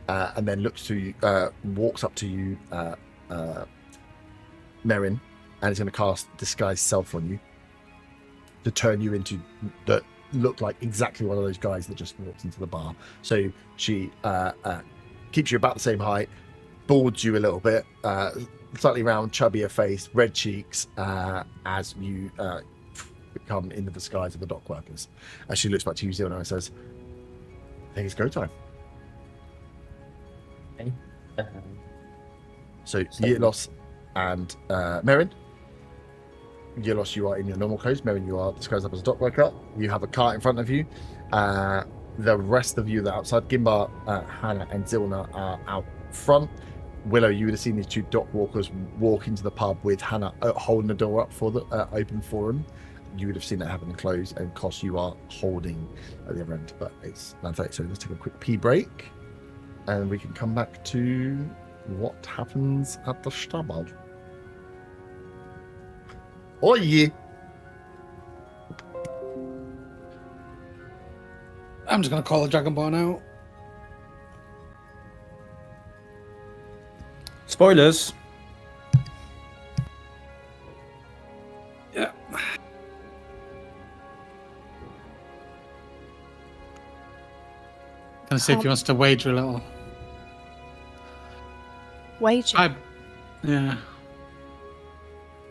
then looks to you, walks up to you, Merrin, and is going to cast Disguise Self on you to turn you into the look like exactly one of those guys that just walked into the bar. So she keeps you about the same height, balds you a little bit, slightly round, chubbier face, red cheeks, as you become in the disguise of the dock workers. As she looks back to you, Zilna, and says, I think it's go time. Okay. So Yelos and Merrin. Yelos, you are in your normal clothes. Merrin, you are disguised up as a dock worker. You have a cart in front of you. The rest of you that are outside, Gimbar, Hannah, and Zilna are out front. Willow, you would have seen these 2 dock walkers walk into the pub with Hannah holding the door up for the open for them. You would have seen that happen close, and Kos, you are holding at the other end. But it's 9:30, so let's take a quick pee break, and we can come back to what happens at the stable. Oh yeah. I'm just gonna call the Dragonborn out. Spoilers. Yeah. Gonna see if he wants to wager a little. Wager. Yeah.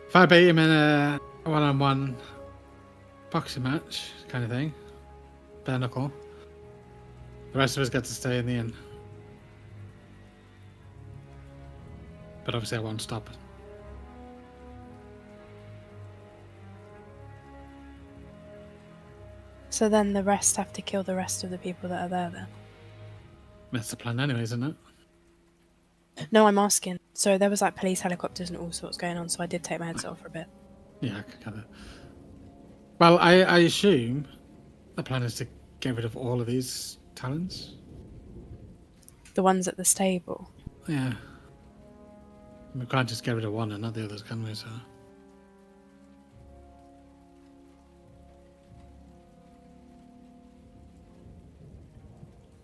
If I beat him in a one-on-one boxing match kind of thing, bare knuckle, the rest of us get to stay in the inn. But obviously I won't stop. So then the rest have to kill the rest of the people that are there then? That's the plan anyway, isn't it? No, I'm asking. So there was like police helicopters and all sorts going on, so I did take my headset off for a bit. Yeah, kind of. Well, I assume the plan is to get rid of all of these talents. The ones at the stable. Yeah. We can't just get rid of one and not the others, can we? So.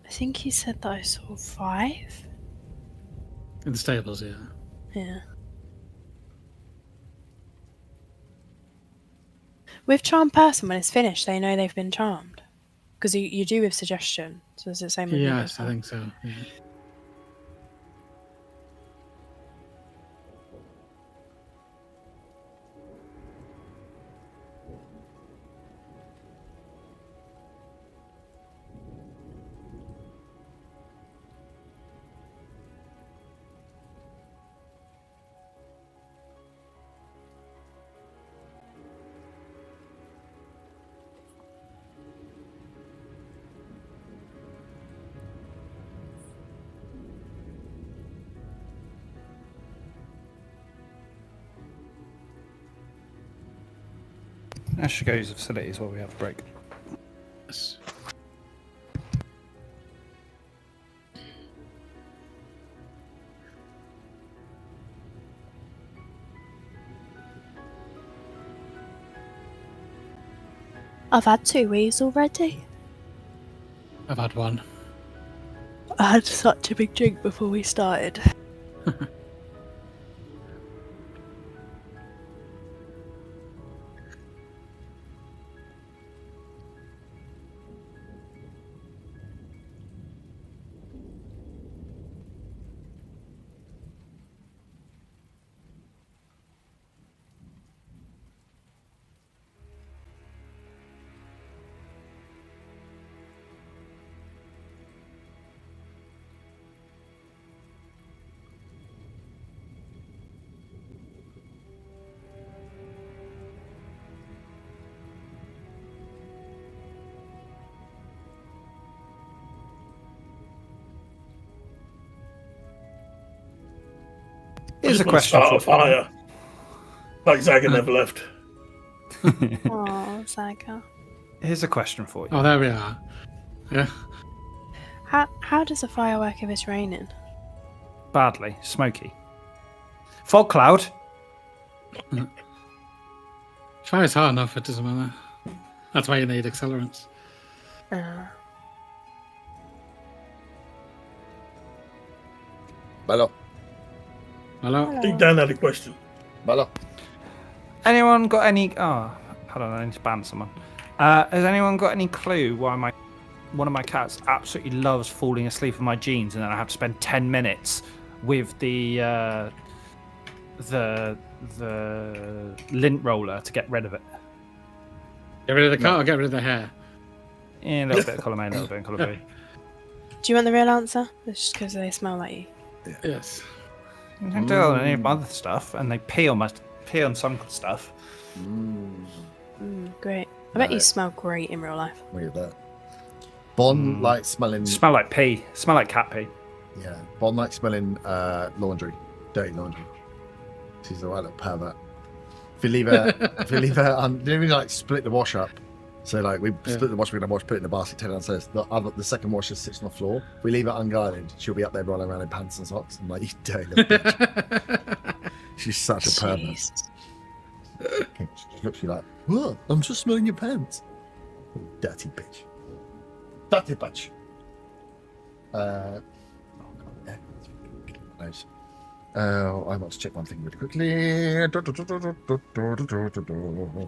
I think he said that I saw 5. In the stables, yeah. Yeah. With charm person, when it's finished, they know they've been charmed. Because you do with suggestion. So is it the same with you as Yes, I well? think so. Yeah. I should go use the facilities while we have a break. Yes. I've had 2 wees already. I've had one. I had such a big drink before we started. Here's a Just wanna question start a for you. fire. Like Zaga never left. Oh, Zaga. Here's a question for you. Oh, there we are. Yeah. How does a fire work if it's raining? Badly. Smoky. Fog cloud. Fire's hot enough, it doesn't matter. That's why you need accelerants. Bello. Hello? I think Dan had a question. Bello. Anyone got any... Oh, hold on, I need to ban someone. Has anyone got any clue why one of my cats absolutely loves falling asleep in my jeans, and then I have to spend 10 minutes with the lint roller to get rid of it? Get rid of the cat or get rid of the hair? Yeah, a little bit of column A, a little bit of column B. Do you want the real answer? It's just because they smell like you. Yes. I don't do any of my other stuff, and they pee on some stuff. Great. I bet you Right. smell great in real life. Look at that. Bon like smelling. Smell like pee. Smell like cat pee. Yeah. Bon like smelling laundry. Dirty laundry. She's a right little pervert. If you leave her, didn't we like split the wash up? So like we split the wash, we're gonna wash, put it in the basket, take it downstairs. The second wash just sits on the floor. If we leave it unguarded, she'll be up there rolling around in pants and socks. I'm like, you dirty little bitch. She's such a pervert. Jeez. She looks at you like, what? I'm just smelling your pants. Dirty bitch. Dirty bitch. Oh, God, yeah. Nice. I want to check one thing really quickly.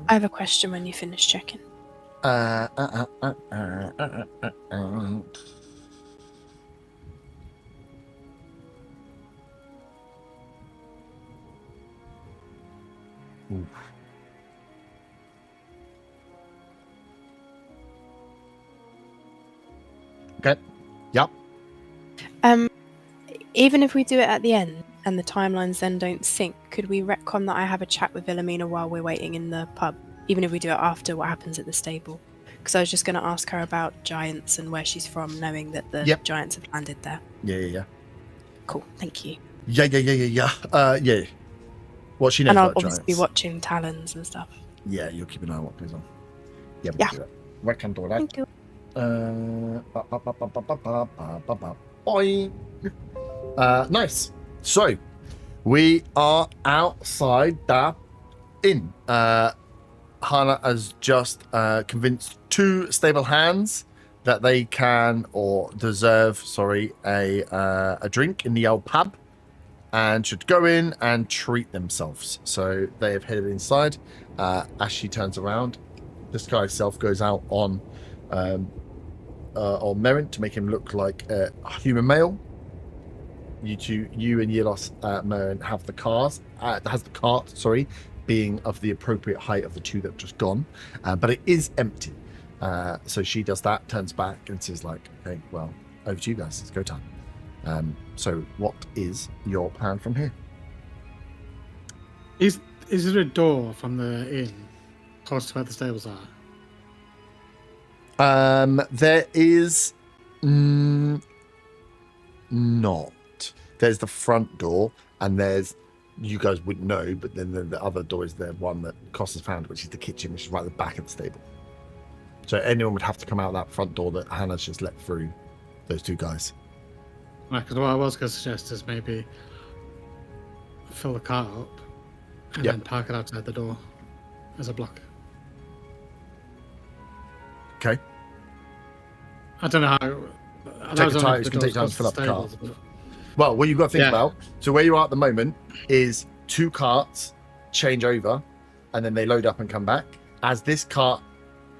I have a question when you finish checking. Oof. Okay. Yep. Even if we do it at the end and the timelines then don't sync, could we retcon that I have a chat with Wilhelmina while we're waiting in the pub? Even if we do it after what happens at the stable? Because I was just going to ask her about giants and where she's from, knowing that the giants have landed there. Yeah. Cool, thank you. Yeah. Yeah. What she knows And I'll about obviously be giants. watching talons and stuff. Yeah, you'll keep an eye on what goes on. Yeah, Yeah. Do that. Where can do that? Thank you. Boing. Nice. So we are outside the inn. Hana has just convinced 2 stable hands that they can or deserve, a drink in the old pub, and should go in and treat themselves. So they have headed inside. As she turns around, this guy himself goes out on Merrin to make him look like a human male. You and Yelos, Merrin, have the cars. Has the cart, being of the appropriate height of the 2 that have just gone, but it is empty. So she does that, turns back, and says, like, "Okay, well, over to you guys. It's go time." So what is your plan from here? Is there a door from the inn close to where the stables are? There is not. There's the front door, and there's, you guys wouldn't know, but then the other door is the one that Costa's found, which is the kitchen, which is right at the back of the stable. So anyone would have to come out that front door that Hannah's just let through those 2 guys. Right, because what I was going to suggest is maybe fill the cart up and then park it outside the door as a block. Okay. I don't know how. It's going to take time to fill up the cart. Well, what you've got to think about, so where you are at the moment is 2 carts change over, and then they load up and come back. As this cart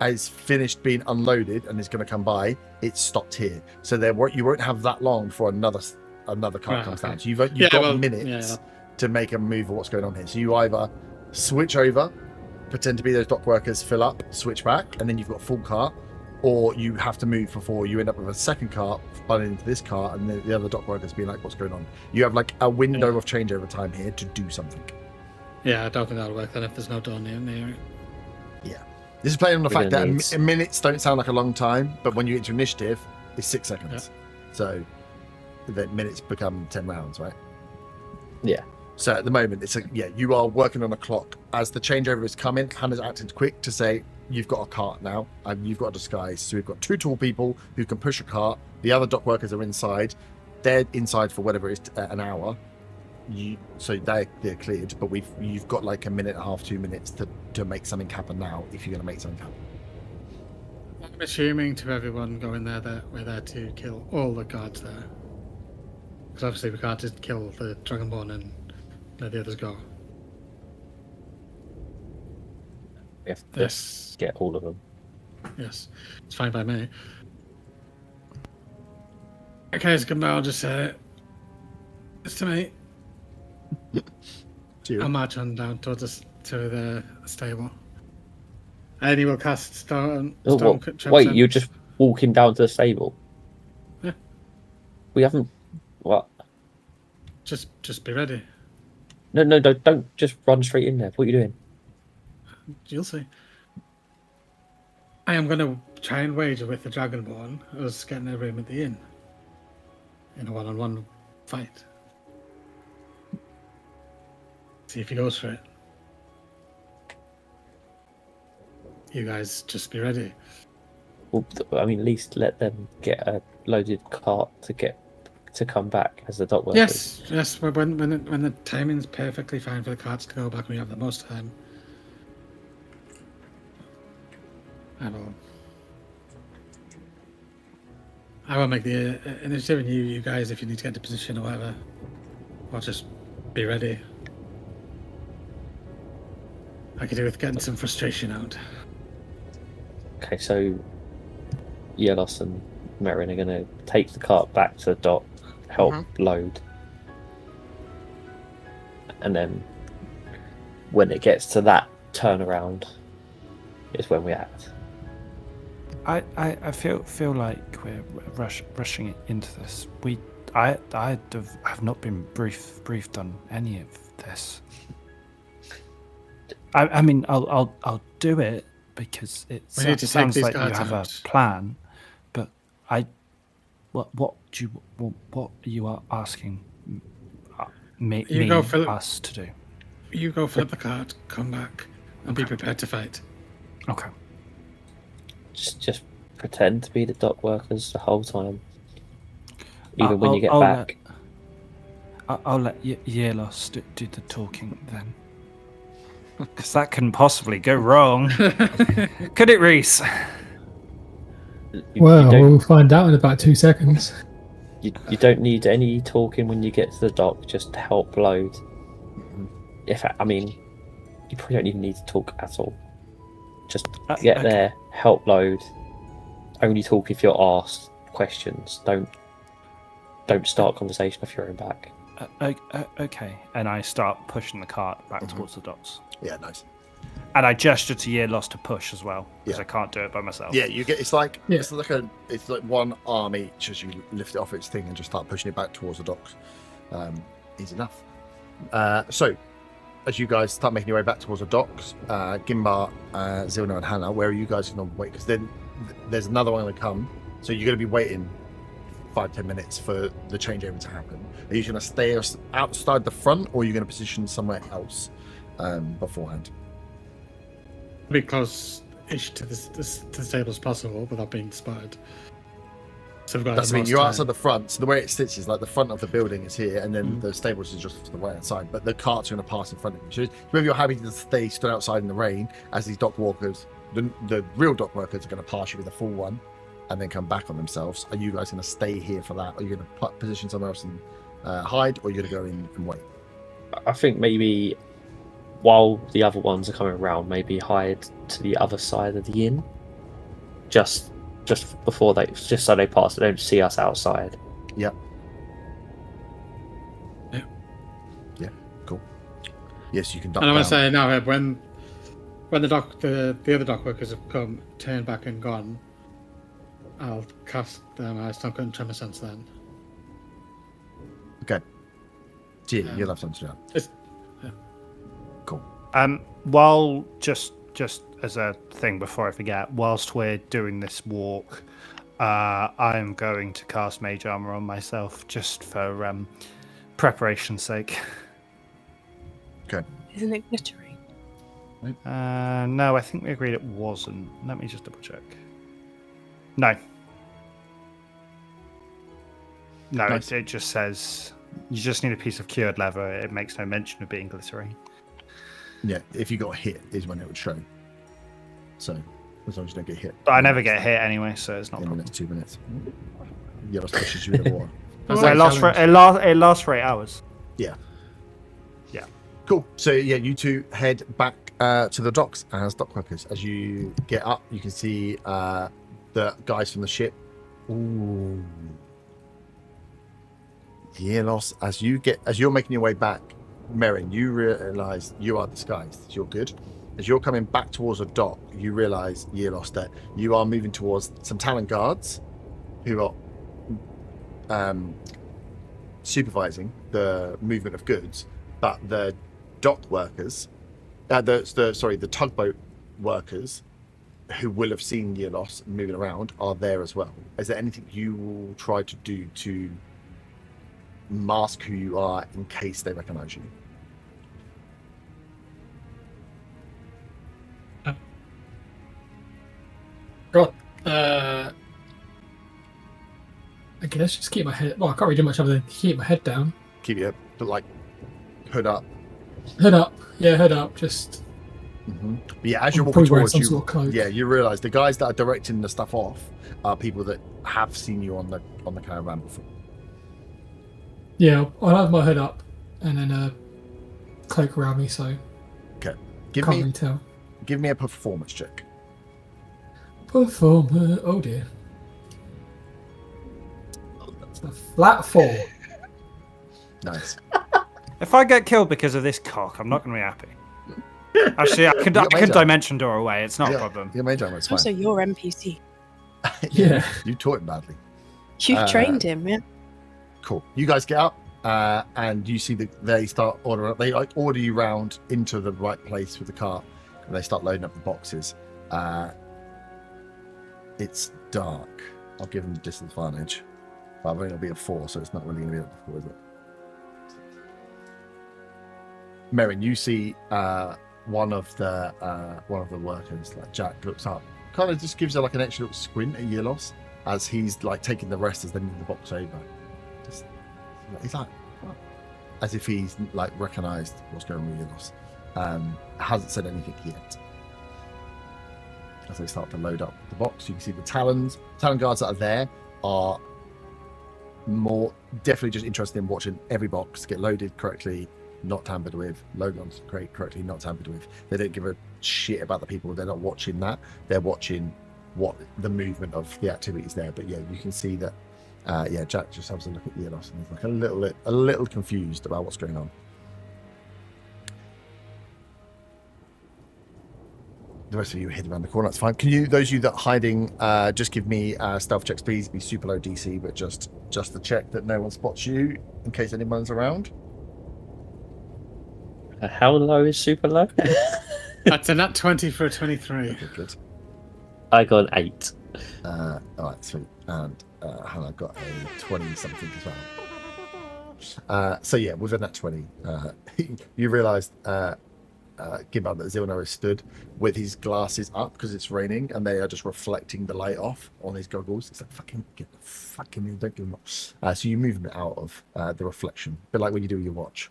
is finished being unloaded and is going to come by, it's stopped here. So you won't have that long before another cart comes down. So you've got minutes to make a move of what's going on here. So you either switch over, pretend to be those dock workers, fill up, switch back, and then you've got full cart, or you have to move before you end up with a second cart running into this cart, and the other dock workers being like, "What's going on?" You have like a window of changeover time here to do something. Yeah, I don't think that'll work then if there's no door near it. Yeah. This is playing on the fact that minutes don't sound like a long time, but when you get to initiative, it's 6 seconds. Yeah. So the minutes become 10 rounds, right? Yeah. So at the moment, you are working on a clock. As the changeover is coming, Hannah's acting quick to say, "You've got a cart now, and you've got a disguise." So we've got 2 tall people who can push a cart. The other dock workers are inside. They're inside for whatever it is, an hour. So they're cleared, but you've got like a minute and a half, 2 minutes to make something happen now, if you're going to make something happen. I'm assuming to everyone going there that we're there to kill all the guards there. Because obviously we can't just kill the Dragonborn and let the others go. We have to get all of them. Yes, it's fine by me. Okay, so I'll just say it. It's to me. I'll march on down to the stable. And he will cast stone. Wait, you're just walking down to the stable? Yeah. We haven't. What? Just be ready. No, don't just run straight in there. What are you doing? You'll see. I am going to try and wager with the Dragonborn us getting a room at the inn in a one-on-one fight. See if he goes for it. You guys just be ready. Well, I mean, at least let them get a loaded cart to come back as the dock workers. Yes. When the timing's perfectly fine for the carts to go back, we have the most time. I will make the initiative, and you guys, if you need to get into position or whatever, I'll just be ready. I could do with getting some frustration out. Okay, so Yelos and Merrin are going to take the cart back to the dock, help load, and then when it gets to that turnaround is when we act. I feel like we're rushing into this. I have not been briefed on any of this. I mean, I'll do it because it sounds like you have a plan. But what you are asking us to do? You go flip the cart, come back, and be prepared to fight. Okay. Just pretend to be the dock workers the whole time. Even when you get back. I'll let Yelos do the talking then. Because that couldn't possibly go wrong. Could it, Reese? We'll find out in about 2 seconds. You don't need any talking when you get to the dock, just to help load. You probably don't even need to talk at all. Just get there, help load. Only talk if you're asked questions. Don't start conversation if you're in back. Okay. And I start pushing the cart back towards the docks. Yeah, nice. And I gesture to Yelos to push as well, because I can't do it by myself. Yeah, it's like one arm each as you lift it off its thing and just start pushing it back towards the docks. Easy enough. So, as you guys start making your way back towards the docks, Gimbar, Zilna, and Hannah, where are you guys going to wait? Because then there's another one going to come, so you're going to be waiting 5-10 minutes for the changeover to happen. Are you going to stay outside the front, or are you going to position somewhere else beforehand? Be close-ish to the stable as possible without being spotted. So That's mean you're outside the front, so the way it sits is like the front of the building is here, and then the stables is just to the right outside, but the carts are going to pass in front of you. So whether you're happy to stay stood outside in the rain as these dock walkers, the real dock workers are going to pass you with a full one and then come back on themselves. Are you guys going to stay here for that? Are you going to position somewhere else and hide, or are you going to go in and wait? I think maybe while the other ones are coming around, maybe hide to the other side of the inn, just before just so they pass, they don't see us outside. Yeah. Cool. Yes, you can duck and I'm down. going to say now, when the other dock workers have come, turned back and gone, I'll cast them as Duncan Tremor Sense then. Okay. Gee, you'll have something to do. Cool. While just as a thing before I forget, whilst we're doing this walk, I'm going to cast Mage Armor on myself just for preparation's sake. Okay. Isn't it glittery? No, I think we agreed it wasn't. Let me just double check. No, nice. It just says you just need a piece of cured leather. It makes no mention of being glittery. Yeah, if you got hit is when it would show. So, as long as you don't get hit. But I never get hit anyway, so it's not a in the problem. next 2 minutes. Yeah, that's pushes you in the water. It lasts for 8 hours. Yeah. Yeah. Cool. So, yeah, you two head back to the docks as dock workers. As you get up, you can see the guys from the ship. Ooh. Yelos, as you're making your way back, Merrin, you realise you are disguised. You're good. As you're coming back towards a dock, you realise, Yelos, that you are moving towards some Talon guards who are supervising the movement of goods, but the dock workers, the tugboat workers who will have seen Yelos moving around are there as well. Is there anything you will try to do to mask who you are in case they recognise you? God, I guess just keep my head. Well, I can't really do much other than keep my head down. Keep your hood up. Hood up, yeah, hood up. Just But yeah, as you're I'm walking probably wearing towards some you, sort of cloak. yeah, you realise the guys that are directing the stuff off are people that have seen you on the caravan before. Yeah, I'll have my hood up and then a cloak around me, so Give can't me really tell. give me a performance check. Perform. Oh dear. That's a flat 4. Nice. If I get killed because of this cock, I'm not going to be happy. Actually, I You could got mage armor. dimension door away. It's not a Yeah, problem. Your mage armor is fine. Also, your NPC. Yeah. You taught him badly. You've trained him, yeah. Cool. You guys get up, and you see that they start ordering. They order you round into the right place with the cart, and they start loading up the boxes. It's dark. I'll give them disadvantage, but I think it'll be a 4, so it's not really going to be a 4, is it? Merrin, you see one of the workers, like Jack, looks up, kind of just gives her like an extra little squint at Yelos as he's like taking the rest as they move the box over. He's like, what? As if he's like recognised what's going on with Yelos. Hasn't said anything yet. As they start to load up the box, you can see the Talon guards that are there are more definitely just interested in watching every box get loaded correctly, not tampered with, loaded onto the crate correctly, not tampered with. They don't give a shit about the people. They're not watching that. They're watching what the movement of the activities there. But yeah, you can see that. Jack just has a look at Yelos and he's like a little confused about what's going on. The rest of you hid around the corner. That's fine. Can you, those of you that are hiding, just give me stealth checks, please. Be super low DC, but just to check that no one spots you in case anyone's around. How low is super low? That's a nat 20 for a 23. Okay, good. I got an 8. All right, sweet. And Hannah got a 20 something as well. So yeah, within that 20, you realised, Gimbal, that Zilna has stood with his glasses up because it's raining and they are just reflecting the light off on his goggles. It's like, fucking get the fucking, don't give them up. So you move them out of the reflection, a bit like when you do your watch.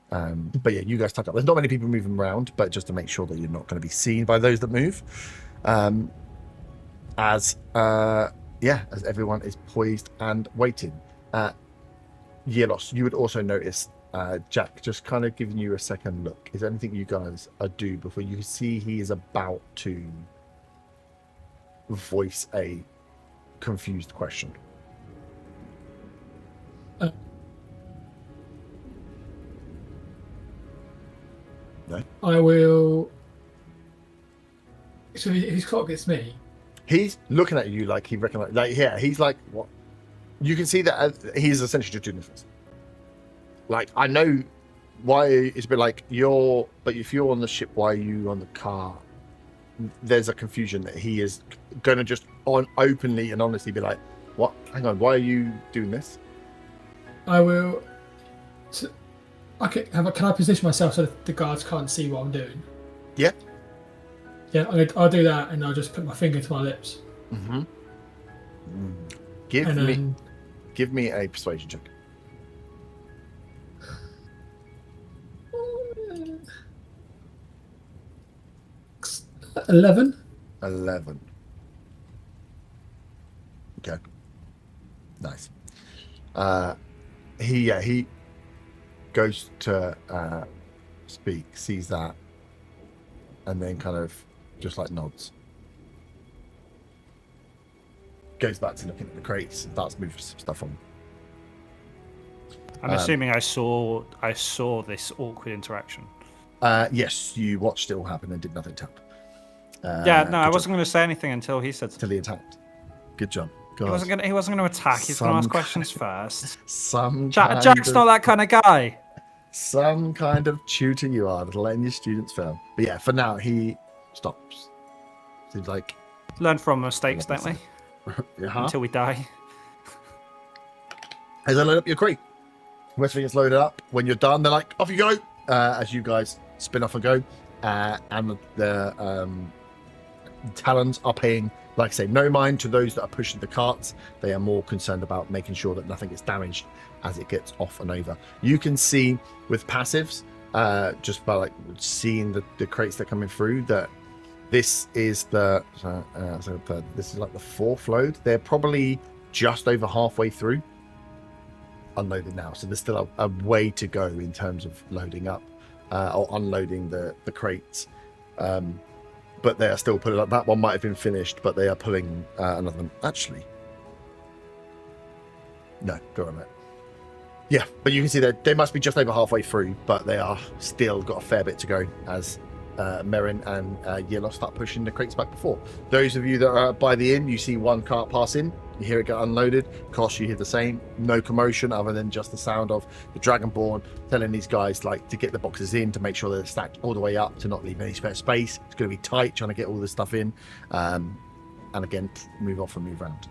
But yeah, you guys tuck up. There's not many people moving around, but just to make sure that you're not going to be seen by those that move. As everyone is poised and waiting. Yelos, you would also notice Jack just kind of giving you a second look. Is there anything you guys do before you see he is about to voice a confused question? No? I will. So his clock gets me. He's looking at you like he recognizes. Like, yeah, he's like, what? You can see that he's essentially just doing this. Like, I know why it's a bit like but if you're on the ship, why are you on the car? There's a confusion that he is going to just openly and honestly be like, what? Hang on, why are you doing this? I will. Can I position myself so that the guards can't see what I'm doing? Yeah. Yeah, I'll do that, and I'll just put my finger to my lips. Mm-hmm. Give me a persuasion check. 11. 11. Okay. Nice. He goes to speak, sees that, and then kind of just like nods. Goes back to looking at the crates and starts moving some stuff on. I'm assuming I saw this awkward interaction. Yes, you watched it all happen and did nothing to help. I wasn't going to say anything until he said. Until he attacked. Good job. God. He wasn't going to attack. He's going to ask questions first. Jack's not that kind of guy. Some kind of tutor you are, letting your students fail. But yeah, for now he stops. Seems like learn from mistakes, don't we? Uh-huh. Until we die. As I load up your crate, once it gets loaded up, when you're done, they're like, off you go. As you guys spin off and go, and the Talons are paying, like I say, no mind to those that are pushing the carts. They are more concerned about making sure that nothing gets damaged as it gets off and over. You can see with passives, just by like seeing the crates that are coming through, that this is this is like the fourth load. They're probably just over halfway through unloaded now, so there's still a way to go in terms of loading up or unloading the crates. But they are still pulling up. That one might have been finished, but they are pulling another one. Actually, no, go on, mate. Yeah, but you can see that they must be just over halfway through, but they are still got a fair bit to go as Merrin and Yelos start pushing the crates back before. Those of you that are by the inn, you see one cart pass in, you hear it get unloaded. Kosh, you hear the same. No commotion other than just the sound of the Dragonborn telling these guys like to get the boxes in, to make sure they're stacked all the way up, to not leave any spare space. It's going to be tight trying to get all this stuff in, and again move off and move around,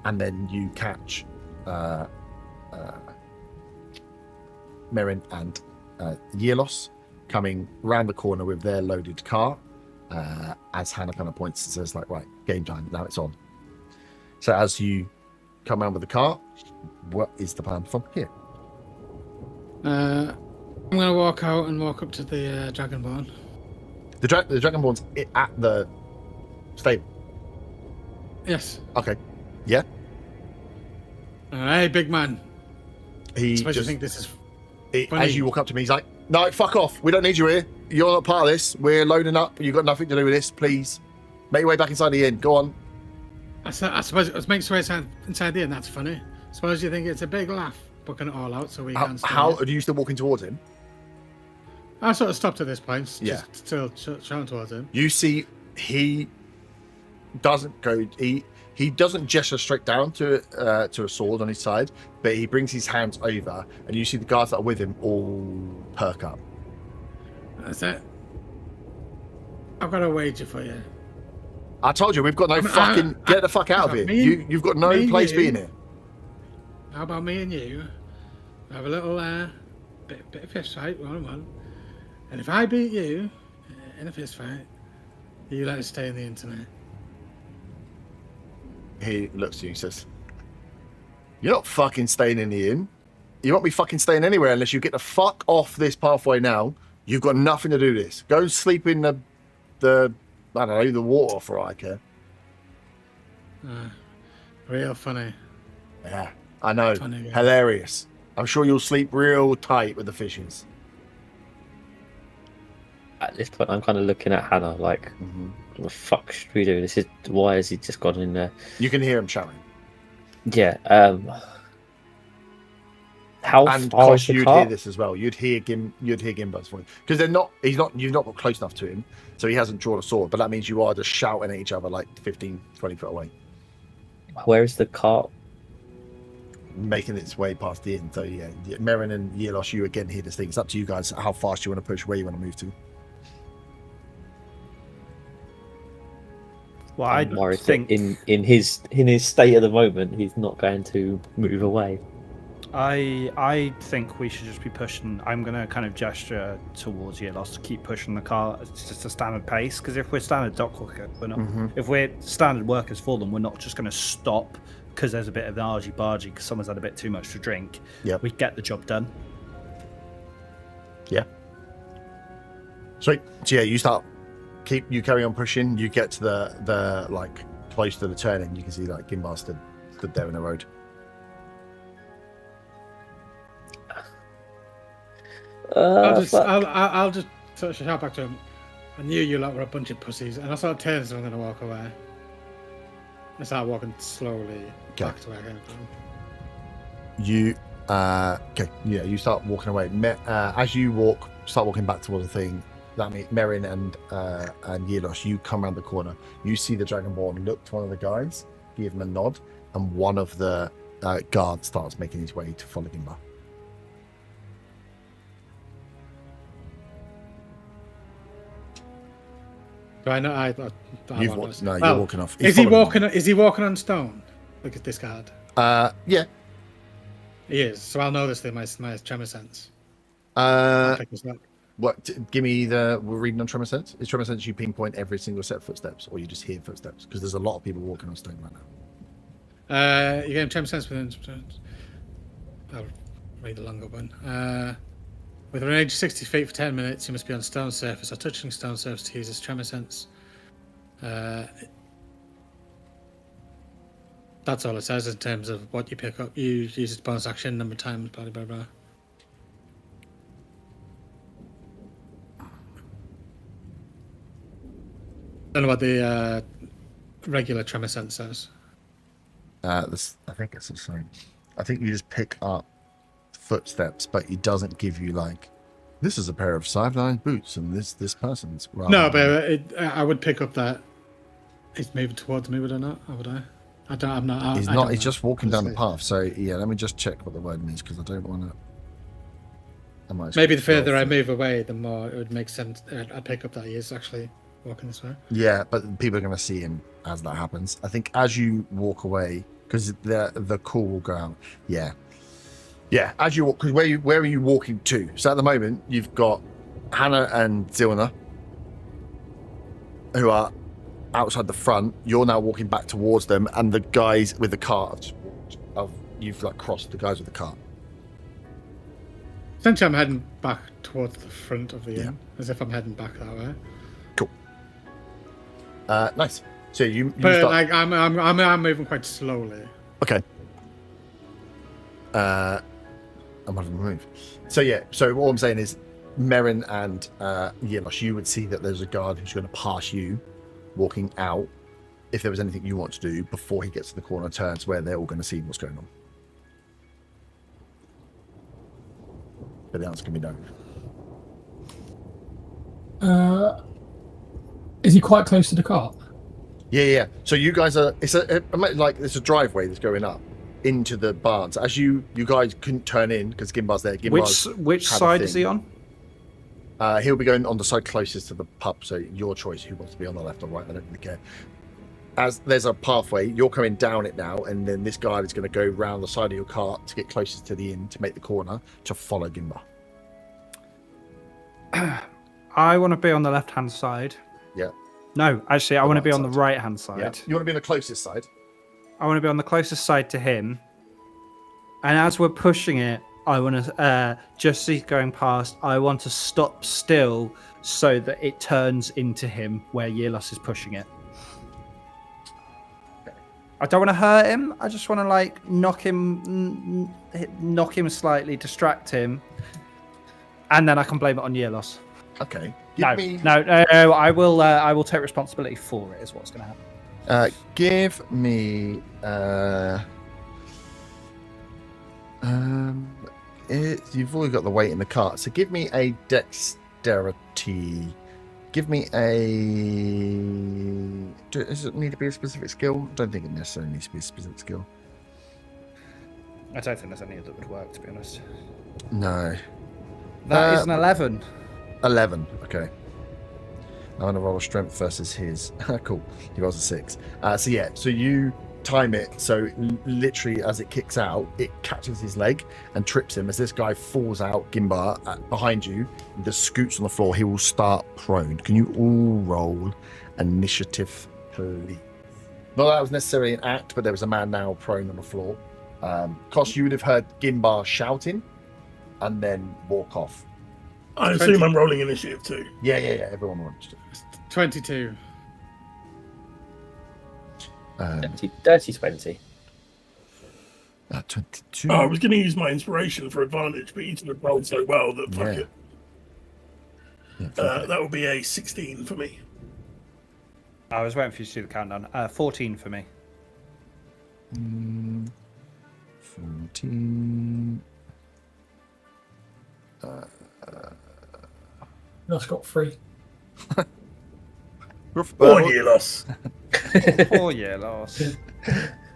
and then you catch Merrin and Yelos coming round the corner with their loaded car, as Hannah kind of points and says like, right, game time, now it's on. So as you come around with the car, what is the plan from here? I'm going to walk out and walk up to the Dragonborn. The Dragonborn's at the stable. Yes. Okay. Yeah. Hey, big man. He Suppose you just, think this is he, funny. as you walk up to me, he's like, no, fuck off. We don't need you here. You're not part of this. We're loading up. You've got nothing to do with this. Please make your way back inside the inn. Go on. I suppose it makes way inside the inn. That's funny. Suppose you think it's a big laugh, booking it all out so we can't stay How here. are you still walking towards him? I sort of stopped at this point. Yeah. Just still shouting towards him. You see, he doesn't go. He doesn't gesture straight down to a sword on his side, but he brings his hands over, and you see the guards that are with him all perk up. That's it. I've got a wager for you. I told you, we've got no fucking. Get the fuck out of here. You've got no place being here. How about me and you have a little bit of fist fight, 1-on-1, and if I beat you in a fist fight, you let us stay in the internet. He looks at you and says, "You're not fucking staying in the inn. You won't be fucking staying anywhere unless you get the fuck off this pathway now. You've got nothing to do with this. Go sleep in the I don't know, the water for all I care." Real funny. Yeah, I know. Funny, yeah. Hilarious. I'm sure you'll sleep real tight with the fishes. At this point, I'm kind of looking at Hannah like, what the fuck should we do? Why has he just gone in there? You can hear him shouting. Yeah. How And far is Kosh, the you'd car? hear this as well. You'd hear Gimba's voice because you've not got close enough to him, so he hasn't drawn a sword. But that means you are just shouting at each other like 15, 20 foot away, Where is the cart? making its way past the inn. So yeah, Merrin and Yelos, you again hear this thing. It's up to you guys how fast you want to push, where you want to move to. Well, I'm I worried think that in his state at the moment, he's not going to move away. I think we should just be pushing. I'm going to kind of gesture towards Yelos to keep pushing the car at just a standard pace. Because if we're standard dock workers, we're not. If we're standard workers for them, we're not just going to stop because there's a bit of an argy-bargy because someone's had a bit too much to drink. Yep. We get the job done. Yeah. Sweet. So yeah, you carry on pushing. You get to the like close to the turning. You can see like Gimbar stood there in the road. I'll just sort of shout back to him. I knew you lot were a bunch of pussies, and I sort of turned as I'm going to walk away. I start walking slowly back to where I came from. You okay? Yeah, you start walking away. As you start walking back towards the thing. That means Merrin and Yelos, you come around the corner. You see the Dragonborn look to one of the guys, give him a nod, and one of the guards starts making his way to follow Gimbar. Do I know? You're walking off. Is he walking? Is he walking on stone? Look at this guard. Yeah. He is. So I'll know this through my tremor sense. What? Give me we're reading on tremor sense. Is tremor sense you pinpoint every single set of footsteps, or you just hear footsteps? Because there's a lot of people walking on stone right now. You get tremor sense within. I'll read the longer one. With a range of 60 feet for 10 minutes, you must be on stone surface or touching stone surface to use this tremor sense. That's all it says in terms of what you pick up. You use its bonus action number of times, blah, blah, blah. Don't know what the regular tremor sense says. I think it's the same. I think you just pick up footsteps, but it doesn't give you like, this is a pair of sideline boots and this person's. No, but I would pick up that it's moving towards me, would I not? Or would I? I'm not. He's I not. don't He's know. just walking down the Honestly. path. So yeah, let me just check what the word means because I don't want to. Maybe the further I move away, the more it would make sense. I'd pick up that he is actually walking this way. Yeah, but people are going to see him as that happens. I think as you walk away, because the call will go out. Yeah, as you walk, because where are you walking to? So at the moment, you've got Hannah and Zilna, who are outside the front. You're now walking back towards them, and the guys with the cart you've like crossed the guys with the cart. Essentially, I'm heading back towards the front of the Yeah. inn, as if I'm heading back that way. Nice. So you But start... like, I'm moving quite slowly. Okay. I'm on the move. So yeah. So all I'm saying is, Merrin and Yelosh, you would see that there's a guard who's going to pass you, walking out. If there was anything you want to do before he gets to the corner, turns where they're all going to see what's going on. But the answer can be no. Is he quite close to the cart? Yeah. So you guys are. It's a driveway that's going up into the barns. As you guys couldn't turn in because Gimbar's there. Which had a side is thing. he on? He'll be going on the side closest to the pub, so your choice who wants to be on the left or right. I don't really care. As there's a pathway, you're coming down it now, and then this guy is going to go round the side of your cart to get closest to the inn to make the corner to follow Gimbar. I want to be on the left-hand side. Yeah. No, actually, I The want to right be on the side. right-hand side. Yeah. You want to be on the closest side? I want to be on the closest side to him. And as we're pushing it, I want to, just as he's going past, I want to stop still so that it turns into him where Yelos is pushing it. I don't want to hurt him. I just want to like knock him slightly, distract him, and then I can blame it on Yelos. Okay. No, I will take responsibility for it. Is what's going to happen. Give me. You've already got the weight in the cart, so give me a dexterity. Give me a. Does it need to be a specific skill? I don't think it necessarily needs to be a specific skill. I don't think there's any that would work, to be honest. No. That is an 11. 11. Okay. I'm going to roll a strength versus his. Cool. He rolls a 6. So you time it. So literally, as it kicks out, it catches his leg and trips him. As this guy falls out, Gimbar, behind you, the scoots on the floor. He will start prone. Can you all roll initiative, please? Not that was necessarily an act, but there was a man now prone on the floor. Koss, you would have heard Gimbar shouting and then walk off. I assume I'm rolling initiative too. Yeah. Everyone wants to. 22. Dirty 20. 22. I was going to use my inspiration for advantage, but you have rolled so well that fuck Yeah. it. Yeah, fuck it. That would be a 16 for me. I was waiting for you to do the countdown. 14 for me. 14. No, it's got 3. Or year loss. Oh yeah, Lars. It's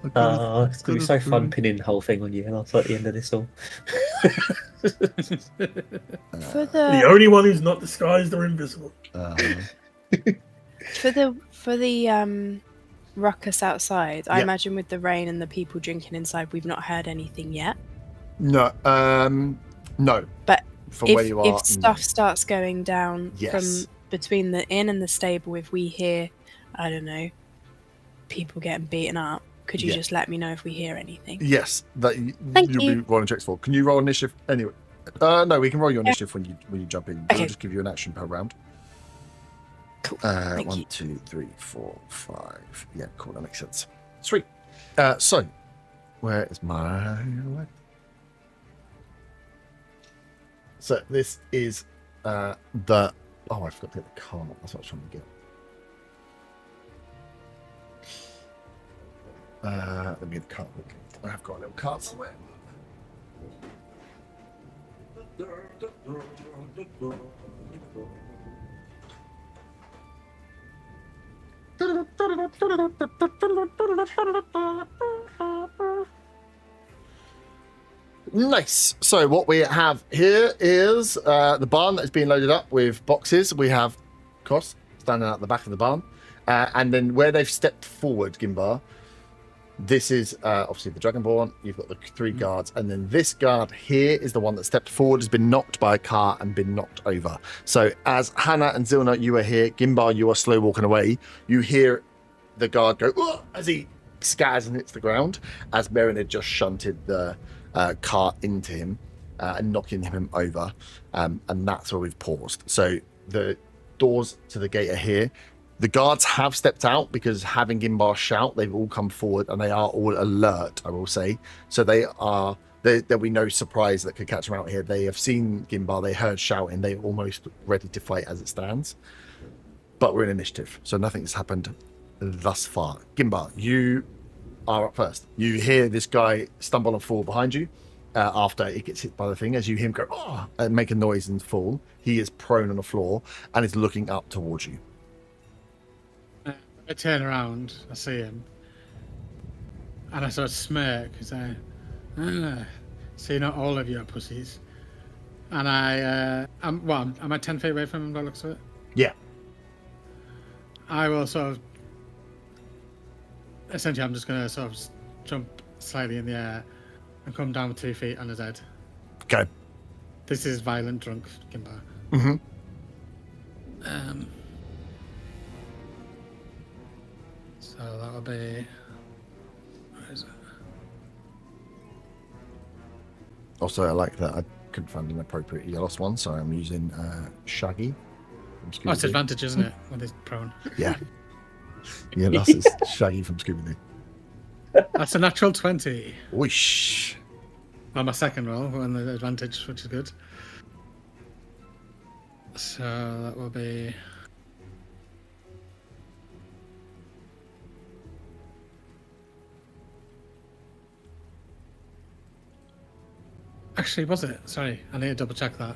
going to be so fun pinning the whole thing on you at the end of this all. For The the only one who's not disguised or invisible. for the ruckus outside, I Yeah. imagine with the rain and the people drinking inside, we've not heard anything yet. No. No. But From where you are. if stuff starts going down Yes. from between the inn and the stable, if we hear, I don't know, people getting beaten up, could you Yeah. just let me know if we hear anything? Yes. That Thank you'll you. be rolling checks for. Can you roll initiative anyway? No, we can roll your initiative when you jump in. We'll Okay. just give you an action per round. Cool. Thank 1, you. 2, 3, 4, 5. Yeah, cool. That makes sense. Sweet. So, where is my? So this is the. Oh, I forgot to get the card. That's what I was trying to get. Let me get the card. I have got a little card somewhere. Nice. So what we have here is the barn that is being loaded up with boxes. We have Koss standing out the back of the barn. And then where they've stepped forward, Gimbar, this is obviously the Dragonborn. You've got the 3 guards. And then this guard here is the one that stepped forward, has been knocked by a car and been knocked over. So as Hannah and Zilna, you are here. Gimbar, you are slow walking away. You hear the guard go, "Ugh," as he scatters and hits the ground, as Merrin had just shunted the car into him and knocking him over. And that's where we've paused. So the doors to the gate are here. The guards have stepped out because having Gimbar shout, they've all come forward and they are all alert, I will say. So there'll be no surprise that could catch them out here. They have seen Gimbar, they heard shouting, they're almost ready to fight as it stands. But we're in initiative, so nothing's happened thus far. Gimbar, you are up first. You hear this guy stumble and fall behind you after he gets hit by the thing. As you hear him go, "Oh," and make a noise and fall, he is prone on the floor and is looking up towards you. I turn around, I see him, and I sort of smirk as I see not all of you are pussies. And am I 10 feet away from him by the looks of it? Yeah. I will sort of, essentially I'm just going to sort of jump slightly in the air and come down with 2 feet on his head. Okay. This is violent drunk, Gimbar. Mm-hmm. So that'll be, where is it? Also, I like that I couldn't find an appropriate Yalos one, so I'm using Shaggy. From Oh, it's Scooby-Doo. advantage, isn't it, when he's prone? Yeah. Yalos is Shaggy from Scooby-Doo. That's a natural 20. Whoosh. Well, my second roll, on the advantage, which is good. So that will be... Actually, was it? Sorry, I need to double check that.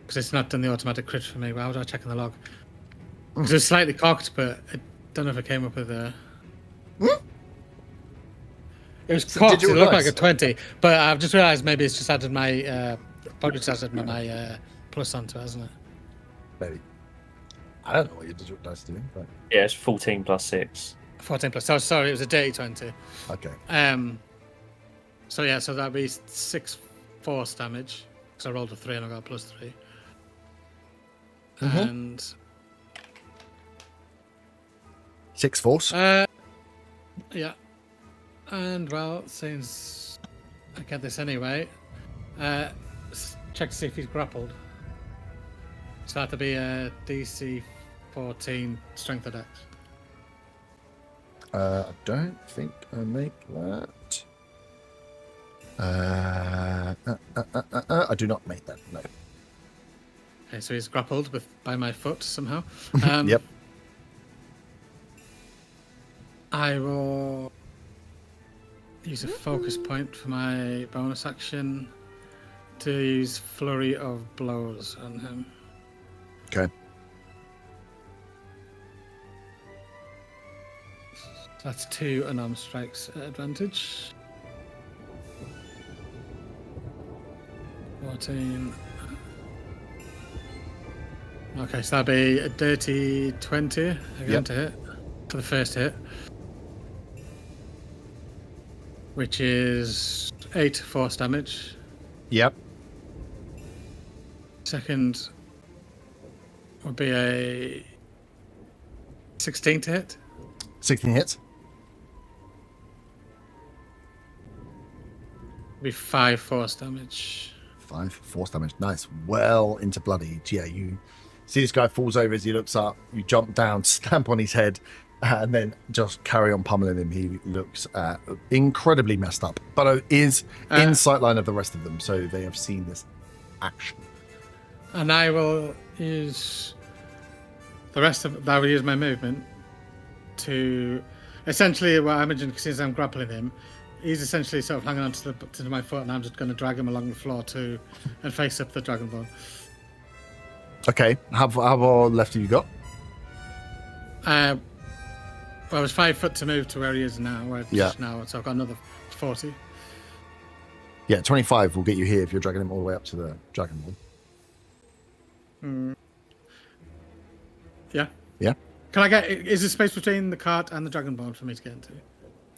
Because it's not done the automatic crit for me. Why would I check in the log? Because it was slightly cocked, but I don't know if it came up with a... It was So cocked, did it you looked realise? like a 20. But I've just realised maybe it's just added my... probably just added my plus onto it, hasn't it? Maybe. I don't know what your digital dice do, but Yeah, it's 14 plus 6. 14 plus. So sorry, it was a dirty 20. okay. So yeah, so that'd be 6 force damage. Because I rolled a 3 and I got a plus 3. Mhm. And 6 force. yeah. And well, since I get this anyway, check to see if he's grappled. So that'd be a DC 14 strength of dex. I don't think I make that. I do not make that, no. Okay, so he's grappled by my foot somehow. Yep. I will use a focus point for my bonus action to use Flurry of Blows on him. Okay. That's 2 unarmed strikes at advantage. 14. Okay, so that'd be a dirty 20 again Yep. to hit for the first hit, which is 8 force damage. Yep. Second would be a 16 to hit. 16 hits. Would be 5 force damage. 5 force damage. Nice. Well into bloody. Yeah, you see this guy falls over as he looks up. You jump down, stamp on his head, and then just carry on pummeling him. He looks incredibly messed up, but is in sightline of the rest of them, so they have seen this action. And I will use I will use my movement to essentially what I imagine, since I'm grappling him, he's essentially sort of hanging on to my foot, and I'm just going to drag him along the floor and face up the Dragonborn. Okay, how far left have you got? Well, it was 5 foot to move to where he is now, now, so I've got another 40. Yeah, 25 will get you here if you're dragging him all the way up to the Dragonborn. Yeah. Yeah. Can I is there space between the cart and the Dragonborn for me to get into?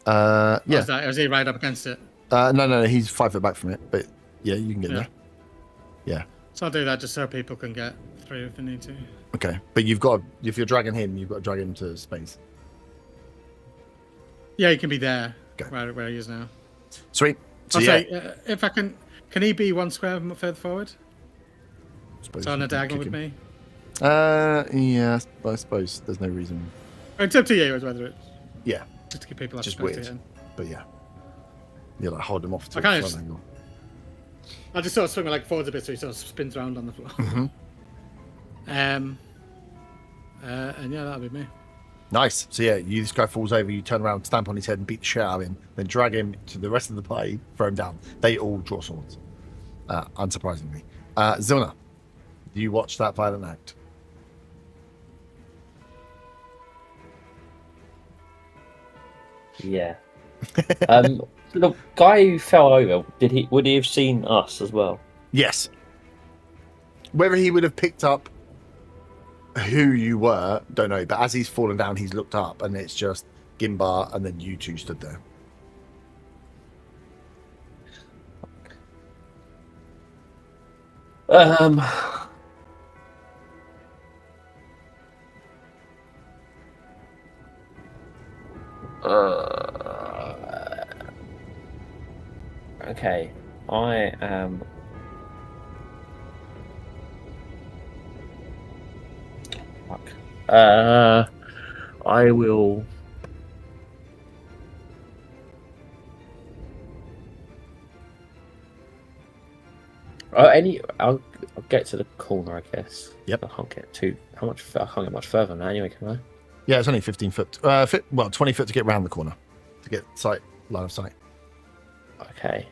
Yeah. Or is he right up against it? No, he's 5 foot back from it, but yeah, you can get there. Yeah. So I'll do that just so people can get through if they need to. Okay, but if you're dragging him, you've got to drag him to space. Yeah, he can be there, okay. where he is now. Sweet. So say, if I can he be 1 square further forward? So on a diagonal with me? Yeah, I suppose there's no reason. It's up to you as whether it's... Yeah. Just to keep people just weird. But yeah. You're like hold him off to a front angle. I just sort of swing my leg forwards a bit so he sort of spins around on the floor. Mm-hmm. And yeah, that'll be me. Nice. So yeah, this guy falls over, you turn around, stamp on his head and beat the shit out of him, then drag him to the rest of the party, throw him down. They all draw swords. Unsurprisingly. Zilna, you watch that violent act. Yeah. The guy who fell over, would he have seen us as well? Yes. Whether he would have picked up who you were, don't know. But as he's fallen down, he's looked up, and it's just Gimbar, and then you two stood there. Okay, I am. Fuck. I will. I'll get to the corner, I guess. Yep. I can't get I can't get much further now anyway, can I? Yeah, it's only 15 foot. 20 foot to get round the corner to get line of sight. Okay.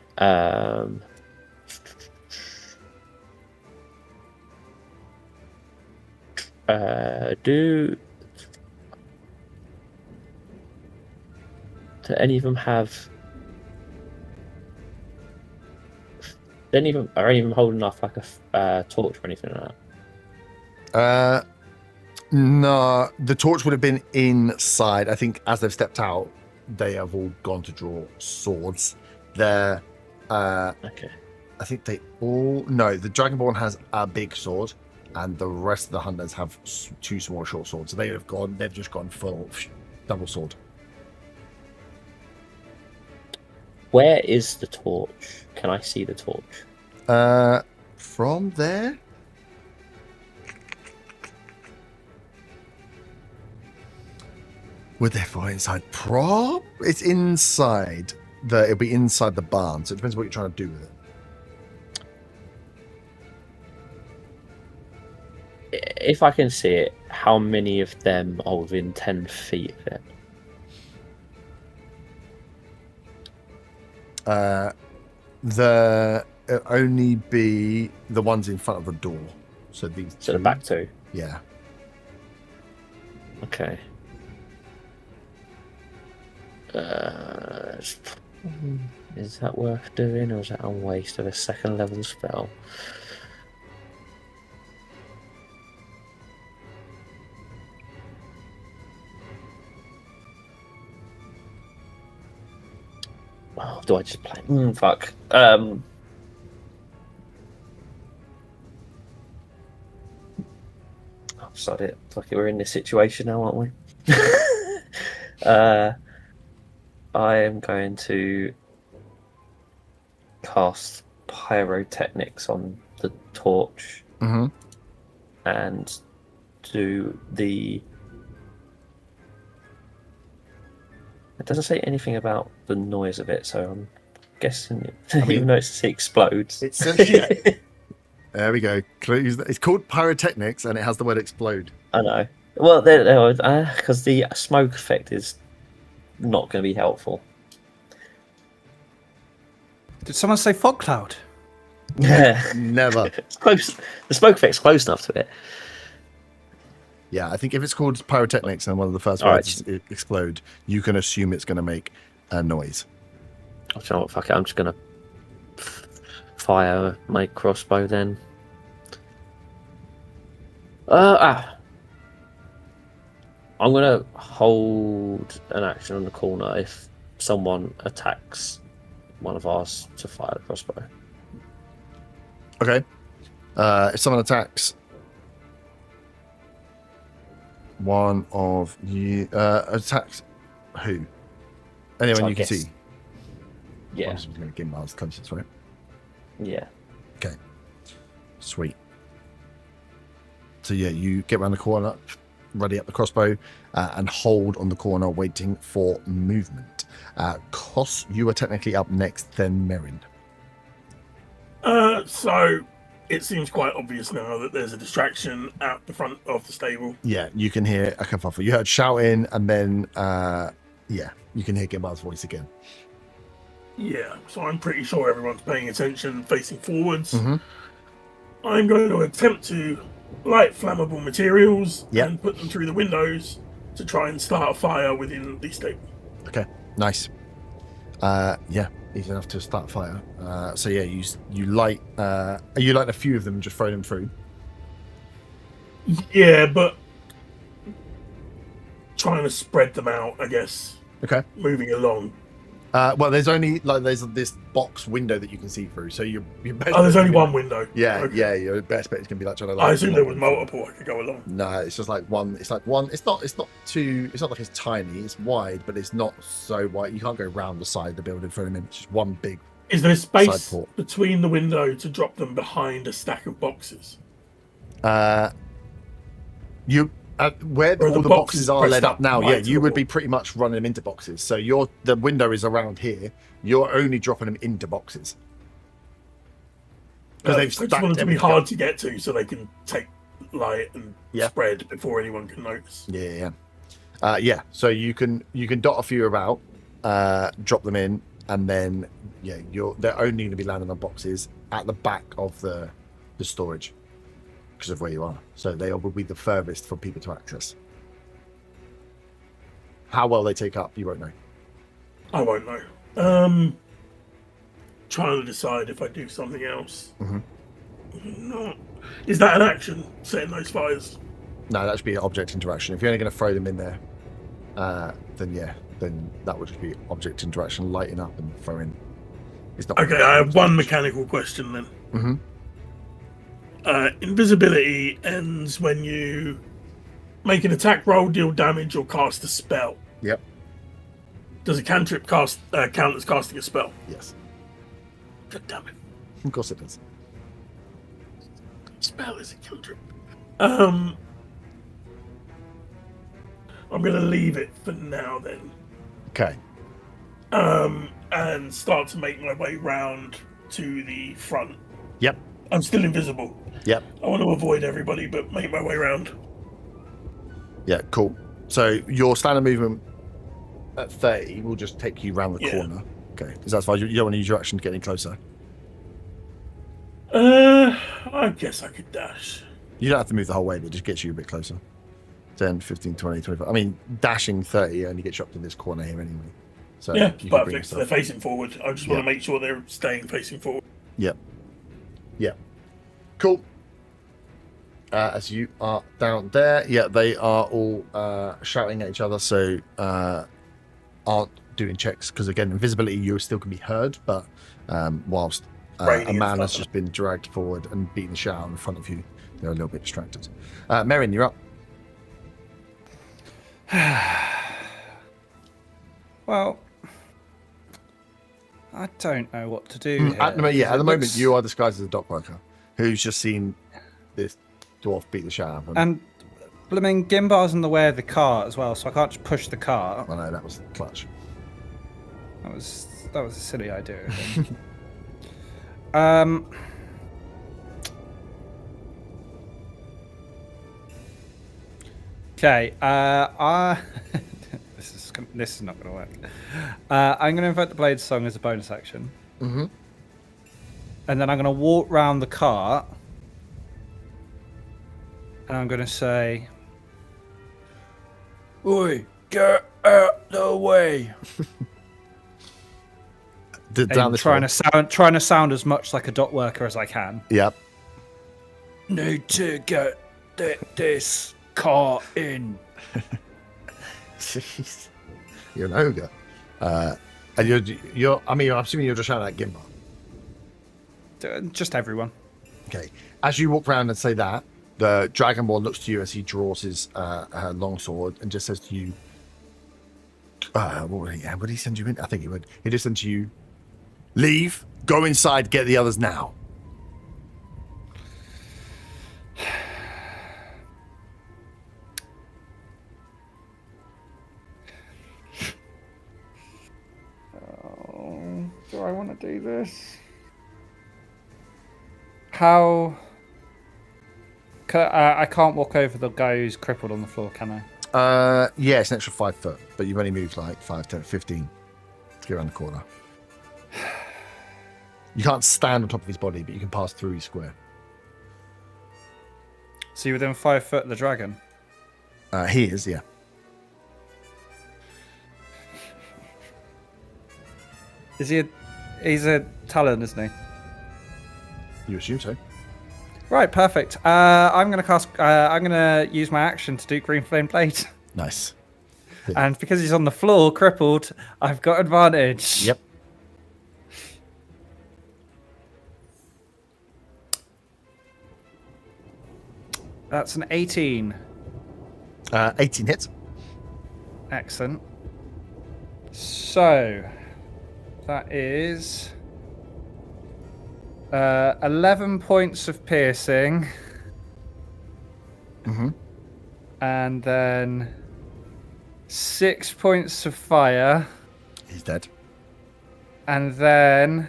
Do any of them have? Are any of them holding off like a torch or anything like that? No, the torch would have been inside. I think as they've stepped out, they have all gone to draw swords. They're okay. I think they all the Dragonborn has a big sword, and the rest of the hunters have 2 small short swords. So they've just gone full double sword. Where is the torch? Can I see the torch? From there. Would they fly inside? It's inside it'll be inside the barn, so it depends what you're trying to do with it. If I can see it, how many of them are within 10 feet of it? It'll only be the ones in front of the door. So these two. The back 2? Yeah. Okay. Is that worth doing, or is that a waste of a 2nd level spell? Oh, do I just play? Fuck. Oh, sod it. Fuck it, we're in this situation now, aren't we? I am going to cast pyrotechnics on the torch Mm-hmm. and do the. It doesn't say anything about the noise of it, so I'm guessing even though it explodes. It says, yeah. There we go. It's called pyrotechnics, and it has the word explode. I know. Well, because the smoke effect is not going to be helpful. Did someone say fog cloud? Yeah, Never. it's close. The smoke effect's close enough to it. Yeah, I think if it's called pyrotechnics and one of the first All words is explode, you can assume it's going to make a noise. Oh, do you know what? Fuck it. I'm just going to fire my crossbow then. I'm going to hold an action on the corner if someone attacks one of ours to fire the crossbow. Okay. If someone attacks one of you, attacks who? Anyone So I you can guess- see. Yeah, I'm just going to give Miles closest, right? yeah. Okay. Sweet. So yeah, you get around the corner, ready up the crossbow, and hold on the corner, waiting for movement. Kos, you are technically up next, then Merrin. So it seems quite obvious now that there's a distraction out the front of the stable. Yeah, you can hear a kerfuffle. You heard shouting, and then yeah, you can hear Gimbal's voice again. Yeah, so I'm pretty sure everyone's paying attention, facing forwards. Mhm. I'm going to attempt to light flammable materials Yep. and put them through the windows to try and start a fire within the stable. Okay, nice. Yeah, easy enough to start a fire. So yeah, you light. You light a few of them and just throw them through. Yeah, but trying to spread them out, I guess, Okay. moving along. Well, there's only there's this box window that you can see through. So your best Oh, there's bet only is one gonna- window. Yeah, Okay. yeah. Your best bet is gonna be like trying to. Light I assume there was one through. multiple I could go along. No, it's just like one. It's like one. It's not too. It's not like it's tiny. It's wide, but it's not so wide. You can't go round the side of the building for them. It's just one big. Is there space Side port. between the window to drop them behind a stack of boxes? You where Or all the the boxes boxes are pressed led up up now. right Yeah, to you the would wall. be pretty much running them into boxes. So the window is around here. You're only dropping them into boxes because I they've just stacked want them to be everything hard up. to get to so they can take light and Yeah. spread before anyone can notice. Yeah. Yeah. So you can dot a few about, drop them in, and then yeah, they're only going to be landing on boxes at the back of the storage because of where you are. So they will be the furthest for people to access. How well they take up, you won't know. I won't know. Trying to decide if I do something else. Mhm. No. Is that an action, setting those fires? No, that should be object interaction. If you're only going to throw them in there, then that would just be object interaction, lighting up and throwing. It's not. Okay, I have one mechanical question then. Mm-hmm. Invisibility ends when you make an attack roll, deal damage, or cast a spell. Yep. Does a cantrip count as casting a spell? Yes. God damn it. Of course it does. Spell is a cantrip. I'm gonna leave it for now then. Okay. And start to make my way round to the front. Yep. I'm still invisible. Yep. I want to avoid everybody, but make my way round. Yeah. Cool. So your standard movement at 30 will just take you round the Yeah. corner. Okay. Is that fine? You don't want to use your action to get any closer. I guess I could dash. You don't have to move the whole way, but it just gets you a bit closer. 10, 15, 20, 25. I mean, dashing 30 only gets you up to this corner here anyway. So Yeah, you can bring perfect. So yourself. they're facing forward. I just want Yeah. to make sure they're staying facing forward. Yep. Yeah. Cool. As you are down there, yeah, they are all shouting at each other, so aren't doing checks because again, invisibility, you still can be heard, but whilst a Radiant man has stuff. just been dragged forward and beaten the shout out in front of you, they're a little bit distracted. Merrin, you're up. Well, I don't know what to do. At the, here, at the moment, looks- you are disguised as a dock worker who's just seen this dwarf beat the shit out of him. And blooming Gimbar's in the way of the cart as well, so I can't just push the cart. I know that was clutch. That was a silly idea. I think. Okay. This is not going to work. I'm going to invoke the Blade Song as a bonus action. Mm-hmm. And then I'm going to walk round the cart. And I'm going to say, "Oi, get out the way!" Down And this trying way. to sound as much like a dot worker as I can. Yep. Need to get this car in. Jeez. You're an ogre. And you're. I mean, I'm assuming you're just shouting at Gimbar. Just everyone. Okay. As you walk around and say that, the Dragonborn looks to you as he draws his longsword and just says to you, would he send you in? I think he would. He just sends you, leave, go inside, get the others now. Oh, do I want to do this? How? I can't walk over the guy who's crippled on the floor, can I? Yeah, it's an extra 5 foot, but you've only moved like 5, 10, 15 to get around the corner. You can't stand on top of his body, but you can pass through his square. So you're within 5 foot of the dragon? He is, yeah. Is he he's a Talon, isn't he? You assume so. Right, perfect. I'm gonna use my action to do Green Flame Blade. Nice. And because he's on the floor, crippled, I've got advantage. Yep. That's an 18. 18 hits. Excellent. So, that is 11 points of piercing. Mm-hmm. And then 6 points of fire. He's dead. And then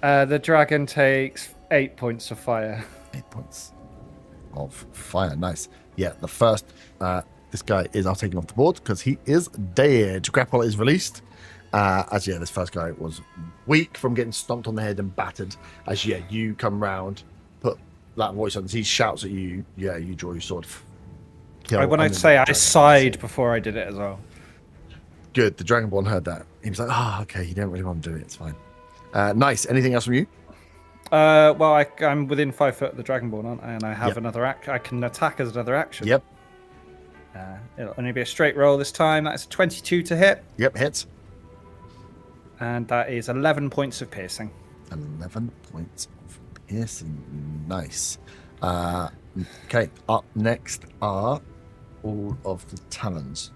the dragon takes 8 points of fire. 8 points of fire. Nice. Yeah, the first, this guy is now taken off the board because he is dead. Grapple is released. This first guy was weak from getting stomped on the head and battered. As you come round, put that voice on, as he shouts at you, you draw your sword. When I say I sighed before I did it as well. Good. The Dragonborn heard that. He was like, okay, you don't really want to do it. It's fine. Nice. Anything else from you? Well, I'm within 5 foot of the Dragonborn, aren't I? And I have another I can attack as another action. Yep. It'll only be a straight roll this time. That's a 22 to hit. Yep, hits. And that is 11 points of piercing. 11 points of piercing. Nice. Okay, up next are all of the talons.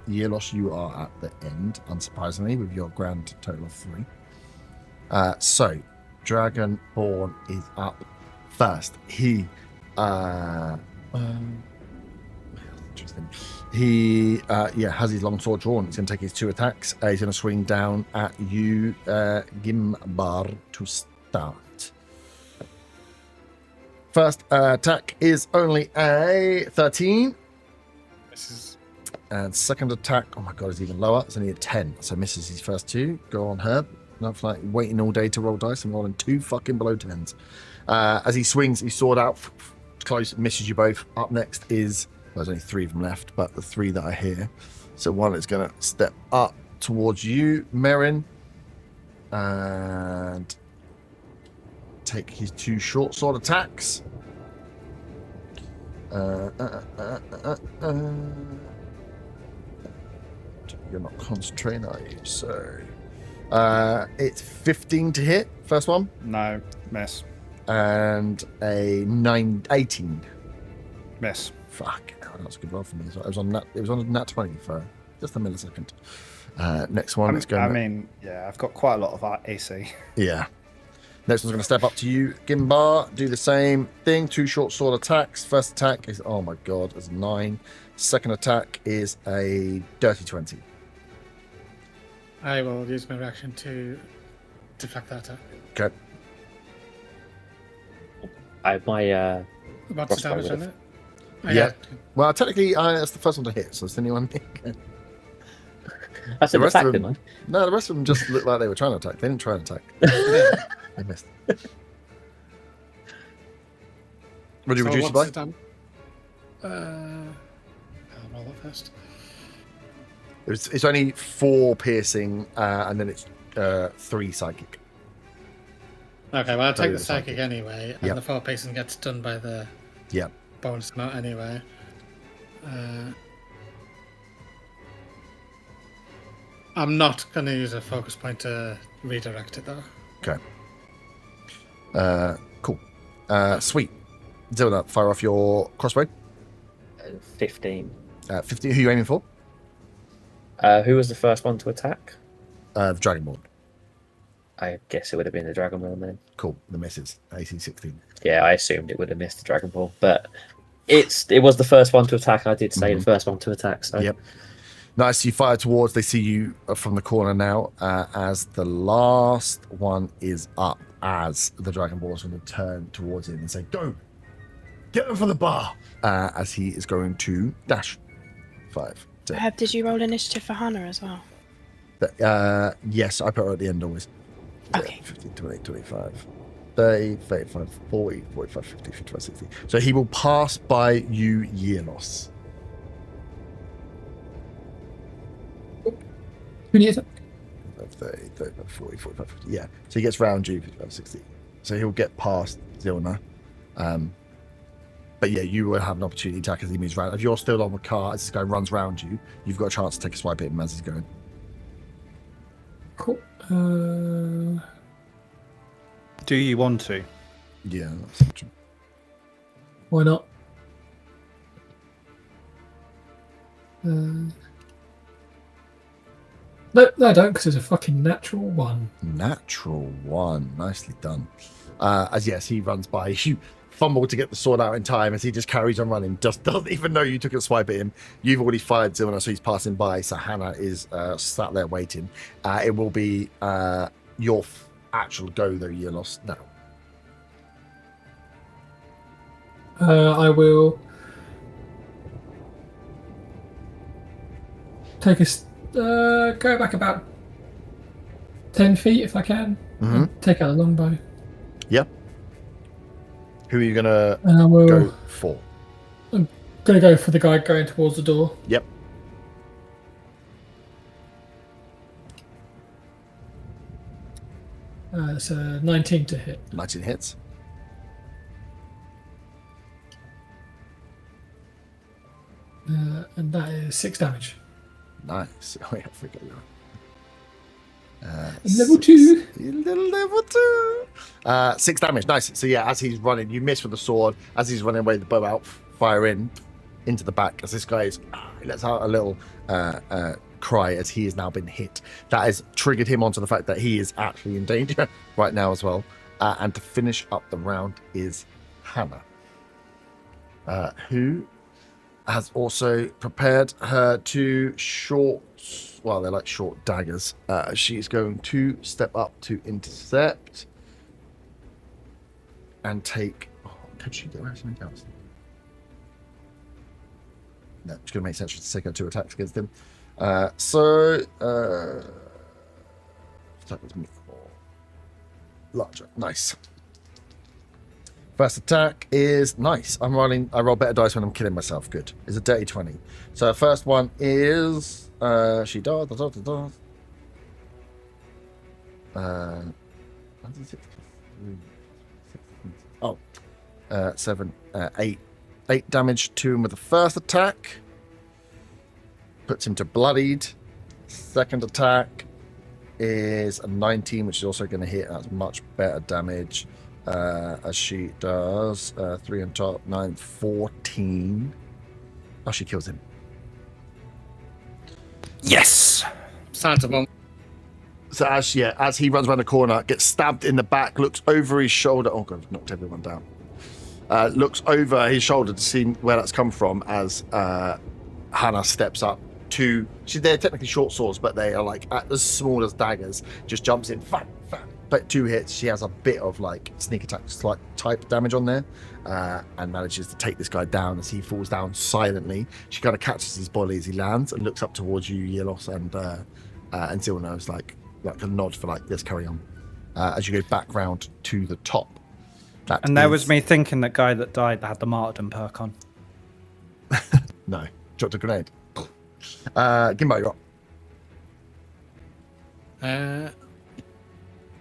Yelos, you are at the end, unsurprisingly, with your grand total of 3. So, Dragonborn is up first. He interesting. He has his long sword drawn. He's going to take his 2 attacks. He's going to swing down at you, Gimbar, to start. First attack is only a 13. Misses. And second attack, oh my god, is even lower. It's only a 10. So misses his first 2. Go on, Herb. Not like waiting all day to roll dice and rolling 2 fucking below 10s. As he swings his sword out close, misses you both. Up next is, well, there's only 3 of them left, but the 3 that are here. So one is going to step up towards you, Merrin, and take his 2 short sword attacks. You're not concentrating, are you? So it's 15 to hit, first one, No, miss. and a 18. Miss. Fuck, that was a good roll for me. It was on a nat 20 for just a millisecond. Next one is going. I mean, yeah, I've got quite a lot of AC. Yeah. Next one's going to step up to you, Gimbar. Do the same thing. 2 short sword attacks. First attack is, oh my god, is 9. Second attack is a dirty 20. I will use my reaction to deflect that attack. Okay. What's the What's the damage on it? Oh, Yeah. Well, technically, that's the first one to hit. So it's anyone. That's The an rest attack, of them- didn't No, the rest of them just looked like they were trying to attack. They didn't try and attack. They missed. Would you reduce it by? I'll roll that first. It's only 4 piercing, and then it's 3 psychic. Okay, well, I'll take the the psychic anyway, and Yep. the 4 pacing gets done by the Yep. bonus amount anyway. I'm not going to use a focus point to redirect it, though. Okay. Cool. Sweet. Zilna, fire off your crossbow. 15. 50. Who are you aiming for? Who was the first one to attack? The Dragonborn. I guess it would have been the Dragon Ball then. Cool. The misses. AC 16. Yeah, I assumed it would have missed the Dragon Ball, but it was the first one to attack. I did say the first one to attack. So Yep. Nice. You fire towards. They see you from the corner now. As the last one is up, as the Dragonborn is going to turn towards him and say, "Go, get him for the bar." As he is going to dash. 5. 10. Did you roll initiative for Hannah as well? Yes, I put her at the end always. Okay. 15, 20, 25, 30, 35, 40, 45, 50, 55, 60. So he will pass by you, Yearloss. Who needs it? 30, 35, 40, 45, 50. Yeah. So he gets round you, 55, 60. So he'll get past Zilna. But yeah, you will have an opportunity to attack as he moves around. If you're still on the car, as this guy runs round you, you've got a chance to take a swipe at him as he's going. Cool. Do you want to? Yeah, that's true. Why not? No, I don't, because it's a fucking natural 1. Natural 1. Nicely done. As yes, he runs by. You fumble to get the sword out in time as he just carries on running. Just doesn't even know you took a swipe at him. You've already fired Zilna, so he's passing by. So Hannah is sat there waiting. It will be your actual go, though, Yearloss, now. I will take go back about 10 feet if I can. Mm-hmm. Take out the longbow. Yep. Who are you going to And I will go for? I'm gonna go for the guy going towards the door. Yep. It's a 19 to hit. 19 hits. And that is 6 damage. Nice. Oh, yeah, I forgot you. Level 2. Level 2. 6 damage. Nice. So yeah, as he's running, you miss with the sword. As he's running away, the bow out, fire into the back. As this guy is, he lets out a little cry as he has now been hit. That has triggered him onto the fact that he is actually in danger right now as well. And to finish up the round is Hannah, who has also prepared her 2 short, well, they're like short daggers. She's going to step up to intercept and take. Oh, could she do anything else? No, it's going to make sense to take her 2 attacks against him. Attack with me or larger. Nice. First attack is nice. I roll better dice when I'm killing myself. Good. It's a dirty 20. So first one is she does. 7, 8 damage to him with the first attack. Puts him to bloodied. Second attack is a 19, which is also going to hit. That's much better damage. As she does 3 on top, 9, 14. Oh, she kills him. Yes. Signs of one. So as he runs around the corner, gets stabbed in the back, looks over his shoulder. Oh god, I've knocked everyone down. Looks over his shoulder to see where that's come from as Hannah steps up to. They're technically short swords, but they are like as small as daggers. Just jumps in, but 2 hits. She has a bit of like sneak attack type damage on there, and manages to take this guy down as he falls down silently. She kind of catches his body as he lands and looks up towards you, Yelos, and Zilna is like a nod for like, let's carry on. As you go back round to the top. There was me thinking that guy that died had the martyrdom perk on. No, dropped a grenade. Gimbo, you're up.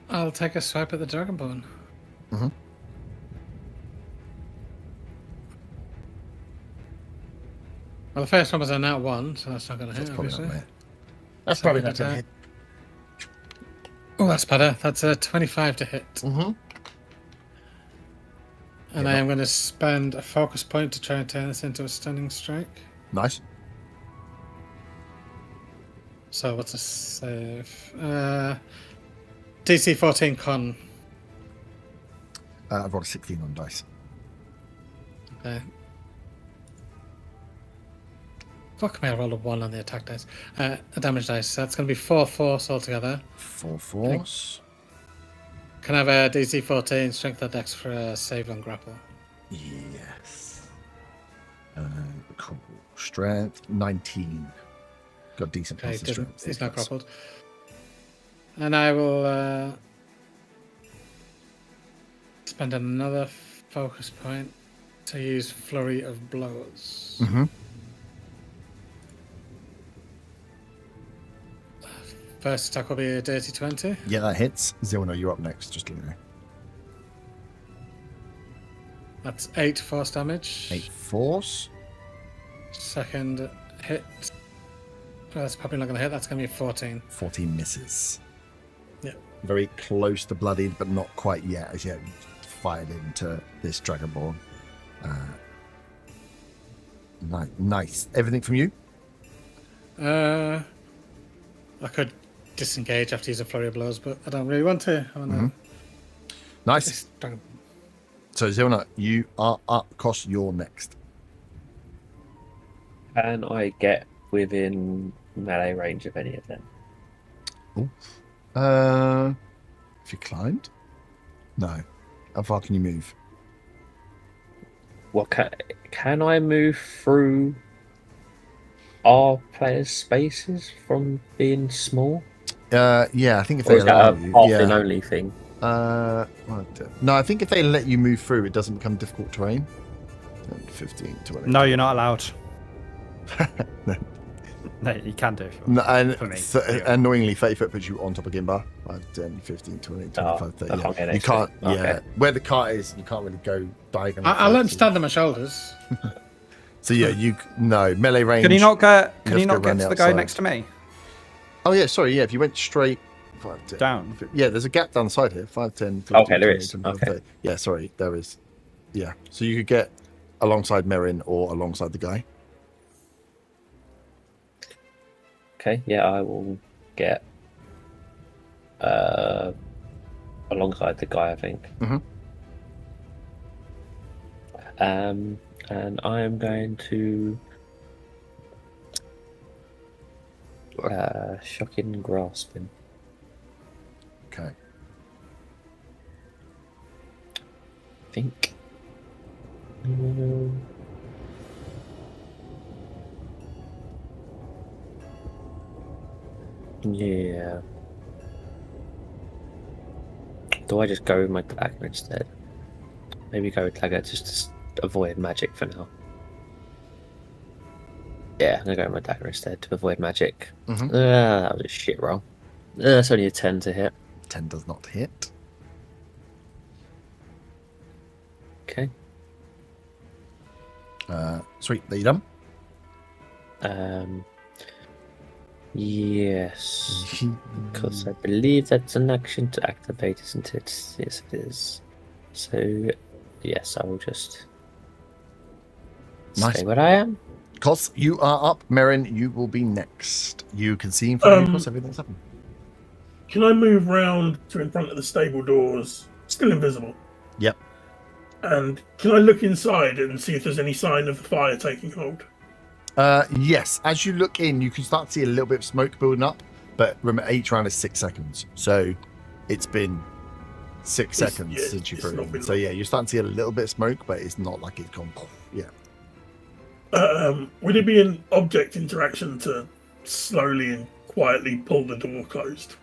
I'll take a swipe at the Dragonborn. Mm-hmm. Well, the first one was a nat 1, so that's not going to hit, obviously. That's probably not going to hit. Oh, that's better. That's a 25 to hit. Mm-hmm. And I am going to spend a focus point to try and turn this into a stunning strike. Nice. So what's a save? DC 14 con. I've rolled a 16 on dice. Okay. Fuck me, I rolled a 1 on the attack dice. A damage dice. So that's going to be 4 force altogether. 4 force. Can I have a DC 14 strength or dex for a save on grapple? Yes. Cool. Strength 19. Got decent Okay, plus strength. he's not grappled. And I will spend another focus point to use Flurry of Blows. Mm-hmm. First attack will be a dirty 20. Yeah, that hits. Zilna, you're up next. Just let me know. That's 8 force damage. 8 force. Second hit. Well, that's probably not going to hit. That's going to be 14. 14 misses. Yeah. Very close to bloodied, but not quite yet. As yet, fired into this Dragonborn. Nice. Everything from you? I could disengage after using Flurry of Blows, but I don't really want to. I want to Nice. So, Zilna, you are up. Kosh, you're next. Can I get within melee range of any of them? If you climbed? No. How far can you move? Well, can I move through our players' spaces from being small? Yeah, I think if Or they is that allow a you. path-in only thing? No, I think if they let you move through, it doesn't become difficult terrain. 15, 20. No, you're not allowed. No, you can do. No, and For me, annoyingly, 30 foot puts you on top of Gimba. 5, 10, 15, 20, 25, 30. I can't get You next to can't, it. Okay. yeah. Where the cart is, you can't really go diagonal. I'll let him stand on my shoulders. So, yeah, melee range. Can you not get? Can you you have to not go get around to the the guy outside. next to me? Oh, yeah, sorry, yeah. If you went straight 5, 10, Down. Yeah, there's a gap down the side here. 5, 10, 15, Okay, there 20, is. 25, Okay. 30. Yeah, sorry, there is. Yeah. So you could get alongside Merrin or alongside the guy. Okay, yeah, I will get alongside the guy, I think. Mhm. And I am going to shocking grasping. Okay. I think. Yeah. Do I just go with my dagger instead? Maybe go with dagger just to avoid magic for now. Yeah, I'm gonna go with my dagger instead to avoid magic. Mhm. That was a shit roll. That's only a 10 to hit. 10 does not hit. Okay. Sweet, are you done? Yes. Because I believe that's an action to activate, isn't it? Yes, it is. So, yes, I will just Nice. stay where I am. Cos, you are up. Merrin, you will be next. You can see in front of you, Cos, everything's happened. Can I move round to in front of the stable doors? Still invisible. Yep. And can I look inside and see if there's any sign of the fire taking hold? Yes. As you look in, you can start to see a little bit of smoke building up, but remember, each round is 6 seconds. So it's been 6 seconds since you threw it in. So yeah, you're starting to see a little bit of smoke, but it's not like it's gone. Yeah. Would it be an object interaction to slowly and quietly pull the door closed?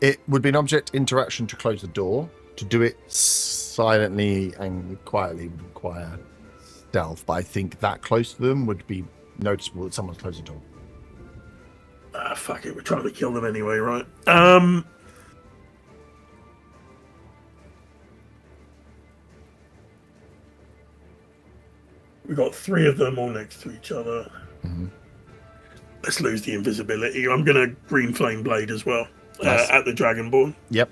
It would be an object interaction to close the door. To do it silently and quietly would require stealth, but I think that close to them would be noticeable that someone's closed the door. Fuck it, we're trying to kill them anyway, right? We got 3 of them all next to each other. Mm-hmm. Let's lose the invisibility. I'm gonna green flame blade as well. Nice. At the Dragonborn. Yep.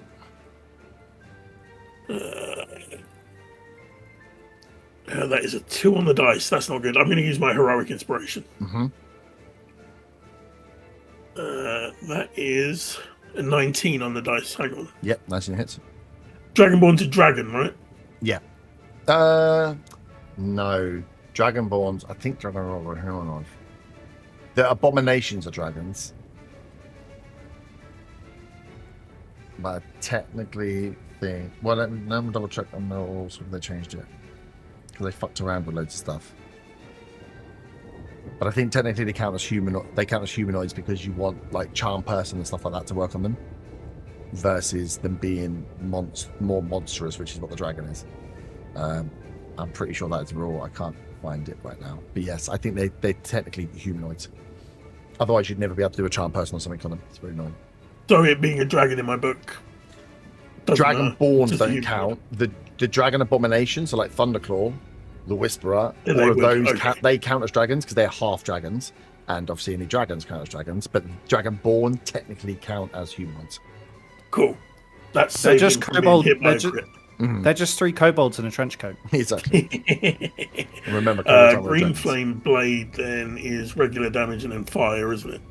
That is a 2 on the dice. That's not good. I'm going to use my heroic inspiration. Mm-hmm. That is a 19 on the dice. Hang on. Yep, 19 hits. Dragonborn to dragon, right? Yeah. No. Dragonborns. I think Dragonborn. Hang on. The abominations are dragons. But I technically think. Well, let me double check on the rules if they changed it. Because they fucked around with loads of stuff. But I think technically they count as humanoids because you want like charm person and stuff like that to work on them, versus them being more monstrous, which is what the dragon is. I'm pretty sure that's the rule. I can't find it right now. But yes, I think they're technically humanoids. Otherwise, you'd never be able to do a charm person or something on them. It's very annoying. So it being a dragon in my book. Dragonborns don't count. The dragon abomination, so like Thunderclaw, the Whisperer, all of those they count as dragons because they're half dragons, and obviously any dragons count as dragons. But Dragonborn technically count as humanoids. Cool. That's they're just kobold. They're just 3 kobolds in a trench coat. Exactly. Remember, green flame blade then is regular damage and then fire, isn't it?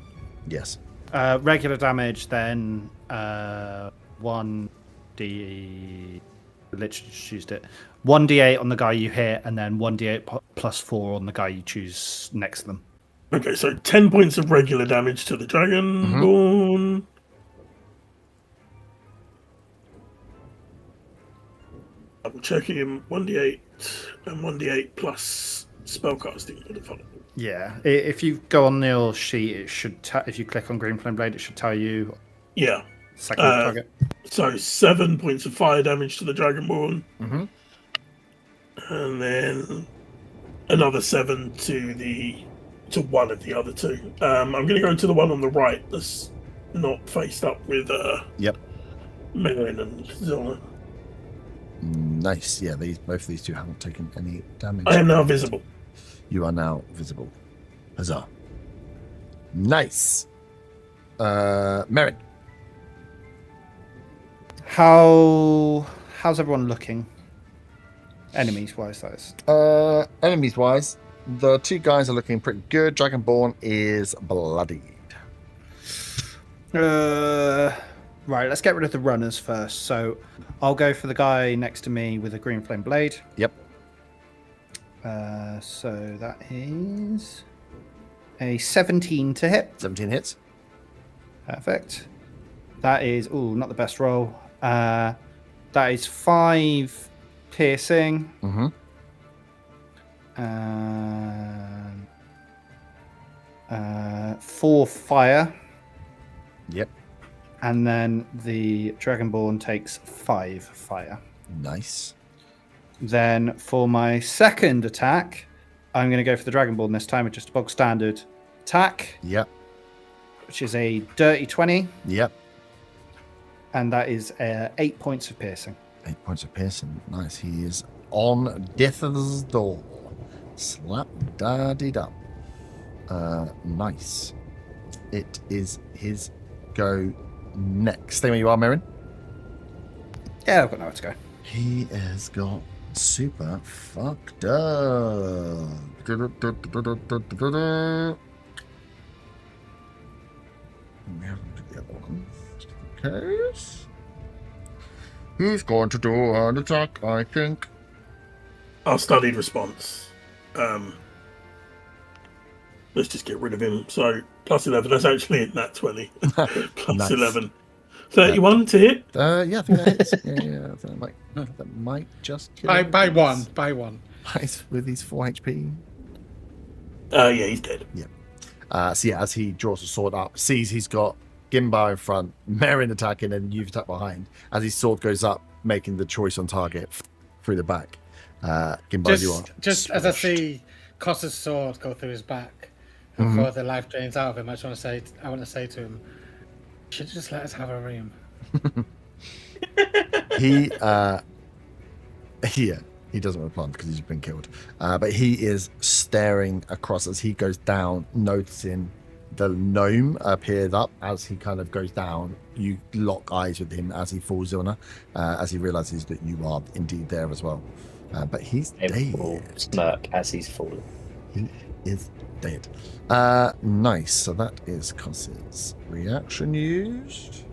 Yes. Regular damage, then 1d. Literally just used it. 1d8 on the guy you hit, and then 1d8 plus 4 on the guy you choose next to them. Okay, so 10 points of regular damage to the Dragonborn. Double checking 1d8 and 1d8 plus spellcasting for the follow. Yeah, if you go on your sheet, it should. If you click on Green Flame Blade, it should tell you. Yeah. Second target. So 7 points of fire damage to the Dragonborn. Mm-hmm. And then another 7 to one of the other 2. I'm going to go to the one on the right that's not faced up with Merrin and Zilna. Nice. Yeah, both of these 2 haven't taken any damage. I am now visible. You are now visible. Huzzah. Nice. Merrin. How's everyone looking? Enemies wise, that is. Enemies wise, the 2 guys are looking pretty good. Dragonborn is bloodied. Right, let's get rid of the runners first. So I'll go for the guy next to me with a green flame blade. Yep. So that is a 17 to hit. 17 hits. Perfect. That is not the best roll. That is 5 piercing. Mm-hmm. 4 fire. Yep. And then the Dragonborn takes 5 fire. Nice. Then for my second attack, I'm going to go for the Dragonborn this time with just a bog standard attack. Yep. Which is a dirty 20. Yep. And that is 8 points of piercing. 8 points of piercing. Nice. He is on death's door. Slap daddy dum. Nice. It is his go next. Stay where you are, Merrin. Yeah, I've got nowhere to go. He has got super fucked up. We haven't got the other one. Just in case. He's going to do an attack, I think. Our studied response. Let's just get rid of him. So plus 11. That's actually in that 20. Plus Nice. 11. 31 to hit. Yeah, I think that hits. Yeah. That might just kill him. By one. With his 4 HP. Yeah, he's dead. So yeah, as he draws the sword up, sees he's got Gimba in front, Merrin attacking, and you've attacked behind. As his sword goes up, making the choice on target through the back. Gimba, you are Just as I squashed. see Costa's sword go through his back, and before the life drains out of him, I want to say to him, you should just let us have a room. He doesn't respond because he's been killed. But he is staring across as he goes down, noticing the gnome appears up as he kind of goes down. You lock eyes with him as he falls, Ilna, as he realizes that you are indeed there as well. But he's Him will dead. smirk as he's fallen. He is dead. Nice. So that is Cos's reaction used.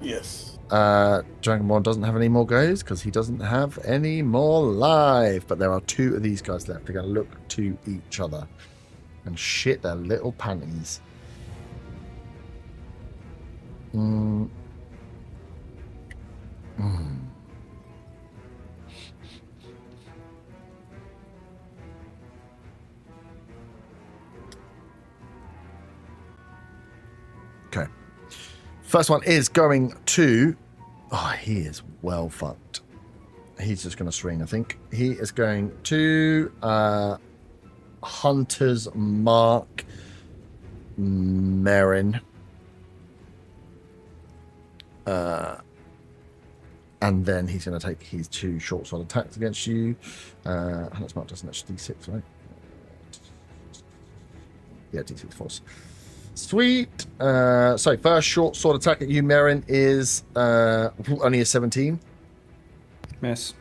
Yes. Dragonborn doesn't have any more goes because he doesn't have any more life. But there are 2 of these guys left. They're going to look to each other and shit their little panties. Okay. First one is going to... Oh, he is well fucked. He's just going to swing, I think. He is going to Hunter's Mark Merrin. And then he's going to take his 2 short sword attacks against you. Hunter's Mark doesn't actually D6, right? Yeah, D6 force. Sweet. So first short sword attack at you, Merrin, is only a 17. Miss.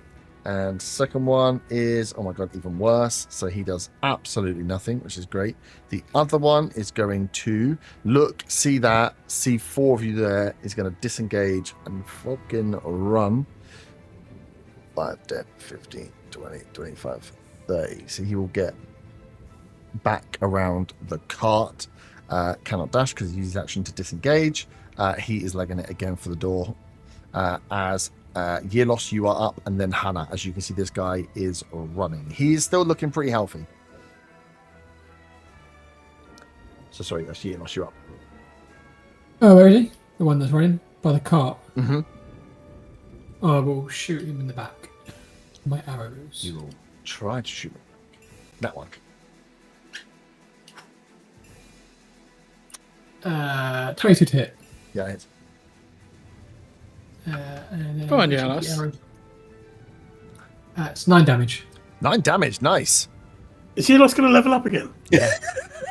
And second one is, oh my god, even worse. So he does absolutely nothing, which is great. The other one is going to look, see 4 of you there, is going to disengage and fucking run. 5, 10, 15, 20, 25, 30. So he will get back around the cart. Cannot dash because he uses action to disengage. He is legging it again for the door. As Yelos, you are up, and then Hannah. As you can see, this guy is running. He is still looking pretty healthy. So sorry, that's Yelos, you're up. Oh, really? The one that's running by the cart. Mm-hmm. I will shoot him in the back. My arrows. You will try to shoot him. That one. 22 to hit. Yeah, it's And then Go on, shoot Yalos. the arrow. It's 9 damage. 9 damage. Nice. Is Yelos going to level up again? Yeah.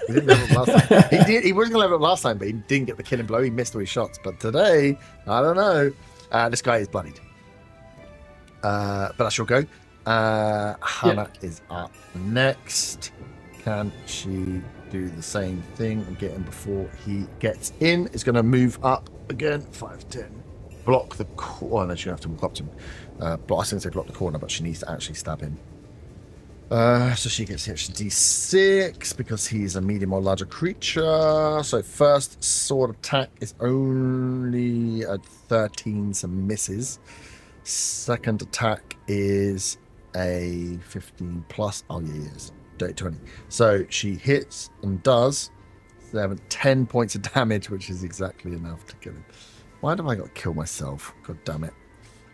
He didn't level up last time. He wasn't going to level up last time, but he didn't get the killing blow. He missed 3 shots. But today, I don't know. This guy is bloodied. But I shall go. Hannah is up next. Can she do the same thing and get him before he gets in? Is going to move up again. 5, 10. Block the corner. Oh, no, she'll have to walk up to him. I was going to say block the corner, but she needs to actually stab him. So she gets the extra d6 because he's a medium or larger creature. So first sword attack is only a 13, so misses. Second attack is a 15 plus. Oh yeah, yes, 20. So she hits and does 10 points of damage, which is exactly enough to kill him. Why have I got to kill myself? God damn it!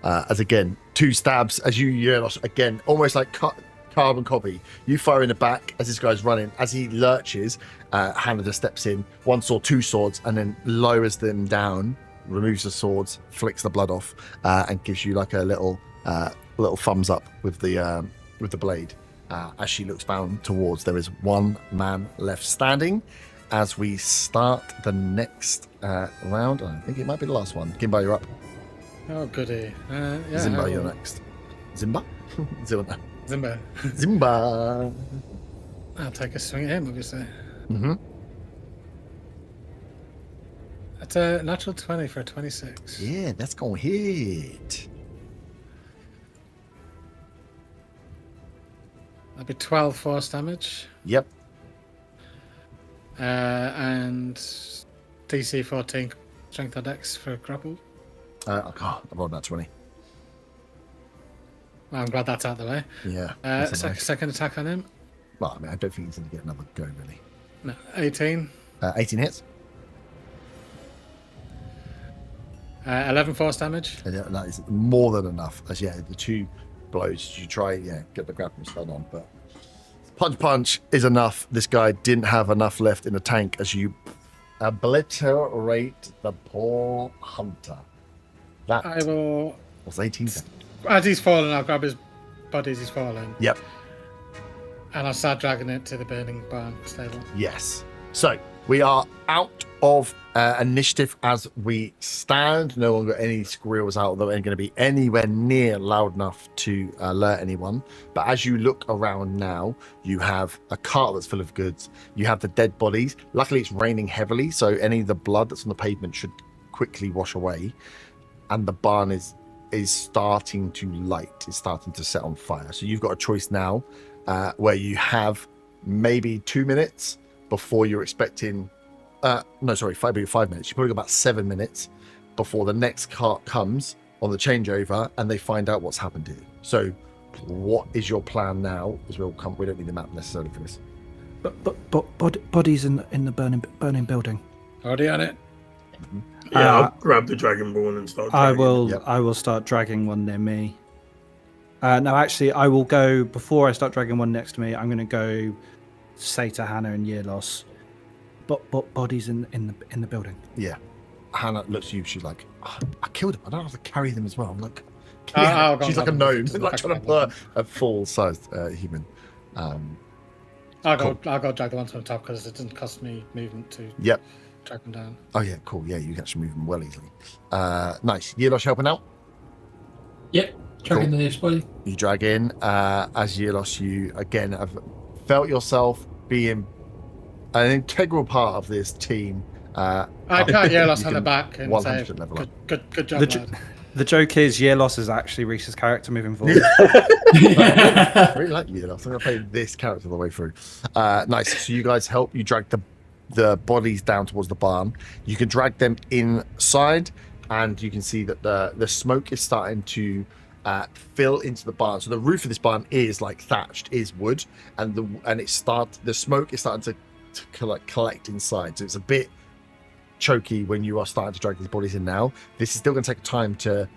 As again, 2 stabs as you again, almost like carbon copy. You fire in the back as this guy's running. As he lurches, Hannah just steps in, 1 sword, 2 swords, and then lowers them down, removes the swords, flicks the blood off, and gives you like a little thumbs up with the blade. As she looks down towards, there is 1 man left standing. As we start the next round, I think it might be the last one. Gimba, you're up. Oh, goody. Yeah, Zimba, I you're will- next. Zimba? Zilna. Zimba. Zimba. I'll take a swing at him, obviously. Mm-hmm. That's a natural 20 for a 26. Yeah, that's going to hit. That'd be 12 force damage. Yep. And DC 14 strength or dex for grapple. I rolled that 20. Well, I'm glad that's out of the way. Yeah. that's a nice- Second attack on him. Well, I mean, I don't think he's going to get another go, really. No, 18. 18 hits. 11 force damage. And that is more than enough. As the 2 blows, you try, get the grappling spell on, but punch is enough. This guy didn't have enough left in the tank as you obliterate the poor hunter. That I will. was 18. As he's fallen, I'll grab his body as he's falling. Yep. And I'll start dragging it to the burning barn stable. Yes. So we are out of initiative as we stand. No one got any squeals out, though ain't going to be anywhere near loud enough to alert anyone. But as you look around now, you have a cart that's full of goods. You have the dead bodies. Luckily, it's raining heavily, so any of the blood that's on the pavement should quickly wash away. And the barn is starting to light. It's starting to set on fire. So you've got a choice now where you have maybe 2 minutes before you're expecting 5 minutes. You've probably got about 7 minutes before the next cart comes on the changeover and they find out what's happened here. So what is your plan now? As we don't need the map necessarily for this. But bodies in the burning building. Already on it. Mm-hmm. Yeah, I'll grab the Dragonborn and start dragging. I will start dragging one near me. No, actually, I will go before I start dragging one next to me. I'm going to go say to Hannah and Yearloss, but bodies in the building. Yeah. Hannah looks at you. She's like, I killed him. I don't have to carry them as well. I'm like, she's like a gnome, like trying to put a full-sized human. I'll go drag the one to the top because it doesn't cost me movement to drag them down. Oh yeah, cool. Yeah, you can actually move them well easily. Nice. Yearloss helping out. Yep. Dragging the nearest body. You drag in. As Yearloss, you again have felt yourself being an integral part of this team. I pat Yearloss on the back and say, good job, lad. The joke is Yearloss is actually Reese's character moving forward. I really like Yearloss. I'm going to play this character the way through. Nice. So you guys help. You drag the bodies down towards the barn. You can drag them inside, and you can see that the smoke is starting to fill into the barn. So the roof of this barn is like thatched, is wood, and the smoke is starting to collect inside. So it's a bit choky when you are starting to drag these bodies in now. This is still going to take time to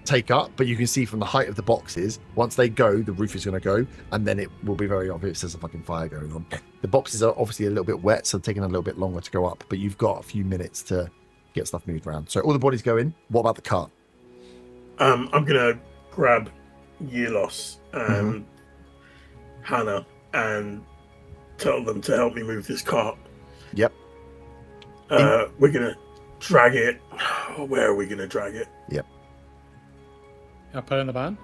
take up, but you can see from the height of the boxes, once they go, the roof is going to go, and then it will be very obvious there's a fucking fire going on. The boxes are obviously a little bit wet, so taking a little bit longer to go up, but you've got a few minutes to get stuff moved around. So all the bodies go in. What about the cart? I'm gonna grab Yearloss and Hannah and tell them to help me move this cart. Yep. We're gonna drag it. Where are we gonna drag it? Yep. I'll put it in the barn.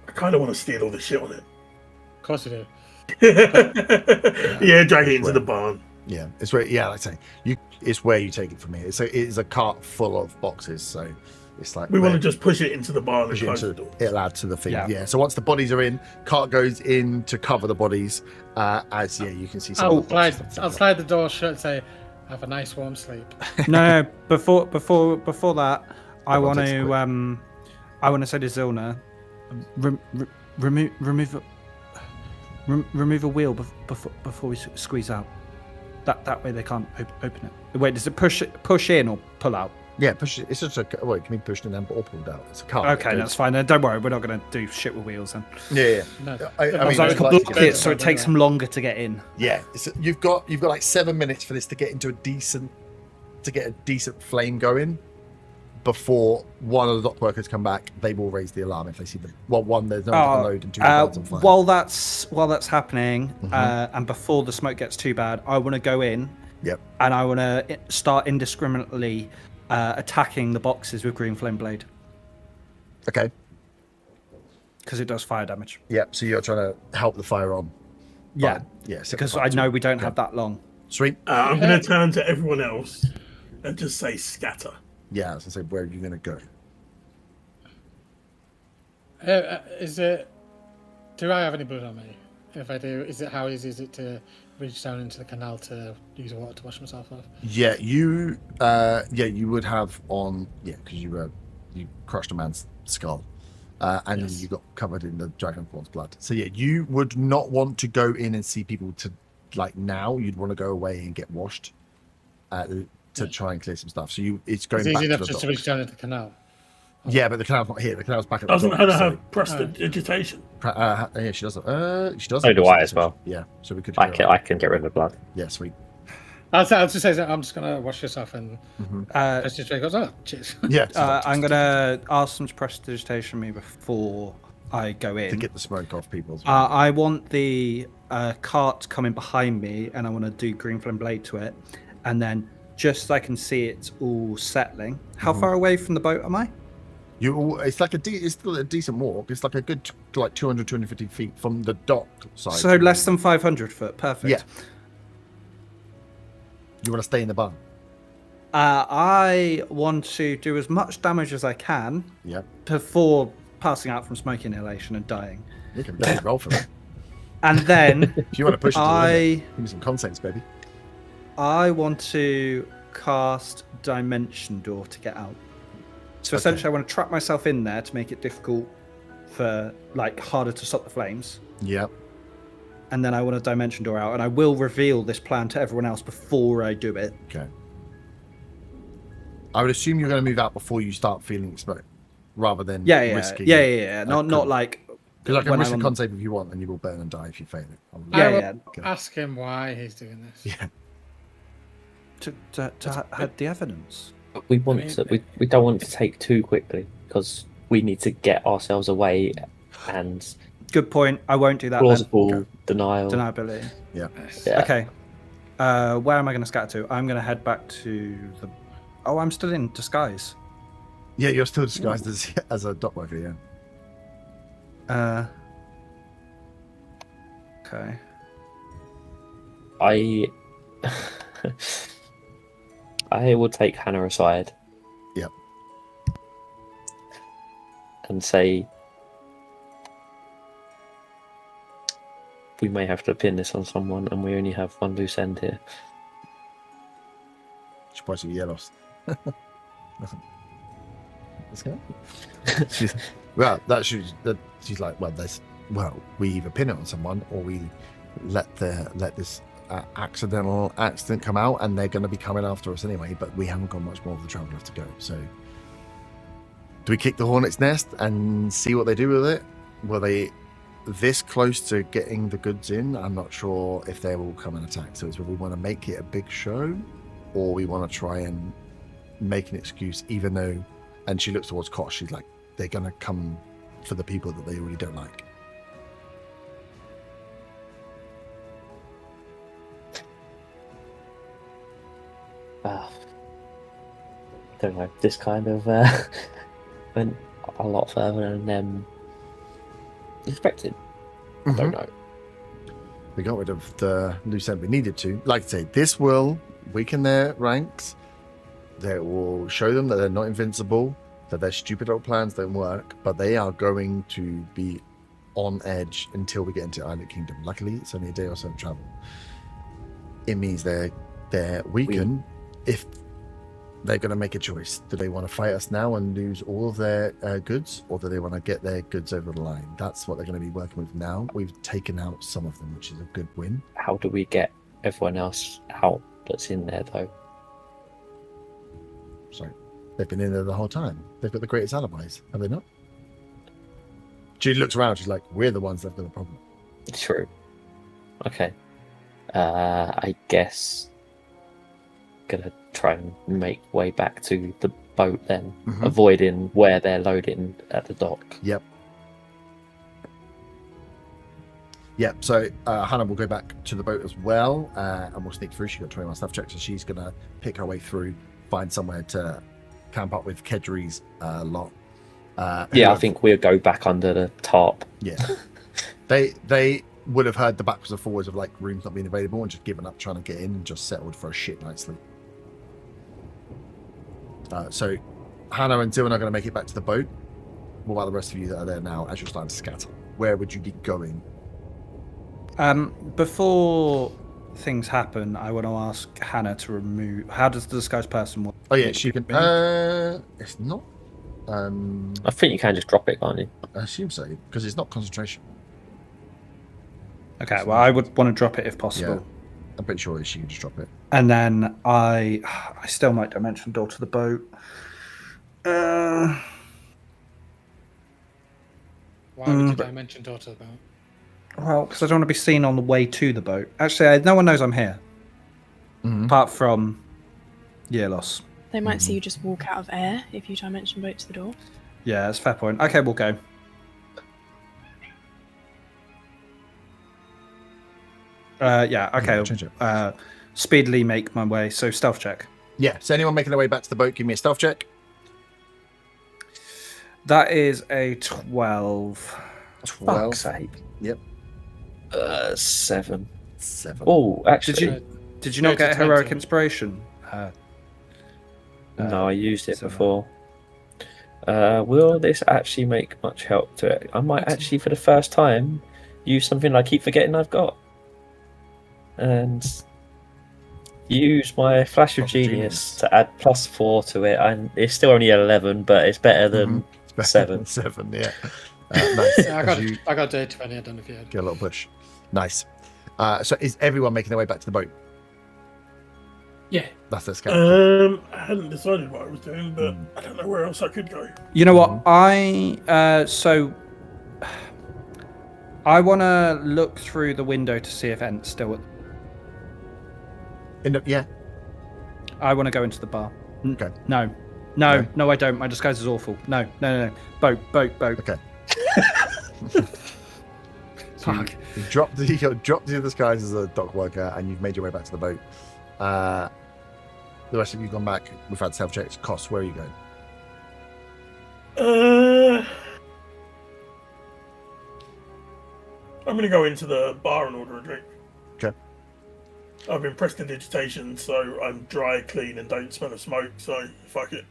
I kind of want to steal all the shit on it. Of course you do. Yeah, drag it into the barn. Yeah, it's where. Yeah, like I say, it's where you take it from here. It is a cart full of boxes, so it's like we want to just push it into the barn and push it close into, the door. it'll add to the thing. Yeah. Yeah. So once the bodies are in, cart goes in to cover the bodies. You can see. Some I'll slide the door shut and say, "Have a nice warm sleep." No, before that, I want to say to Zilna, remove a wheel before we squeeze out. That way they can't open it. Wait, does it push in or pull out? Yeah, push it. It's just it can be pushed in and or pulled out. It's a cart. Okay, that's fine. Then don't worry, we're not going to do shit with wheels then. Yeah. No. I mean, So I it's can like block it so it takes them longer to get in. Yeah, you've got like 7 minutes for this to get a decent flame going before one of the dock workers come back. They will raise the alarm if they see them. Well, one, there's no one to load, and two, on fire. While that's happening, and before the smoke gets too bad, I want to go in. Yep. And I want to start indiscriminately attacking the boxes with green flame blade. Okay. Because it does fire damage. Yep. So you're trying to help the fire on. Yeah, Fine. Yeah. set the because fire I to know it. we don't Okay. have that long. Sweet. I'm going to turn to everyone else and just say scatter. Yeah. I was gonna say, where are you gonna go? Is it? Do I have any blood on me? If I do, is it how easy is it to reach down into the canal to use water to wash myself off? Yeah. You. You would have on. Yeah, because you crushed a man's skull. And Yes. then you got covered in the dragonborn's blood. So yeah, you would not want to go in and see people to like now. You'd want to go away and get washed to try and clear some stuff. So it's going It's back easy to enough the just to dock. reach down into the canal. Yeah, but the canal's not here. The canal's back at the Doesn't dock. Hannah so- have prestidigitation? yeah, she doesn't. She does. So have do I as well. Yeah, so we could. I can get rid of the blood. Yeah, sweet. I'll just say that I'm just gonna wash this off, and Uh, Prestidigitation goes, oh, cheers. Yeah, I'm gonna ask them to prestidigitation me before I go in. to get the smoke off people. As well. I want the cart coming behind me, and I want to do green flame blade to it, and then just so I can see it all settling. How far away from the boat am I? It's like it's still a decent walk. It's like a good 200, 250 feet from the dock side. So less than 500 foot. Perfect. Yeah. You want to stay in the barn? I want to do as much damage as I can Yeah. before passing out from smoke inhalation and dying. You can really roll for it. And then If you want to push it to the limit, I give me some consents, baby. want to cast Dimension Door to get out. So Okay. essentially, I want to trap myself in there to make it difficult for, like, harder to stop the flames. Yeah. And then I want a Dimension Door out, and I will reveal this plan to everyone else before I do it. Okay. I would assume you're going to move out before you start feeling smoke, rather than Yeah. risking. Not like Because I can when risk a I'm con save if you want, and you will burn and die if you fail it. Yeah, I will yeah. ask him why he's doing this. Yeah. to have the evidence. We want to. We don't want to take too quickly because we need to get ourselves away and Good point. I won't do that. plausible Okay. denial. Deniability. Yeah. Yeah. Okay. Where am I going to scatter to? I'm going to head back to the. Oh, I'm still in disguise. Yeah, you're still disguised as a dock worker, yeah. Okay. I will take Hannah aside. Yep. And say we may have to pin this on someone, and we only have one loose end here. She points at yellows. Let's go. She's like, well, we either pin it on someone or we let this accident come out, and they're going to be coming after us anyway. But we haven't got much more of the travel left to go. So, do we kick the hornet's nest and see what they do with it? Were they this close to getting the goods in? I'm not sure if they will come and attack. So it's whether we want to make it a big show, or we want to try and make an excuse, even though. And she looks towards Kosh. She's like, they're going to come for the people that they really don't like. Don't know. This kind of went a lot further than expected. Don't know. We got rid of the loose end we needed to. Like I say, this will weaken their ranks. That will show them that they're not invincible, that their stupid old plans don't work, but they are going to be on edge until we get into Island Kingdom. Luckily, it's only a day or so of travel. It means they're weakened if they're going to make a choice. Do they want to fight us now and lose all of their goods, or do they want to get their goods over the line? That's what they're going to be working with now. We've taken out some of them, which is a good win. How do we get everyone else out that's in there, though? So they've been in there the whole time. They've got the greatest alibis, have they not? She looks around. She's like, "We're the ones that've got a problem." True. Okay. I guess gonna try and make way back to the boat then, avoiding where they're loading at the dock. Yep. So Hannah will go back to the boat as well, and we'll sneak through. She got 21 stuff checks, so she's gonna pick her way through, find somewhere to camp up with Kedri's lot, I think we'll go back under the tarp. Yeah. They would have heard the backwards and forwards of like rooms not being available and just given up trying to get in and just settled for a shit night's sleep. So Hannah and Dylan are going to make it back to the boat. What about the rest of you that are there now as you're starting to scatter? Where would you be going? Before things happen, I want to ask Hannah to remove. How does the disguised person work? Oh yeah, she can. It's not. I think you can just drop it, can't you? I assume so because it's not concentration. Okay, well, I would want to drop it if possible. Yeah, I'm pretty sure she can just drop it. And then I still might dimension door to the boat. Why would you dimension door to the boat? Well, because I don't want to be seen on the way to the boat. Actually, no one knows I'm here, apart from Yelos. They might see you just walk out of air if you dimension boat to the door. Yeah, that's a fair point. Okay, we'll go. Okay. Change it. Speedily make my way. So stealth check. Yeah. So anyone making their way back to the boat, give me a stealth check. That is a 12. 12. Fuck's sake. Yep. 7. 7. Oh, actually, Did you not go to get heroic 20. inspiration? no, I used it 7. before. Will this actually make much help to it? I might actually, for the first time, use something I keep forgetting I've got. And use my Flash of Genius to add +4 to it. And it's still only 11, but it's better than 7. 7, yeah. Nice. Yeah, I got day 20. I don't know if you had. Get a little push. Nice. So is everyone making their way back to the boat? Yeah. That's their scout. I hadn't decided what I was doing, but I don't know where else I could go. You know what? I want to look through the window to see if Ent's still at. Yeah. I want to go into the bar. Okay. No, I don't. My disguise is awful. No. Boat. Okay. Fuck. You dropped the disguise as a dock worker, and you've made your way back to the boat. The rest of you gone back. We've had self checks. Costs. Where are you going? I'm going to go into the bar and order a drink. Okay. I've been prestidigitation, so I'm dry, clean, and don't smell of smoke, so fuck it.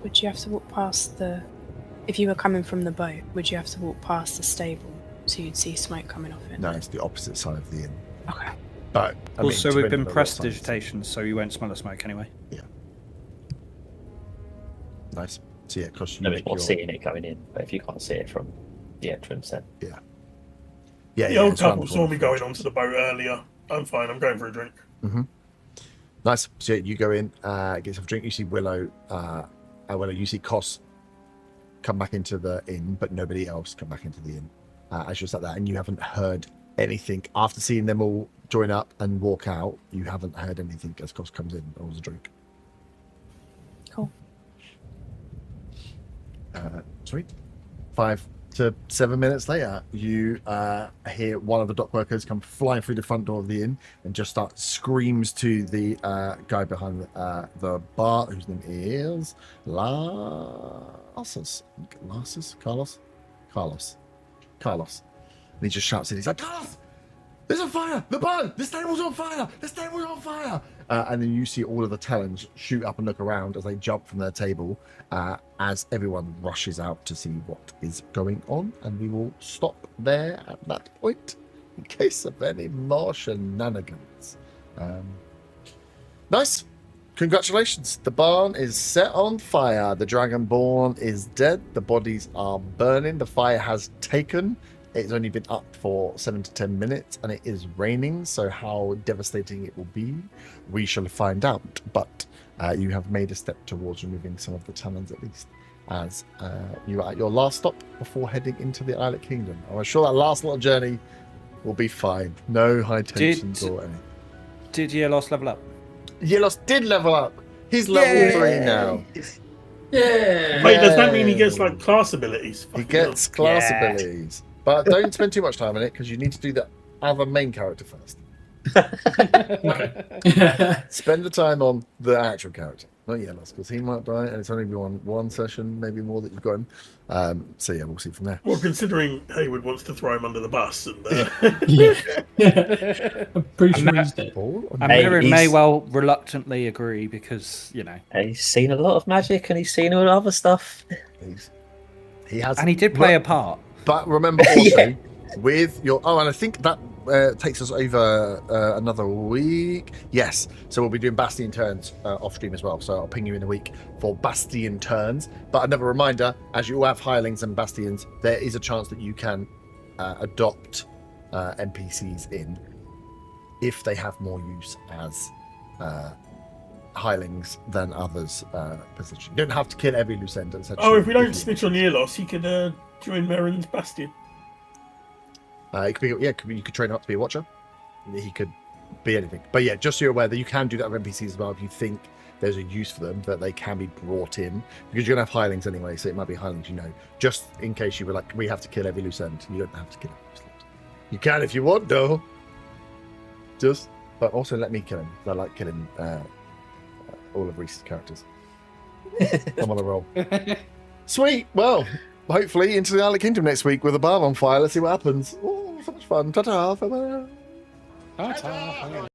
Would you have to walk past the... If you were coming from the boat, would you have to walk past the stable so you'd see smoke coming off it? No, it's the opposite side of the inn. Okay. But Also, we've been depending on what side. prestidigitation, so you won't smell the smoke anyway. Yeah. Nice. So yeah, because you No, make it's more your... seeing it going in, but if you can't see it from the entrance, then Yeah. The old it's around couple the saw corner me from going the onto the boat earlier. I'm fine. I'm going for a drink. Nice. So yeah, you go in, get yourself a drink. You see Willow. Willow, you see Cos come back into the inn, but nobody else come back into the inn. As you're sat there, and you haven't heard anything after seeing them all join up and walk out. You haven't heard anything as Cos comes in and orders a drink. Cool. Sweet. 5 to 7 minutes later, you hear one of the dock workers come flying through the front door of the inn and just start screams to the guy behind the bar, whose name is Carlos. And he just shouts in. He's like, Carlos, there's a fire! The bar! This table's on fire! This table's on fire! And then you see all of the talons shoot up and look around as they jump from their table, as everyone rushes out to see what is going on. And we will stop there at that point in case of any more shenanigans. Nice. Congratulations. The barn is set on fire. The Dragonborn is dead. The bodies are burning. The fire has taken. It's only been up for 7 to 10 minutes, and it is raining, so how devastating it will be, we shall find out. But you have made a step towards removing some of the talons, at least, as you are at your last stop before heading into the Islet Kingdom. I'm sure that last little journey will be fine. No high tensions or anything. Did Yelos level up? Yelos did level up. He's level 3 now. Yeah. Wait, does that mean he gets like class abilities? He Fucking gets class Yeah. abilities. But don't spend too much time on it, because you need to do the other main character first. Okay. Spend the time on the actual character. Not yet, because he might die, and it's only been one session, maybe more that you've got him. So yeah, we'll see from there. Well, considering Hayward wants to throw him under the bus, and I'm pretty sure he's dead. And Hey, Mirren he's- may well reluctantly agree because, He's seen a lot of magic and he's seen all other stuff. He has, and he did play a part. But remember also, with your and I think that takes us over another week. Yes, so we'll be doing Bastion turns off stream as well. So I'll ping you in a week for Bastion turns. But another reminder: as you all have Hirelings and Bastions, there is a chance that you can adopt NPCs in if they have more use as Hirelings than others. Position. You don't have to kill every loose end. if we don't snitch on Yelos, he could join Merrin's Bastion. It could be, you could train him up to be a watcher. He could be anything. But yeah, just so you're aware that you can do that with NPCs as well if you think there's a use for them, that they can be brought in. Because you're going to have Hirelings anyway, so it might be Hirelings just in case you were like, we have to kill every loose end. You don't have to kill every loose end. You can if you want, though. But also let me kill him. I like killing all of Reese's characters. I'm on a roll. Sweet. Well, hopefully into the Island Kingdom next week with a bar on fire. Let's see what happens. Oh, so much fun. Ta-ta. Farewell. Ta-ta.